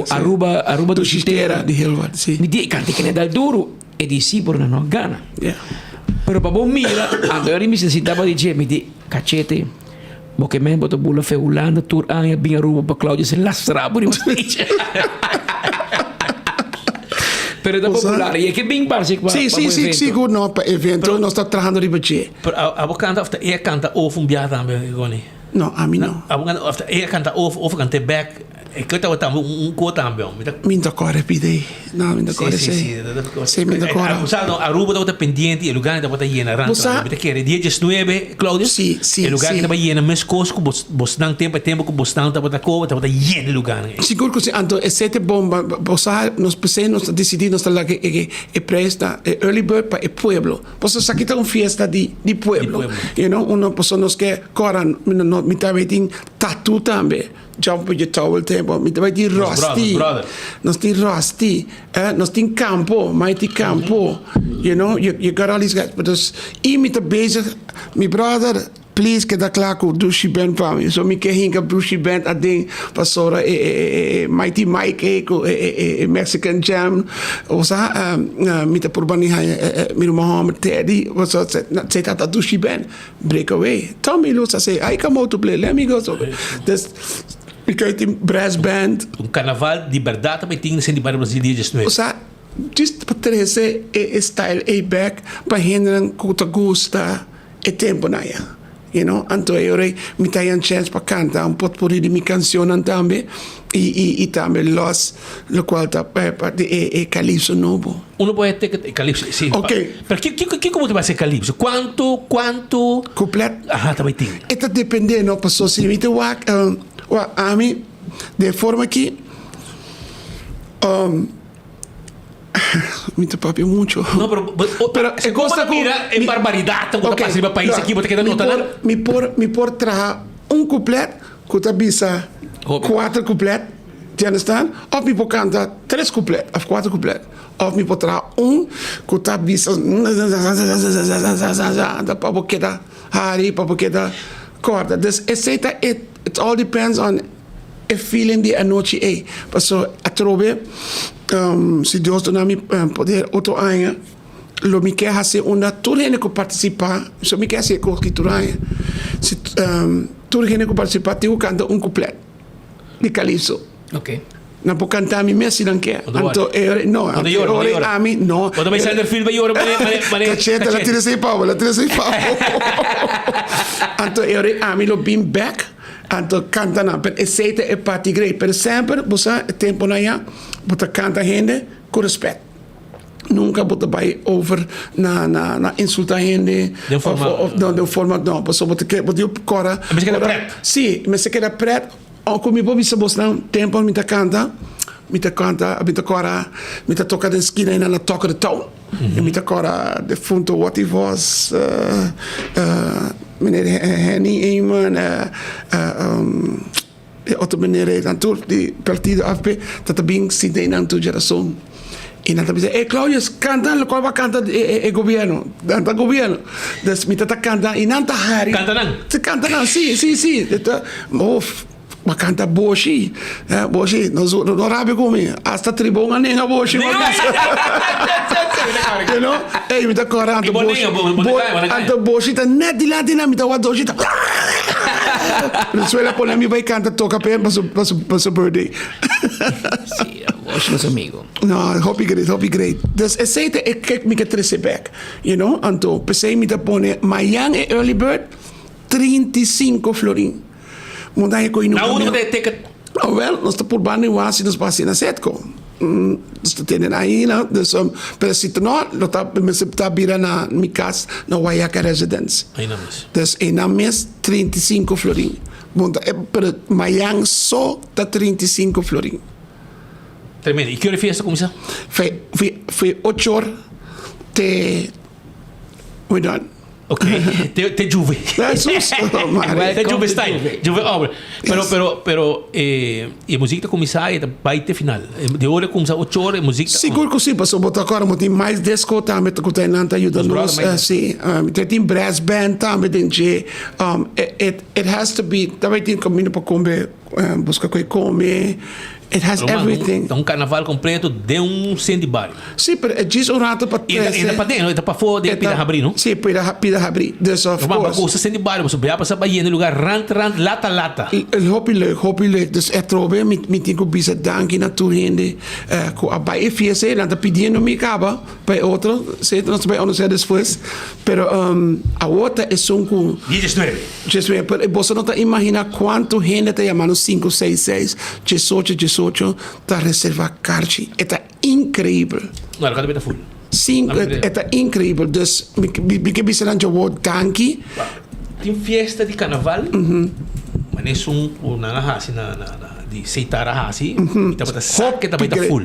Aruba do sistema. Di heel wat, sì. Mi di canti che ne dal duro e di sì però non gana. Però pa bom mira, allora mi necessitava di dire, mi di cacete. Porque men bota bula feulanda tur anja binha Aruba pa Claudia se lastra por uma speech. Pero da popolare, e che ben parse qua. Sì, goed no, per evento non sta trabajando di budget. Pero abo canta of the canta over biar tambe goni. No, a mí no. Abo canta of the canta over canta back. E que tava tambe co tambe. Minta corre pide. No, minta corre sei. Sei minta corre. Usando Aruba da pendiente e lugar da bota llena ran. Mita quere 19 Claudio. Sì. E lugar da llena mes cosco bostan tempo que bostan da bota co da bota llena lugar. Sicuro che anto e sete bomba posa nos nos decidimos la que e presta early bird pa e pueblo. Posa sakita un fiesta di pueblo. You know, uno posa nos que coran no mita waiting tatu tambe. Jump with your towel tempo, mi vai di rosti. Nos ti rosti, nos ti in campo, mai ti campo. You know, you got all these guys. But I mi te bezig, mi brother, please que da klaar douche band para mim. So mi que hinga douche band a ding pasora Mighty Mike e Mexican Jam. Osa mi te purbani mi Muhammad Teddy. Osa say that a douche band break away. Tommy Lusa say I come out to play. Let me go. So this. Ik uit die brass band. Um carnaval de verdade também tinha sendo para o Brasil dia 19. O sea, just para trazer style back para hindrar que gusta e tempo na ya. You know, anto eu me tenho chance para cantar um potpourri de minha canção também e também lo qual tá é Calypso novo. Uno puede ter Calypso, sim. Ok. Pero que como te vai ser Calypso? Quanto completo? Aha, também tem. Está dependendo, passou se me te a mí, de forma que me te papi mucho. No, pero se gosta mira en barbaridad, quando passa no país aqui, você quer notar me por trazer completo, que tá bisa 4 completo, do you understand? Of me por cantar 3 completo, of 4 completo. Of me por trazer que tá bisa da papoqueta, hari, papoqueta, corda. Dus it all depends on a feeling di anoche e. Paso a trove, se Deus dona mi poder outro ano, lo mi quer fazer uma toda gente que participar, so mi quer ser coquituraya. Se toda gente que participar, tenho canta completo de Calypso. Ok. Não pode cantar a mim mesmo, não quer. Então, não, a mim, não. Quando vai sair do filme, eu Cacheta, ela tira sem pau, Então, a mim, lo bim back, então, canta não. Mas esse é parte grande. Por sempre, você, tempo na ya, você canta gente com respeito. Nunca você vai over na insultar gente. De forma, não. Você quer, você cora. Mas você quer preto? Sim, mas você quer preto. Come poi bisa bostan tempo mi ta canta, mi ta cora, mi ta tocca in schina in alla tocca de town. E mi ta cora de funto what it was meneer Henny Eamon otto meneer dan tur di partito AFP tata bing si de nan tu geração. E nada bisa Claudio canta lo qual va canta e governo da governo des mi ta canta in anta hari canta nan sì ma canta Boshi, non rabbia come, hasta tribunga nenga Boshi, you know? Mi ta cora anto Boshi, anto Boshi ta net di là mi ta wa Boshi ta. Suela pone mi vai canta toca per passo birthday. Sì, Boshi nos amigo. No, hopi great. Dus essaite e kijk mi che trece back, you know? Anto pesei mi ta pone Mayang e early bird 35 florin. Mudai ko inu. Na uno de ticket. Oh well, nós estamos por banda wasi nos pasi na setco. Nós tenen aí, né? Pero se não, nós tá bira na mi casa na Waiaka Residence. Aí na mes. Dus na mes 35 florin. Bunda, pero Mayang só tá 35 florin. Tremendo. E que hora fiesta começa? Foi 8 horas te we done. Ok, te Juve. Te Juve stai. Juve obra. Pero e música começar vai até final. De hora começa 8 horas, música. Seguro que sim, passou botar agora, mas tem mais disco também, que tem nanta ajuda nos, sim. Tem brass band também, tem it has to be, também tem caminho para comer, buscar comer. It has everything. Um carnaval completo de centenário. Sim, mas é disso um rato para ter. E para dentro, para fora de pida abrir, não? Sim, pida abrir. This of course. Mas centenário, você vai passar para no lugar rant, lata. Hoop leuk. Dus é trobe, me tenho que bisa danke na tu gente, com a baie fiese, lá tá pedindo me caba, para outro, sei nós vai onde ser depois, pero a outra é só com 19, pero você não tá imagina quanto gente tá chamando 5, 6, 6, 18 tá reserva carte, é incrível. Não, cada vez tá full. Sim, é incrível. Dus me que bisa lá eu danke. Tem festa de carnaval. Mas na hasi de aceitar a hasi, então tá saque também tá full.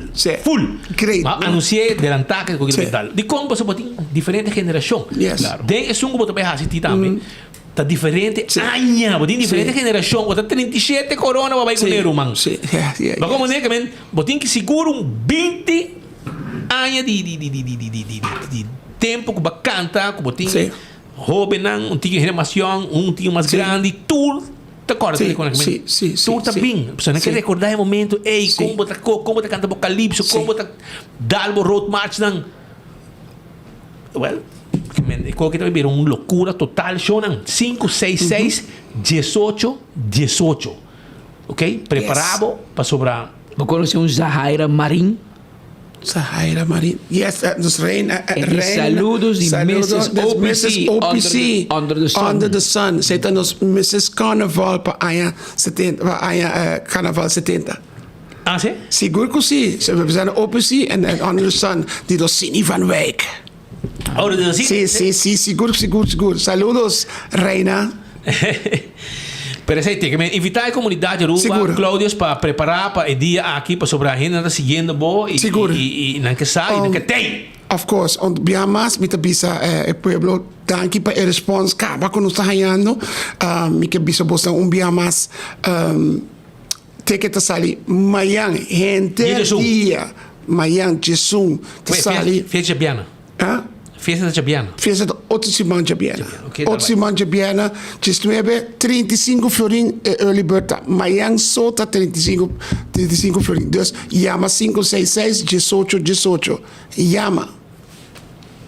Great. Mas anunciei delantaque com aquele tal. De como você pode diferente geração. Claro. Tem é um boto para hasi também. Tá diferente anha, botin diferente geração, botin 37 corona vai com o man. Mas como né que botin que seguro 20 anos de tempo que bacanta, que botin jovem, tinha remação, tinha mais grande, tour tá correto sim. Tour tá bem, você não quer recordar o momento, como tá canta Apocalipse, como tá Dalbo Road March não. Well, que também virou uma loucura total. Shonan 5, 6, 6, 18. Ok? Preparado para sobrar. Vou conhecer Zahaira Marim. Yes, dus Rain. Saludos de Mrs. OPC. Under the Sun. Zij dan ons Mrs. Carnaval para Carnaval 70. Ah, sim? Seguro que sim. We zijn OPC en Under the Sun. Die dos Cindy van Wijk. Sí, seguro. Saludos, Reina. Pero essa que me invitar a comunidade Aruba, Claudius, para preparar para o dia aqui para sobre a gente está seguindo bom e não que sai, não que tem. Of course, on biamas mita bisa pueblo danki pa e response kaba kono está hayando mi que bisa bosta biamas teke ta sali mayang gente dia mayang jesum ta sali fiesta biana. Fiesta Jabiana. Fiesta de Ottoman Jabiana. Ottoman Jabiana, 35 florin early bird. Mayang sota 35 florin. Dus llama 566 18. Llama.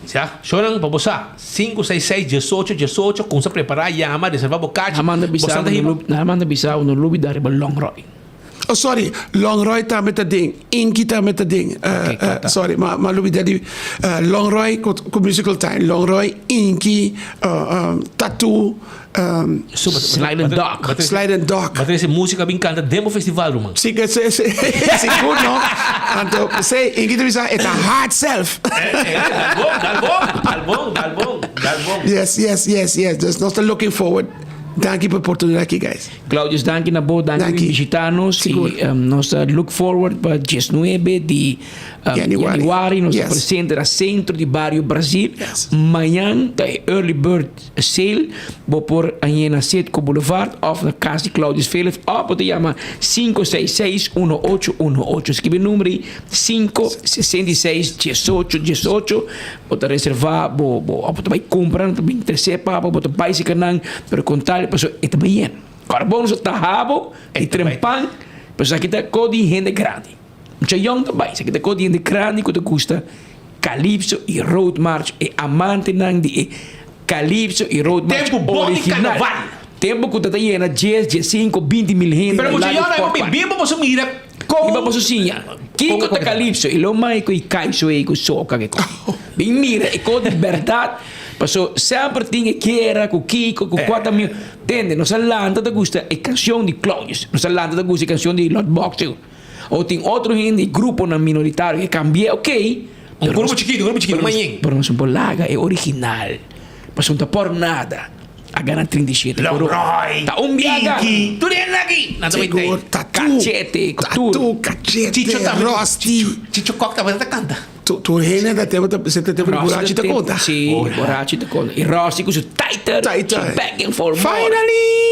Já, choram para você. 566 18. Como se preparar, llama, reservar bocage. Amanda Bissau no lobby da Long Roy. Oh, sorry, Longroy tá met dat ding. Inky tá met dat ding. Sorry, maar Louis Daddy. Longroy, com musical time. Longroy, Inky, Tattoo. Slide and Dog. Mas essa música bem canta Demo Festival, Roman. Sim, seguro, não? Então, sei, Inky tá dizendo, é a hard self. Dalbom. Yes. Just not looking forward. Danke por oportunidade aqui, guys. Claudius, danke na boa, danke por visitar-nos. E nós look forward para 19 de januário. Nós apresentamos no centro de Barrio Brasil. Amanhã, da Early Bird Sale, vou pôr aí na Setco Boulevard, ou na casa de Claudius Felix, ou pode chamar 566-1818. Escreve o número 566-1818. Pode reservar, pode comprar, pode interessar, pode país canal, para contar. Pessoal, é também carbono está rabo e trempan, pessoal aqui está com gente grande. Muita young também, aqui está com gente grande que custa Calypso e Road March e amante de Calypso e Road March tempo bom de carnaval. Tempo que está llena 10, 15, 20 mil gente. Pero muita young não é bem para mira como vamos assim, Kiko está Calypso e lo mais que caiso e que soca que bem mira e com de verdade. Passou sempre tinha que era com Kiko, com 4 mil. Entende? Nossa landa da gusta é canção de Claudius. Nossa landa da gusta é canção de Lord Boxer. Ou tem outro gente, grupo na minoritário que cambia, ok. Grupo chiquito, manhã. Pero não são laga, é original. Passou não por nada. A gana 37. Longroy. Tá viaga. Tu nem aqui. Seguro, Tattoo, Cachete, Chicho Rosti. Chicho Cock também tá canta. Tu hene da tempo você tem tempo buraco de conta. Sì, buraco di conta. Il rostico su tighter. Begging for Finally!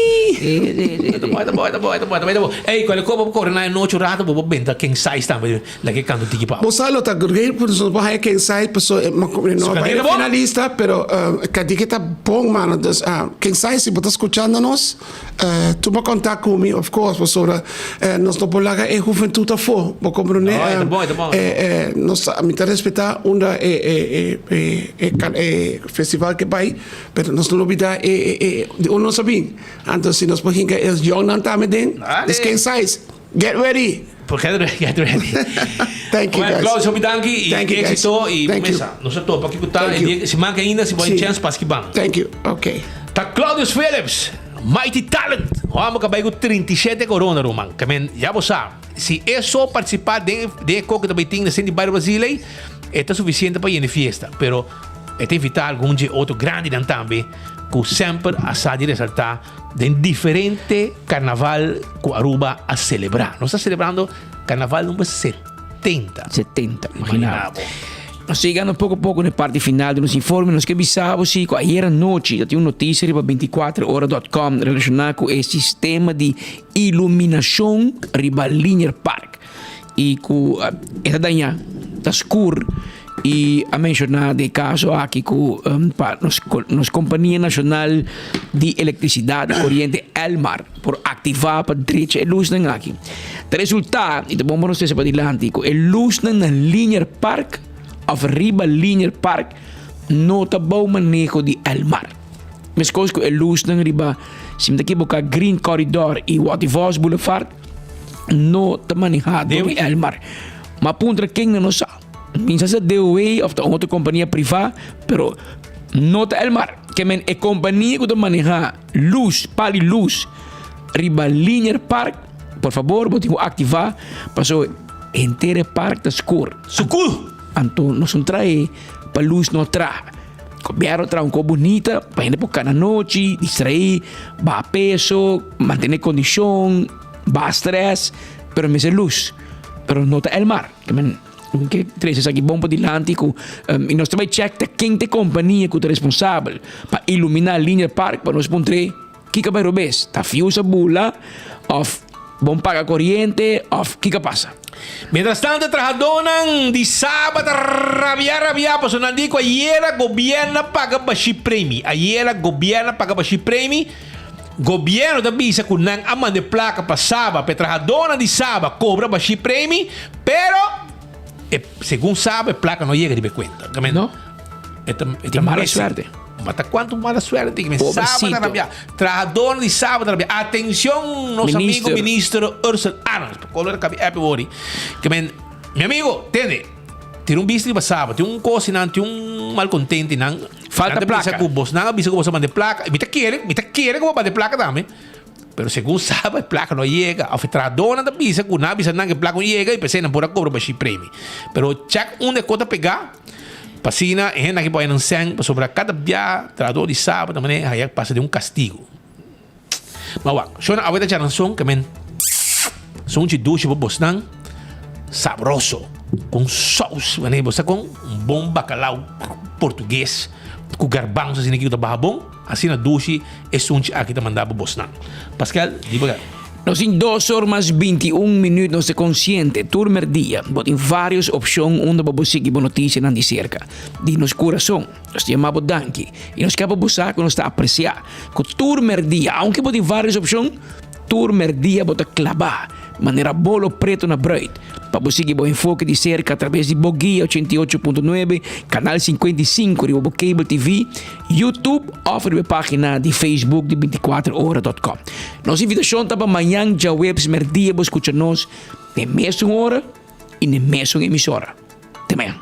Ehi, quelle copo corre na no churato bobo benta king size tambe la che canto tiki pa. Bosalo tá great por so vai quem sai pessoa não vai finalista, pero que tá bom mano, quem sai se botar escutando nós, tu me contar comigo, of course, pessoa nós não polaga é juventude tá for, vou compreender. Nós a mim tá respeitar onda festival que vai, pero nós não olvidar não sabem. Então se nós podemos que é young não tá me den, this quem sai, get ready. Get ready. Thank you, guys. Claudio, bedanki. Thank you, guys. Êxito e Thank you. começa. Não sei todo, porque tá se manca ainda se vai chance para que bang. Thank you. Okay. Tá Claudius Phillips, Mighty Talent. Vamos acabar com 37 corona, Roman. Que já você sabe. Se é só participar de coca também tem na Centro Bairro Brasília, é suficiente para ir na festa. Pero é evitar algum de outro grande também, que sempre a sair ressaltar de diferente carnaval que Aruba a celebrar. Nós estamos celebrando carnaval número 70. 70, imagínate. Nós chegando pouco a pouco na parte final dos informes, nós que avisamos que ayer noite já tinha uma notícia para 24horas.com relacionada com esse sistema de iluminação riba Linear Park. E com essa danha da escuro e a mencionar de caso aqui com nos Companhia Nacional de Eletricidade Oriente Elmar por ativar para direita a luz aqui. O resultado, e vamos nós para adiante, a luz na Linear Park of riba Linear Park não está bom manejo de Elmar. Mas coisa que a luz na riba se me daqui boca Green Corridor e Wativos Boulevard não está manejado de Elmar. Mas ponto quem não sabe. Minsa DOE of the outra companhia privada, pero não está Elmar. Que é companhia que maneja luz, pali luz, riba Linear Park, por favor, vou ativar, passou inteiro parque da escuro. Sucul! Então, nós não traz para luz, não traz. Cobiaro traz uma coisa bonita, para ir para a noite, distrair, baixar peso, manter condição, baixar stress, pero me luz. Pero não está Elmar. Que três aqui bom para dilante e nós também check quem tem companhia que é responsável para iluminar a Linear Park para nós ponter que vai robes tá fio essa bula of bom paga corrente of que passa. Mientras tanto, trabalhadores de sábado rabia, pues não digo ayer governo paga baixi prêmio, ayer governo paga baixi prêmio. Governo da bisa que não amande placa para sábado, para trabalhadores de sábado cobra baixi prêmio, pero según sabe, placa no llega de cuenta. ¿No? Es mala suerte. ¿Hasta cuánto mala suerte? Que me sábado rabia. Trabajador de sábado rabia. Atención, los amigos ministro Ursula Arons. Que mi amigo, tiene un business para sábado, tiene un cosa, tiene un malcontente, falta placa. Nada bisa que vos mande placa. Me te quiere como mande placa también. Pero según sabe, a placa não chega. A fetradona da bisa, com a bisa não que placa não chega e pensei não por a cobra baixi prêmio. Pero check onde conta pegar, passina e gente que põe no sangue para sobre cada dia, trador de sábado, também aí passa de um castigo. Mas uau, só na aveta já som que men, som de duche para bosnan, sabroso, com sauce, mané, você com bom bacalhau português, com garbanzo assim que tá barra bom. Assim na duche é sunchi aqui da mandar para Bosnan. Pascal, diga. Nós em 2 horas mais 21 minutos nós é consciente turmer dia, bot em várias opções onde vamos seguir boa notícia na de cerca. De nos coração, nós chamamos danke e nós queremos buscar que nós está apreciar. Com turmer dia, aunque bot em várias opções, turmer dia bota clavar, maneira bolo preto na bread. Para você seguir o enfoque de cerca através de Boguia 88.9, canal 55 de Cable TV, YouTube ou a página de Facebook de 24horas.com. Nossa invitação está para amanhã, já webs merdia, para escutar nós na mesma hora e na mesma emissora. Até amanhã.